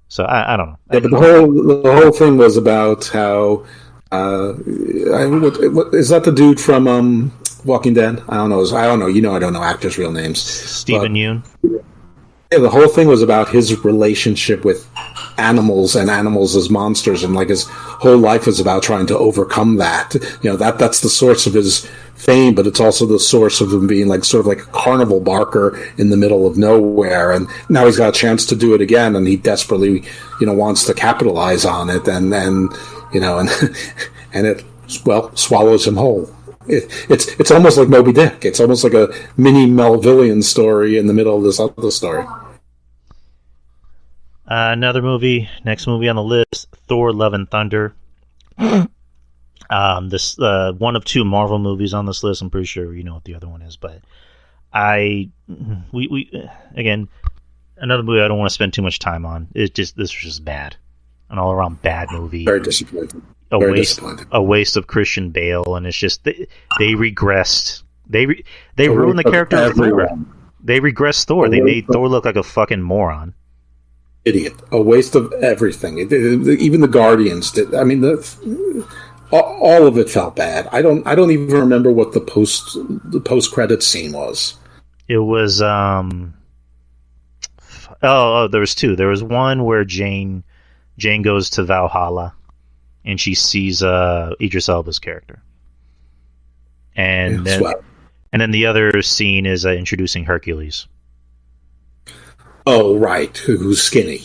So I don't know. Yeah, but the whole thing was about how what is that the dude from Walking Dead? I don't know. I don't know actors' real names. Stephen Yeun. Yeah, the whole thing was about his relationship with animals and animals as monsters, and like his whole life was about trying to overcome that. That's the source of his fame, but it's also the source of him being like sort of like a carnival barker in the middle of nowhere. And now he's got a chance to do it again, and he desperately, wants to capitalize on it, and it swallows him whole. It's almost like Moby Dick. It's almost like a mini Melvillian story in the middle of this other story. Another movie. Next movie on the list: Thor: Love and Thunder. This one of two Marvel movies on this list. I'm pretty sure you know what the other one is, but we again, another movie I don't want to spend too much time on. This was just bad, an all around bad movie. Very disappointing. A waste of Christian Bale, and it's just they regressed. They ruined the character of Thor. They regressed Thor. They made Thor look like a fucking moron. Idiot. A waste of everything. Even the Guardians did. I mean, all of it felt bad. I don't even remember what the post credits scene was. It was there was two. There was one where Jane goes to Valhalla and she sees Idris Elba's character. And then the other scene is introducing Hercules. Oh, right. Who's skinny.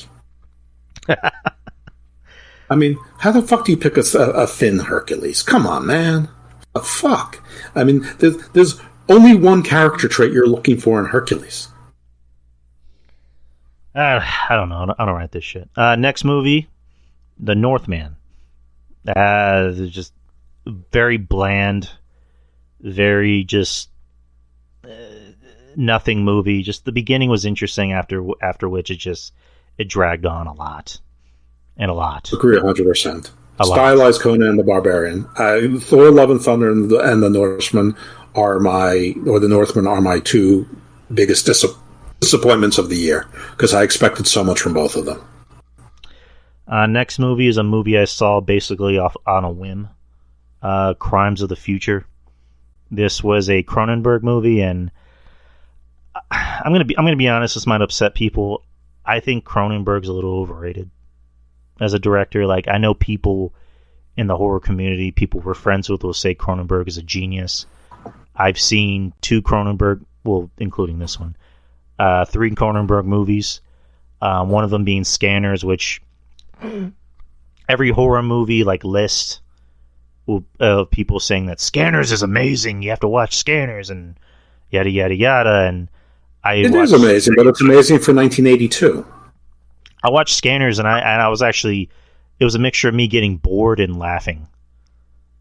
I mean, how the fuck do you pick a thin Hercules? Come on, man. The fuck? I mean, there's only one character trait you're looking for in Hercules. I don't know. I don't write this shit. Next movie, The Northman. Just very bland, very just nothing movie. Just the beginning was interesting. After which it dragged on a lot. Agree 100%. Stylized Conan the Barbarian. Thor: Love and Thunder and the Northman are my two biggest disappointments of the year because I expected so much from both of them. Next movie is a movie I saw basically off on a whim. Crimes of the Future. This was a Cronenberg movie, and I'm gonna be honest. This might upset people. I think Cronenberg's a little overrated as a director. Like, I know people in the horror community, people we're friends with, will say Cronenberg is a genius. I've seen two Cronenberg, well, including this one, 3 Cronenberg movies. One of them being Scanners, which every horror movie list of people saying that Scanners is amazing. You have to watch Scanners and yada yada yada. And it is amazing, but it's amazing for 1982. I watched Scanners, and I was actually, it was a mixture of me getting bored and laughing,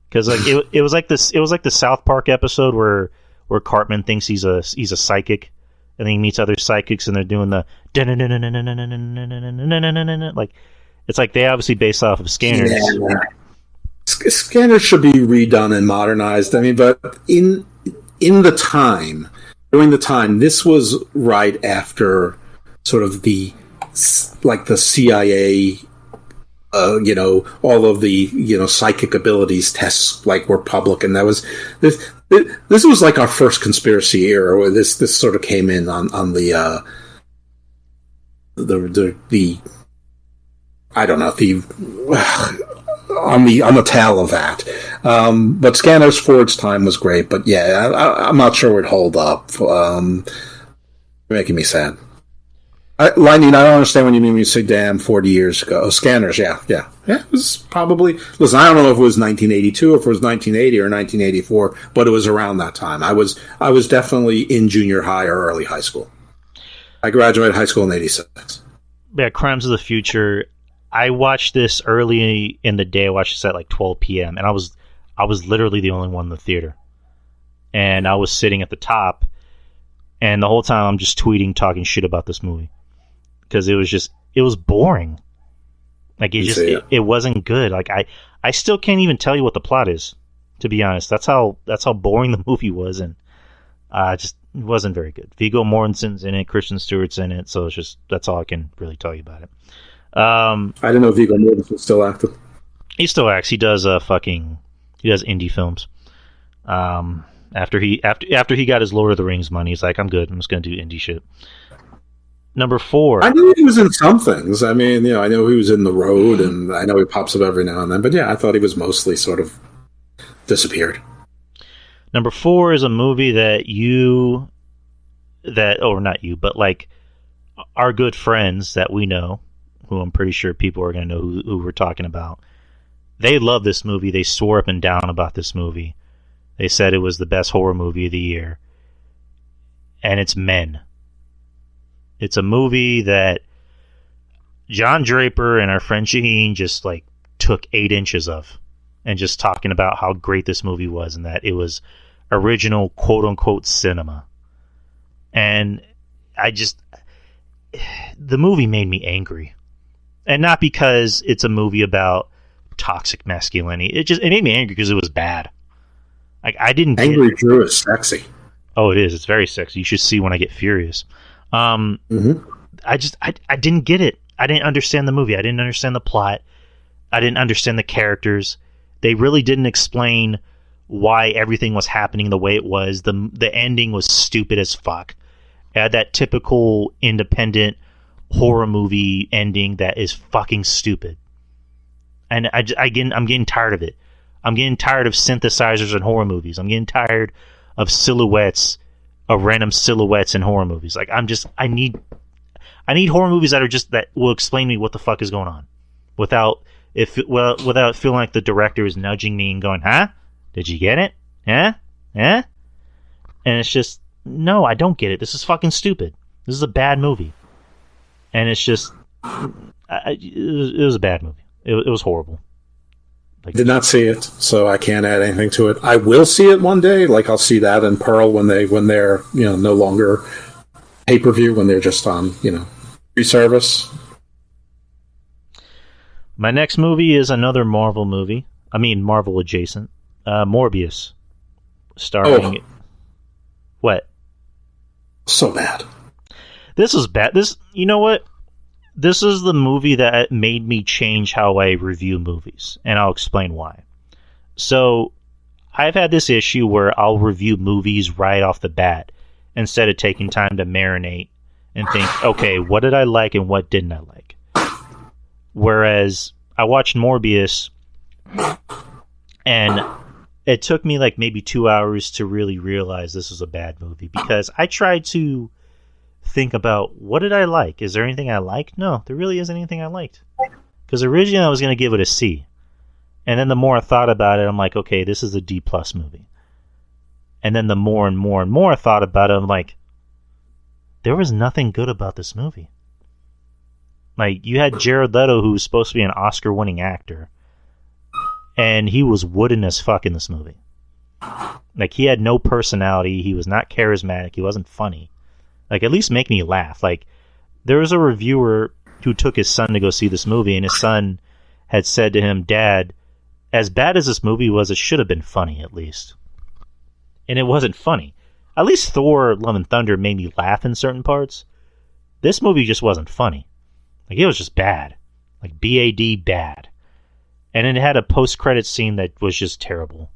because it was like the South Park episode where Cartman thinks he's a psychic, and then he meets other psychics, and they're doing the like, it's like they obviously based off of Scanners. Yeah. Scanners should be redone and modernized. I mean, but during the time, this was right after sort of the CIA, all of the, psychic abilities tests were public, and that was this was like our first conspiracy era where this sort of came in on the I don't know, on the tail of that. But Scanners for its time was great, but yeah, I'm not sure it would hold up. Making me sad. Lightning, I don't understand when you say damn 40 years ago. Oh, Scanners, yeah. It was probably, listen, I don't know if it was 1982 or if it was 1980 or 1984, but it was around that time. I was definitely in junior high or early high school. I graduated high school in 86. Yeah, Crimes of the Future. I watched this early in the day. I watched this at 12 p.m. and I was literally the only one in the theater. And I was sitting at the top, and the whole time I'm just tweeting, talking shit about this movie. Because it was boring. It wasn't good. I still can't even tell you what the plot is, to be honest. That's how boring the movie was, and just it wasn't very good. Viggo Mortensen's in it, Kristen Stewart's in it, so that's all I can really tell you about it. I didn't know Viggo Mortensen still active. He still acts. He does indie films. After he got his Lord of the Rings money, he's like, I'm good. I'm just gonna do indie shit. Number 4. I knew he was in some things. I mean, I know he was in The Road, and I know he pops up every now and then. But yeah, I thought he was mostly sort of disappeared. Number 4 is a movie not you, but our good friends that we know, who I'm pretty sure people are going to know who we're talking about. They love this movie. They swore up and down about this movie. They said it was the best horror movie of the year. And it's Men. It's a movie that John Draper and our friend Shaheen just like took 8 inches of, and just talking about how great this movie was and that it was original quote unquote cinema. And the movie made me angry, and not because it's a movie about toxic masculinity. It made me angry because it was bad. Like, I didn't. Angry Drew is sexy. Oh, it is. It's very sexy. You should see when I get furious. I didn't get it. I didn't understand the movie. I didn't understand the plot. I didn't understand the characters. They really didn't explain why everything was happening the way it was. The ending was stupid as fuck. It had that typical independent horror movie ending that is fucking stupid. And I'm getting tired of it. I'm getting tired of synthesizers in horror movies. I'm getting tired of random silhouettes in horror movies. Like, I need horror movies that will explain me what the fuck is going on, without feeling like the director is nudging me and going, "Huh? Did you get it? Huh? And it's just, no, I don't get it. This is fucking stupid. This is a bad movie, and it's just, it was a bad movie. It was horrible. Like, did not see it, so I can't add anything to it. I will see it one day. Like, I'll see that in Pearl when they're no longer pay-per-view, when they're just on free service. My next movie is another Marvel movie. I mean, Marvel adjacent. Morbius, starring. What? So bad. This was bad. You know what? This is the movie that made me change how I review movies, and I'll explain why. So, I've had this issue where I'll review movies right off the bat instead of taking time to marinate and think, okay, what did I like and what didn't I like? Whereas I watched Morbius, and it took me like maybe 2 hours to really realize this was a bad movie, because I tried to think about, what did I like? Is there anything I liked? No, there really isn't anything I liked. Because originally I was going to give it a C. And then the more I thought about it, I'm like, okay, this is a D+ movie. And then the more and more and more I thought about it, I'm like, there was nothing good about this movie. Like, you had Jared Leto, who was supposed to be an Oscar-winning actor, and he was wooden as fuck in this movie. Like, he had no personality, he was not charismatic, he wasn't funny. Like, at least make me laugh. Like, there was a reviewer who took his son to go see this movie, and his son had said to him, "Dad, as bad as this movie was, it should have been funny, at least." And it wasn't funny. At least Thor: Love and Thunder made me laugh in certain parts. This movie just wasn't funny. Like, it was just bad. Like, BAD bad. And it had a post-credit scene that was just terrible.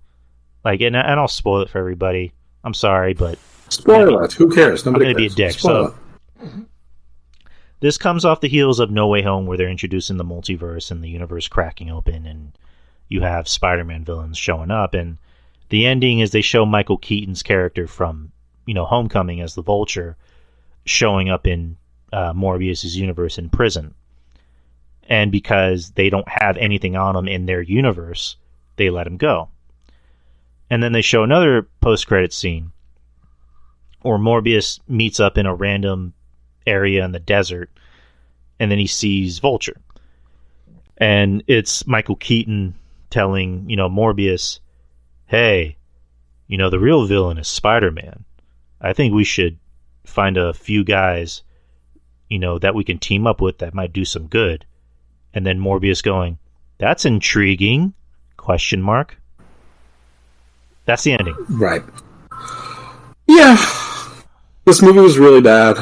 Like, and I'll spoil it for everybody. I'm sorry, but... Spoil it. Who cares? Nobody I'm going to be a dick. So, this comes off the heels of No Way Home, where they're introducing the multiverse and the universe cracking open, and you have Spider-Man villains showing up. And the ending is they show Michael Keaton's character from, Homecoming as the Vulture showing up in Morbius's universe in prison. And because they don't have anything on him in their universe, they let him go. And then they show another post-credit scene where Morbius meets up in a random area in the desert, and then he sees Vulture. And it's Michael Keaton telling, Morbius, "Hey, the real villain is Spider-Man. I think we should find a few guys, that we can team up with that might do some good." And then Morbius going, "That's intriguing, ? That's the ending. Right. Yeah. This movie was really bad.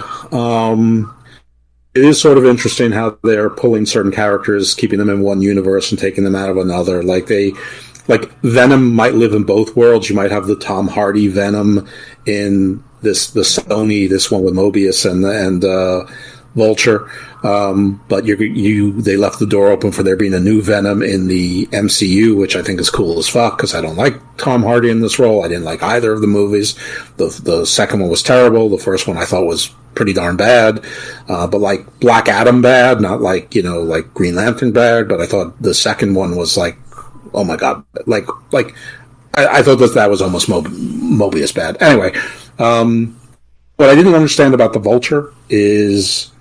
It is sort of interesting how they're pulling certain characters, keeping them in one universe and taking them out of another. Like Venom might live in both worlds. You might have the Tom Hardy Venom in the Sony, this one with Mobius and Vulture. But they left the door open for there being a new Venom in the MCU, which I think is cool as fuck, because I don't like Tom Hardy in this role. I didn't like either of the movies. The second one was terrible. The first one I thought was pretty darn bad. But like Black Adam bad, not like, like Green Lantern bad, but I thought the second one was like, oh my god, I thought that was almost Mobius bad. Anyway, what I didn't understand about the Vulture is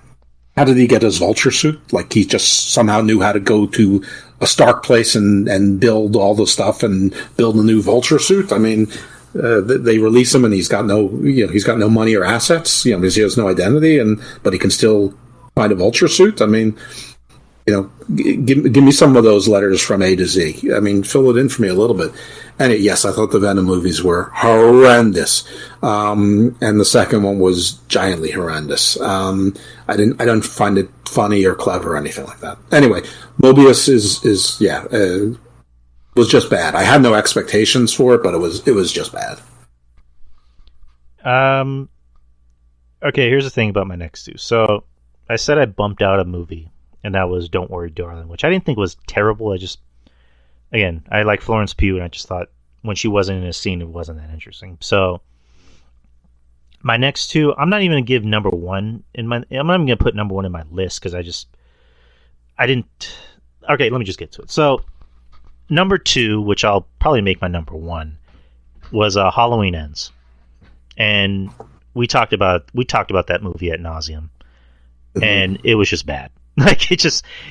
how did he get his vulture suit? Like he just somehow knew how to go to a Stark place and build all the stuff and build a new vulture suit. I mean, they release him and he's got no money or assets, because he has no identity, but he can still find a vulture suit. I mean, give me some of those letters from A to Z. I mean, fill it in for me a little bit. And yes, I thought the Venom movies were horrendous. And the second one was giantly horrendous. I don't find it funny or clever or anything like that. Anyway, Mobius was just bad. I had no expectations for it, but it was just bad. Okay, here's the thing about my next two. So I said I bumped out a movie, and that was Don't Worry, Darling, which I didn't think was terrible. I like Florence Pugh, and I just thought when she wasn't in a scene, it wasn't that interesting. So my next two, I'm not even going to give number one I'm not even going to put number one in my list because I didn't. Okay, let me just get to it. So number two, which I'll probably make my number one, was Halloween Ends, and we talked about that movie ad nauseum, and it was just bad. Like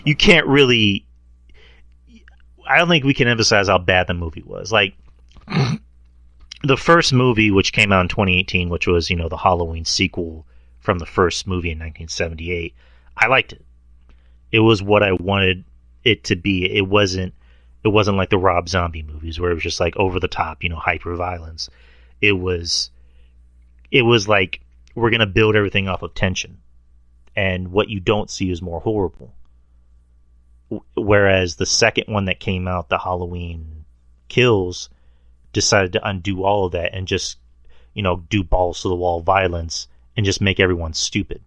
you can't really. I don't think we can emphasize how bad the movie was. Like the first movie, which came out in 2018, which was the Halloween sequel from the first movie in 1978. I liked it. It was what I wanted it to be. It wasn't like the Rob Zombie movies where it was just like over the top, hyper violence. It was like we're gonna build everything off of tension, and what you don't see is more horrible. Whereas the second one that came out, the Halloween Kills, decided to undo all of that and just do balls to the wall violence and just make everyone stupid,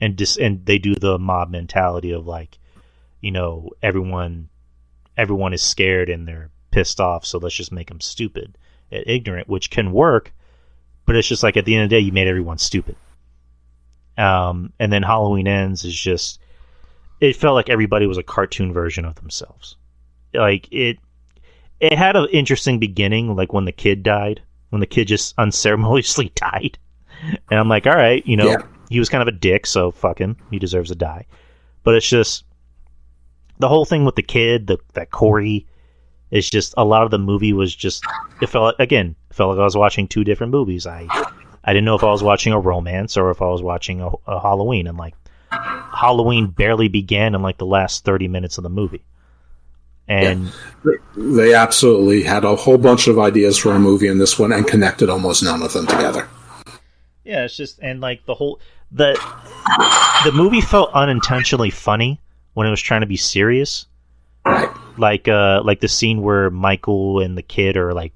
and they do the mob mentality of like, everyone is scared and they're pissed off, so let's just make them stupid and ignorant, which can work, but it's just like at the end of the day you made everyone stupid. And then Halloween Ends is just, it felt like everybody was a cartoon version of themselves. Like it had an interesting beginning, like when the kid just unceremoniously died, and I'm like, all right, he was kind of a dick, so fuck him, he deserves to die. But it's just the whole thing with the kid, that Corey, is just a lot of the movie was just, it felt like I was watching two different movies. I didn't know if I was watching a romance or if I was watching a Halloween, and like Halloween barely began in like the last 30 minutes of the movie. And they absolutely had a whole bunch of ideas for a movie in this one and connected almost none of them together. Yeah, it's just, and like the movie felt unintentionally funny when it was trying to be serious. Right. Like the scene where Michael and the kid are like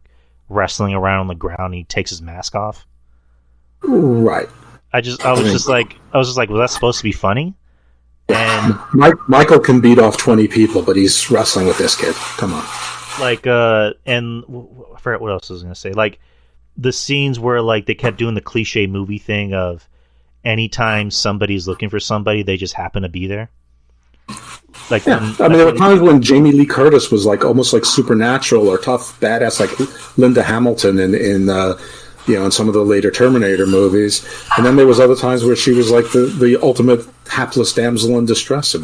wrestling around on the ground and he takes his mask off. Right. I was just like, was that supposed to be funny? And Michael can beat off 20 people, but he's wrestling with this kid. Come on. Like, and I forgot what else I was going to say. Like, the scenes where, like, they kept doing the cliche movie thing of anytime somebody's looking for somebody, they just happen to be there. Like, yeah. There were times when Jamie Lee Curtis was, like, almost like supernatural or tough, badass, like Linda Hamilton in some of the later Terminator movies. And then there was other times where she was like the ultimate hapless damsel in distress.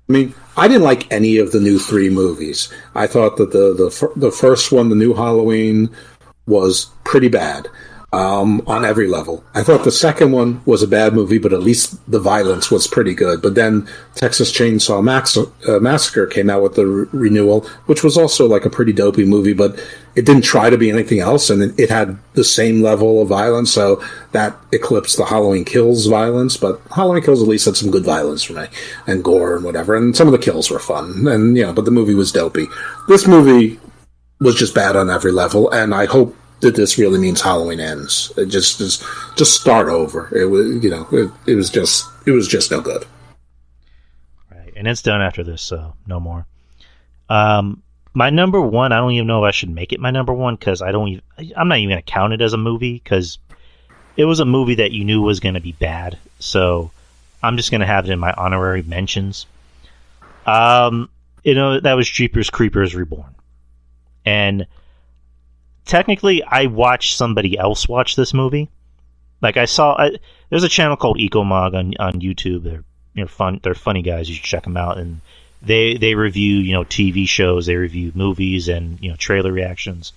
I didn't like any of the new three movies. I thought that the first one, the new Halloween, was pretty bad on every level. I thought the second one was a bad movie, but at least the violence was pretty good. But then Texas Chainsaw Massacre came out with the renewal, which was also like a pretty dopey movie, but it didn't try to be anything else, and it had the same level of violence, so that eclipsed the Halloween Kills violence. But Halloween Kills at least had some good violence for me, and gore and whatever, and some of the kills were fun, and but the movie was dopey. This movie was just bad on every level, and I hope that this really means Halloween Ends. It just start over. It was it was just no good. Right, and it's done after this, so no more. My number one, I don't even know if I should make it my number one because I'm not even going to count it as a movie because it was a movie that you knew was going to be bad. So I'm just going to have it in my honorary mentions. That was Jeepers Creepers Reborn. And technically, I watched somebody else watch this movie. Like there's a channel called EcoMog on YouTube. They're fun. They're funny guys. You should check them out. And they review TV shows. They review movies and trailer reactions.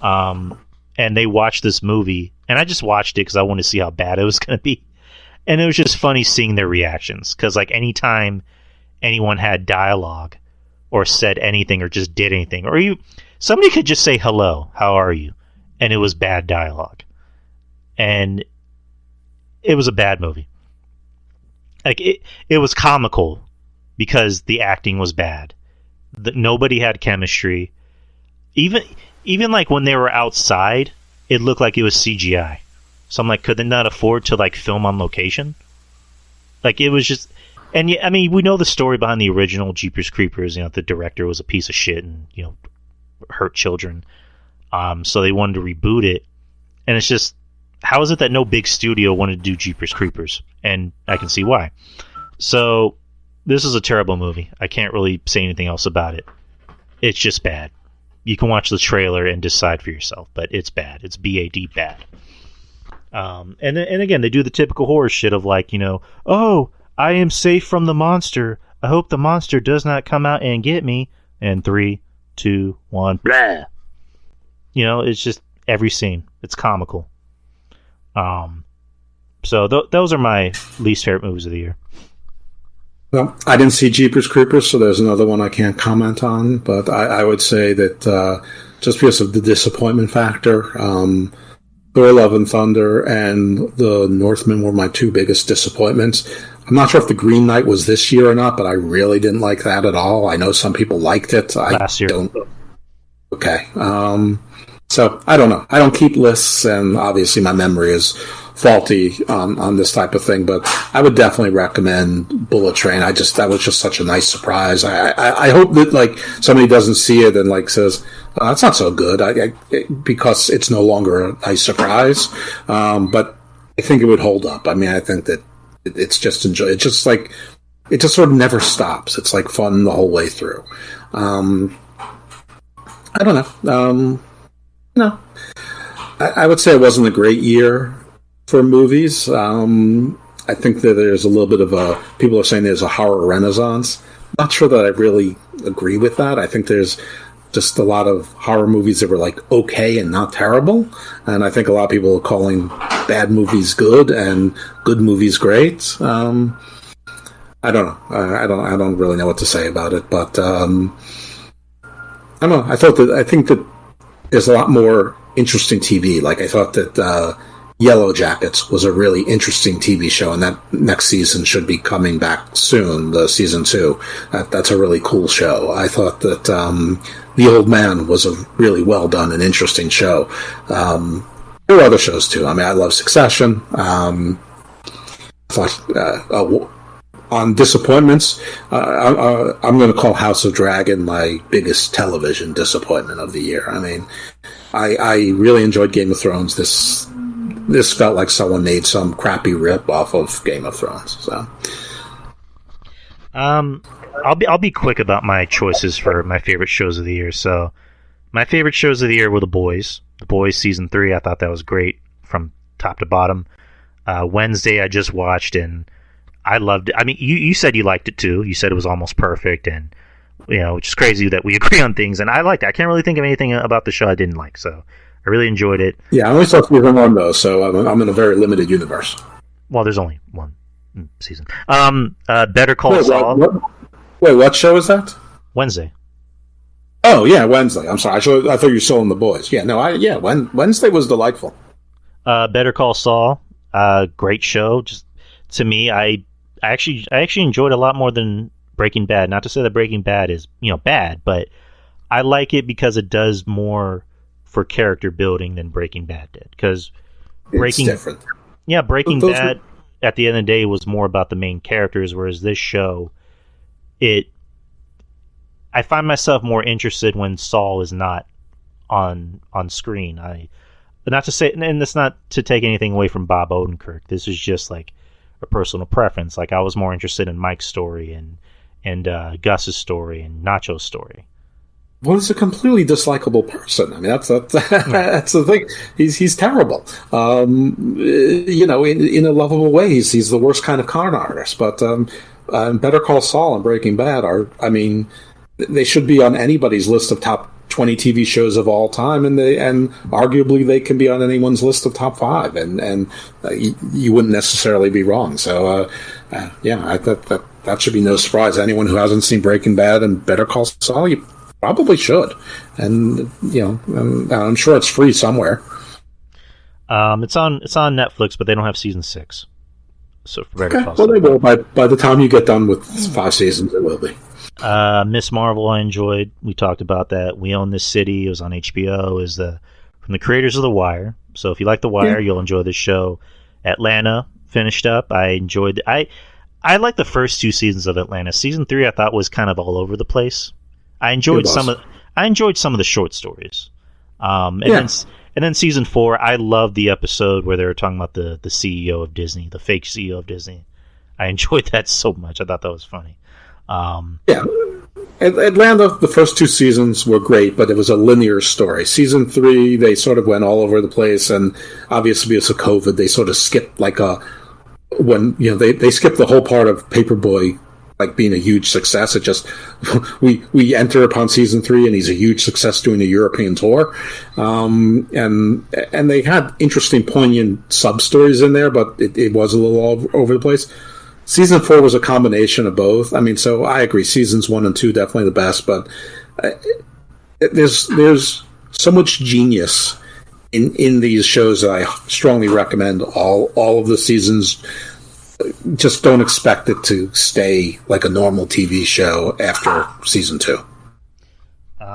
And they watched this movie, and I just watched it because I wanted to see how bad it was going to be. And it was just funny seeing their reactions, because like anytime anyone had dialogue or said anything or just did anything, or somebody could just say hello, how are you, and it was bad dialogue, and it was a bad movie. Like it was comical because the acting was bad. Nobody had chemistry. Even like when they were outside, it looked like it was CGI. So I'm like, could they not afford to like film on location? Like it was just, and I mean, we know the story behind the original Jeepers Creepers. The director was a piece of shit and hurt children. So they wanted to reboot it, and it's just, how is it that no big studio wanted to do Jeepers Creepers? And I can see why. So this is a terrible movie. I can't really say anything else about it. It's just bad. You can watch the trailer and decide for yourself, but it's bad. It's BAD bad. And again, they do the typical horror shit of like, oh, I am safe from the monster. I hope the monster does not come out and get me. And 3, 2, 1, blah. It's just every scene. It's comical. So those are my least favorite movies of the year. Well, I didn't see Jeepers Creepers, so there's another one I can't comment on. But I would say that just because of the disappointment factor, Thor: Love and Thunder and The Northman were my two biggest disappointments. I'm not sure if The Green Knight was this year or not, but I really didn't like that at all. I know some people liked it. Last year. Okay. So I don't know. I don't keep lists, and obviously my memory is faulty on this type of thing, but I would definitely recommend Bullet Train. That was just such a nice surprise. I hope that like somebody doesn't see it and like says, oh, that's not so good, because it's no longer a nice surprise. But I think it would hold up. I mean, I think that it's just enjoy. It's just like, it just sort of never stops. It's like fun the whole way through. I don't know. No, I would say it wasn't a great year for movies. I think that there's a little bit of people are saying there's a horror renaissance. Not sure that I really agree with that. I think there's just a lot of horror movies that were like okay and not terrible. And I think a lot of people are calling bad movies good and good movies great. I don't know. I don't really know what to say about it, but I don't know. I think that there's a lot more interesting TV. Like I thought that Yellow Jackets was a really interesting TV show, and that next season should be coming back soon, the season 2. That's a really cool show. I thought that The Old Man was a really well done and interesting show. There were other shows too. I mean, I love Succession. I thought on disappointments, I'm going to call House of Dragon my biggest television disappointment of the year. I mean, I really enjoyed Game of Thrones. This felt like someone made some crappy rip off of Game of Thrones. So, I'll be quick about my choices for my favorite shows of the year. So, my favorite shows of the year were The Boys. The Boys season 3. I thought that was great from top to bottom. Wednesday I just watched and I loved it. I mean, you said you liked it too. You said it was almost perfect, and which is crazy that we agree on things. And I liked it. I can't really think of anything about the show I didn't like. So. I really enjoyed it. Yeah, I only saw season 1 though, so I'm in a very limited universe. Well, there's only one season. Better Call Saul. Wait, what show is that? Wednesday. Oh yeah, Wednesday. I'm sorry. I thought you were still in The Boys. Yeah, no, Wednesday was delightful. Better Call Saul. Great show. Just to me, I actually enjoyed it a lot more than Breaking Bad. Not to say that Breaking Bad is bad, but I like it because it does more for character building than Breaking Bad did. Because Breaking Bad at the end of the day was more about the main characters, whereas this show, I find myself more interested when Saul is not on screen. Not to say, and it's not to take anything away from Bob Odenkirk. This is just like a personal preference. Like I was more interested in Mike's story and Gus's story and Nacho's story. Well, he's a completely dislikable person. I mean, that's the thing. He's terrible. In a lovable way, he's the worst kind of con artist. But Better Call Saul and Breaking Bad they should be on anybody's list of top 20 TV shows of all time, and arguably they can be on anyone's list of top 5, and you wouldn't necessarily be wrong. So, I thought that should be no surprise. Anyone who hasn't seen Breaking Bad and Better Call Saul, you probably should, and I'm sure it's free somewhere. It's on Netflix, but they don't have season 6. So for Better Call Saul. Well, they will by the time you get done with 5 seasons, it will be. Miss Marvel, I enjoyed. We talked about that. We Own This City. It was on HBO. Is from the creators of The Wire. So if you like The Wire, you'll enjoy this show. Atlanta finished up. I enjoyed. I liked the first 2 seasons of Atlanta. Season 3, I thought was kind of all over the place. I enjoyed some of the short stories. And then season 4, I loved the episode where they were talking about the CEO of Disney, the fake CEO of Disney. I enjoyed that so much. I thought that was funny. Atlanta, the first 2 seasons were great, but it was a linear story. Season 3, they sort of went all over the place, and obviously because of COVID, they sort of skipped they skipped the whole part of Paperboy being a huge success. It just we enter upon season 3, and he's a huge success doing a European tour, and they had interesting, poignant sub stories in there, but it was a little all over the place. Season 4 was a combination of both. I mean, so I agree. Seasons 1 and 2 definitely the best, but there's so much genius in these shows that I strongly recommend all of the seasons. Just don't expect it to stay like a normal TV show after season 2.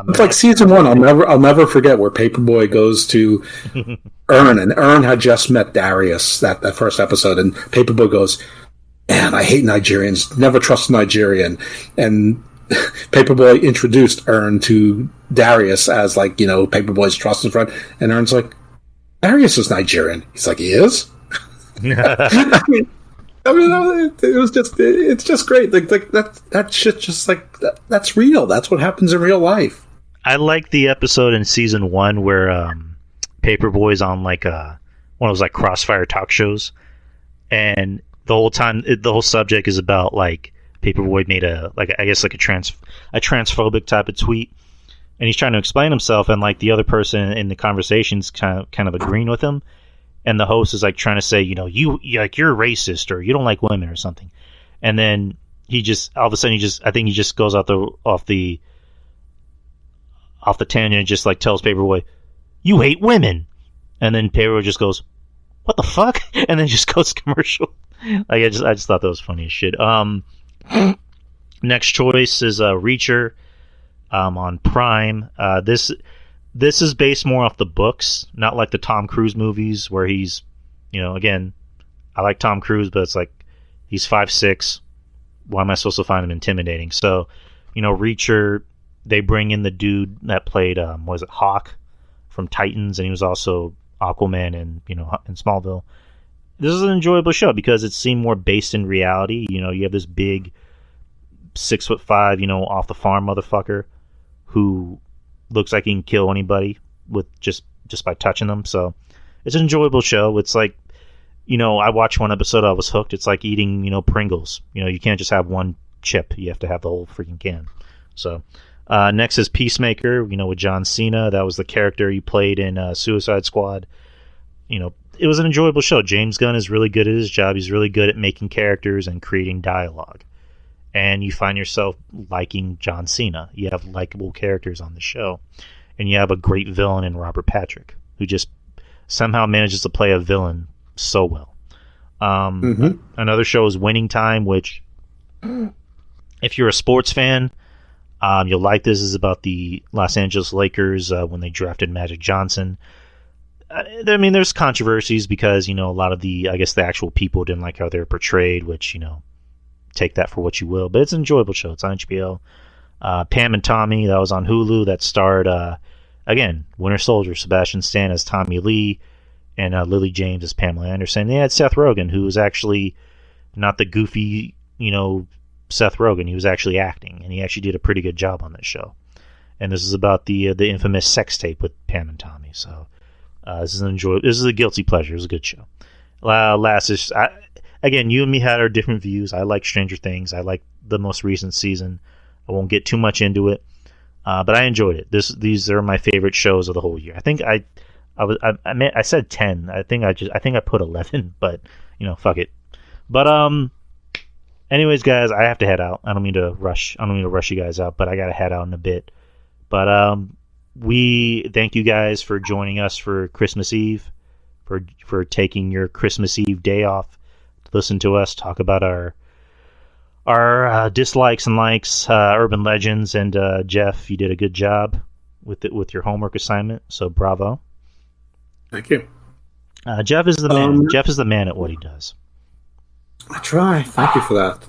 It's like season 1. I'll never forget where Paperboy goes to Ern, and Ern had just met Darius that first episode, and Paperboy goes, "Man, I hate Nigerians. Never trust a Nigerian." And Paperboy introduced Ern to Darius as Paperboy's trusted friend, and Ern's like, "Darius is Nigerian." He's like, "He is." It's just great. That shit that's real. That's what happens in real life. I like the episode in season 1 where Paperboy's on one of those Crossfire talk shows, and the whole time the whole subject is about Paperboy made a transphobic type of tweet, and he's trying to explain himself, and the other person in the conversation's kind of agreeing with him. And the host is trying to say, you're racist or you don't like women or something. And then he just all of a sudden I think he just goes off the tangent and just tells Paperboy, "You hate women." And then Paperboy just goes, "What the fuck?" And then just goes commercial. I just thought that was funny as shit. Next choice is Reacher on Prime. This is based more off the books, not like the Tom Cruise movies where he's, again, I like Tom Cruise, but it's he's 5'6". Why am I supposed to find him intimidating? So, Reacher, they bring in the dude that played, Hawk from Titans, and he was also Aquaman in Smallville. This is an enjoyable show because it seemed more based in reality. You have this big 6'5", off the farm motherfucker who looks like he can kill anybody with just by touching them. So it's an enjoyable show. It's I watched one episode, I was hooked. It's like eating, Pringles. You can't just have one chip. You have to have the whole freaking can. So next is Peacemaker, with John Cena. That was the character he played in Suicide Squad. It was an enjoyable show. James Gunn is really good at his job. He's really good at making characters and creating dialogue. And you find yourself liking John Cena. You have likable characters on the show. And you have a great villain in Robert Patrick, who just somehow manages to play a villain so well. Another show is Winning Time, which, if you're a sports fan, you'll like this. This is about the Los Angeles Lakers when they drafted Magic Johnson. There's controversies because, a lot of the actual people didn't like how they were portrayed, which, take that for what you will, but it's an enjoyable show. It's on HBO. Pam and Tommy, that was on Hulu. That starred again, Winter Soldier, Sebastian Stan as Tommy Lee, and Lily James as Pamela Anderson. They had Seth Rogen, who was actually not the goofy, Seth Rogen. He was actually acting, and he actually did a pretty good job on this show. and this is about the infamous sex tape with Pam and Tommy. So this is a guilty pleasure. It was a good show. Last is again, you and me had our different views. I like Stranger Things. I like the most recent season. I won't get too much into it, but I enjoyed it. These are my favorite shows of the whole year. I think I said 10. I think I put 11, but fuck it. But anyways, guys, I have to head out. I don't mean to rush you guys out, but I gotta head out in a bit. But we thank you guys for joining us for Christmas Eve, for taking your Christmas Eve day off to listen to us talk about our dislikes and likes, urban legends, and Jeff, you did a good job with your homework assignment. So bravo. Thank you. Jeff is the man. Jeff is the man at what he does. I try. Thank you for that.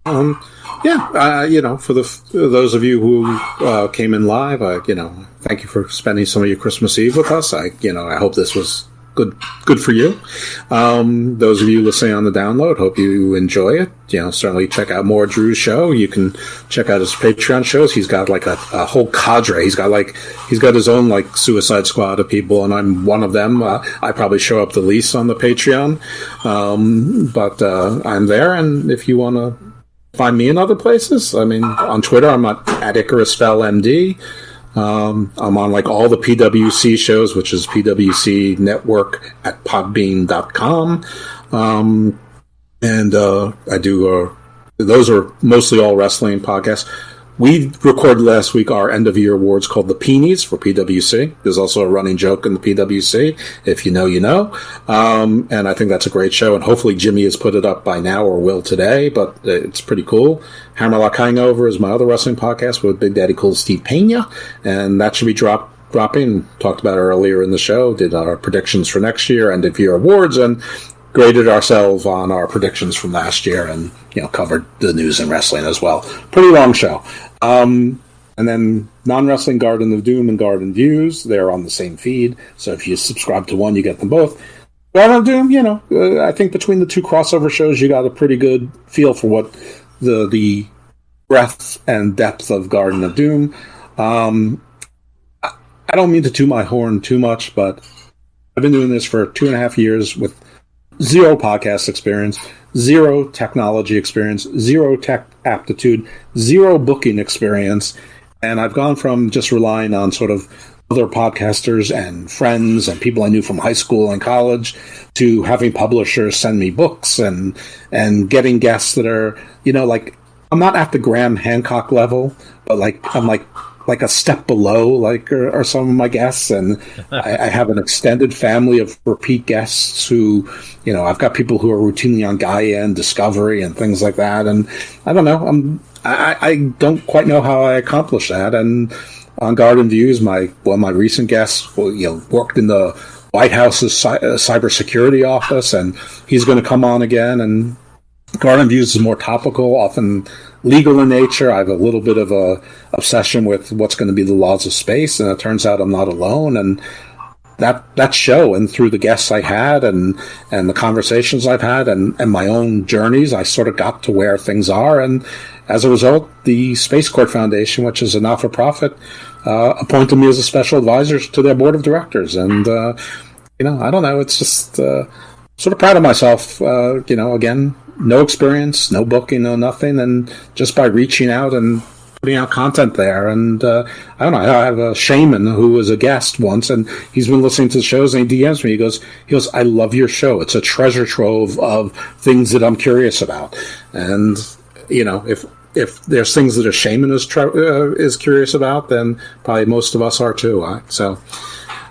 For those of you who came in live, thank you for spending some of your Christmas Eve with us. I hope this was good for you. Those of you listening on the download, hope you enjoy it. Certainly check out more Drew's show. You can check out his Patreon shows. He's got like a whole cadre. He's got his own like Suicide Squad of people, and I'm one of them. I probably show up the least on the Patreon, but I'm there. And if you want to find me in other places, on Twitter, I'm at Icarus Fell MD. I'm on like all the PWC shows, which is PWC Network at podbean.com. I do, those are mostly all wrestling podcasts. We recorded last week our end of year awards called the Peonies for PWC. There's also a running joke in the PWC. If you know, you know. And I think that's a great show. And hopefully Jimmy has put it up by now or will today, but it's pretty cool. Hammerlock Hangover is my other wrestling podcast with Big Daddy Cool Steve Pena. And that should be dropping. Talked about it earlier in the show. Did our predictions for next year, end of year awards, and graded ourselves on our predictions from last year, and covered the news and wrestling as well. Pretty long show. And then non-wrestling Garden of Doom and Garden Views, they're on the same feed. So if you subscribe to one, you get them both. Garden of Doom, I think between the two crossover shows, you got a pretty good feel for what the breadth and depth of Garden of Doom. I don't mean to toot my horn too much, but I've been doing this for 2.5 years with zero podcast experience, zero technology experience, zero tech aptitude, zero booking experience. And I've gone from just relying on sort of other podcasters and friends and people I knew from high school and college to having publishers send me books and getting guests that are, I'm not at the Graham Hancock level, but I'm like a step below, are some of my guests, and I have an extended family of repeat guests who, I've got people who are routinely on Gaia and Discovery and things like that, and I don't know, I don't quite know how I accomplished that. And on Garden Views, my recent guest, worked in the White House's cybersecurity office, and he's going to come on again. And Garden Views is more topical, often legal in nature. I have a little bit of a obsession with what's going to be the laws of space, and it turns out I'm not alone. And that show, and through the guests I had and the conversations I've had and my own journeys, I sort of got to where things are. And as a result, the Space Court Foundation, which is a not-for-profit, appointed me as a special advisor to their board of directors. And I don't know, it's just sort of proud of myself. Again, no experience, no booking, no nothing, and just by reaching out and putting out content there. And I don't know, I have a shaman who was a guest once, and he's been listening to the shows, and he DMs me. He goes, I love your show. It's a treasure trove of things that I'm curious about. And if there's things that a shaman is curious about, then probably most of us are too. So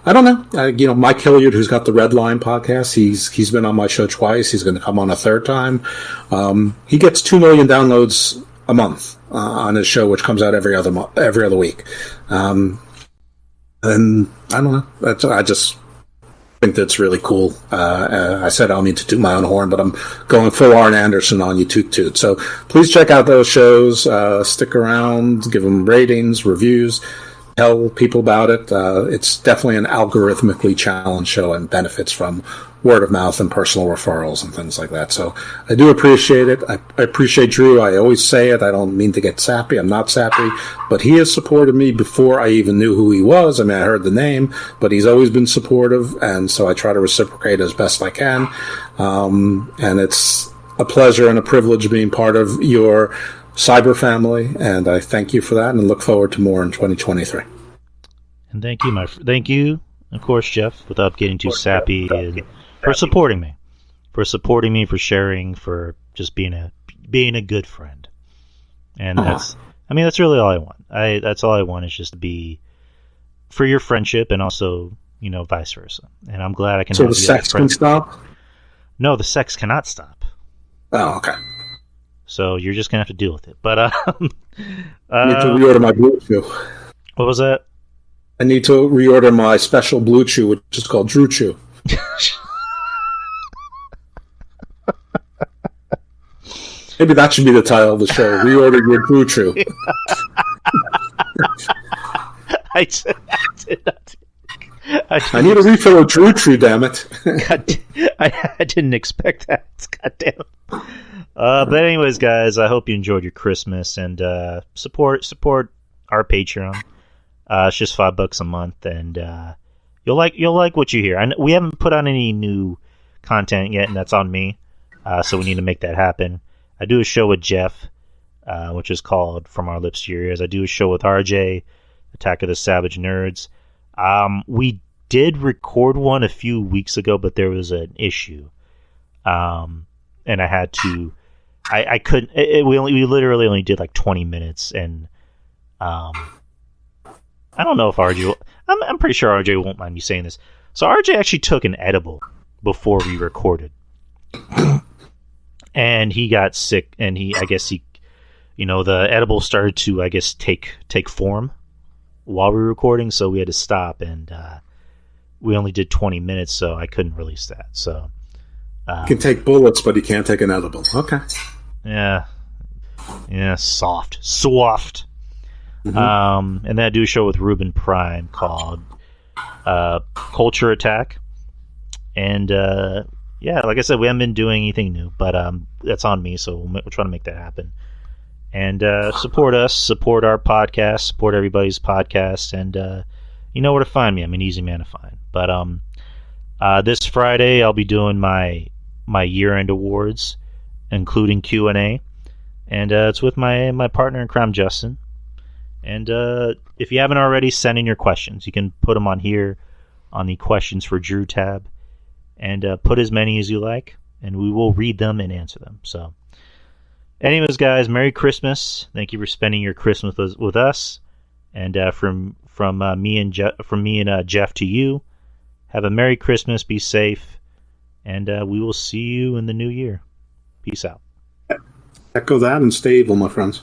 I don't know. Mike Hilliard, who's got the Red Line podcast, he's been on my show twice. He's going to come on a third time. He gets 2 million downloads a month on his show, which comes out every other week. And I don't know. I just think that's really cool. I said I don't mean to toot my own horn, but I'm going full Arn Anderson on you, toot toot. So please check out those shows. Stick around, give them ratings, reviews. tell people about it. It's definitely an algorithmically challenged show and benefits from word of mouth and personal referrals and things like that. So I do appreciate it. I appreciate Drew. I always say it. I don't mean to get sappy. I'm not sappy, but he has supported me before I even knew who he was. I mean, I heard the name, but he's always been supportive, and so I try to reciprocate as best I can. And it's a pleasure and a privilege being part of your cyber family, and I thank you for that and look forward to more in 2023. And thank you, of course, Jeff, without getting too sappy, and for supporting me, for sharing, for just being a good friend. And that's really all I want. That's all I want, is just to be for your friendship, and also, vice versa. And I'm glad I can. So the sex can stop? No, the sex cannot stop. Oh, okay. So you're just gonna have to deal with it. But I need to reorder my Blue Chew. What was that? I need to reorder my special Blue Chew, which is called Drew Chew. Maybe that should be the title of the show. Reorder your Drew Chew. I need a refill of Drew Chew, damn it. God, I didn't expect that. God damn it. But anyways, guys, I hope you enjoyed your Christmas, and support our Patreon. It's just $5 a month, and you'll like what you hear. We haven't put on any new content yet, and that's on me. So we need to make that happen. I do a show with Jeff, which is called From Our Lips to Your Ears. I do a show with RJ, Attack of the Savage Nerds. We did record one a few weeks ago, but there was an issue, and I had to. I couldn't. We literally only did like 20 minutes, and I don't know if RJ. I'm pretty sure RJ won't mind me saying this. So RJ actually took an edible before we recorded, and he got sick. And the edible started to, take form while we were recording. So we had to stop, and we only did 20 minutes, so I couldn't release that. So you can take bullets, but you can't take an edible. Okay. Yeah, soft. Mm-hmm. And then I do a show with Ruben Prime called Culture Attack. And like I said, we haven't been doing anything new, but that's on me, so we'll try to make that happen. And support us, support our podcast, support everybody's podcast, and you know where to find me. I'm an easy man to find. But this Friday, I'll be doing my year-end awards, including Q&A, and it's with my partner in crime, Justin. And if you haven't already, send in your questions. You can put them on here on the Questions for Drew tab, and put as many as you like, and we will read them and answer them. So, anyways, guys, Merry Christmas! Thank you for spending your Christmas with us, and from me and Jeff to you, have a Merry Christmas. Be safe, and we will see you in the new year. Peace out. Echo that and stay evil, my friends.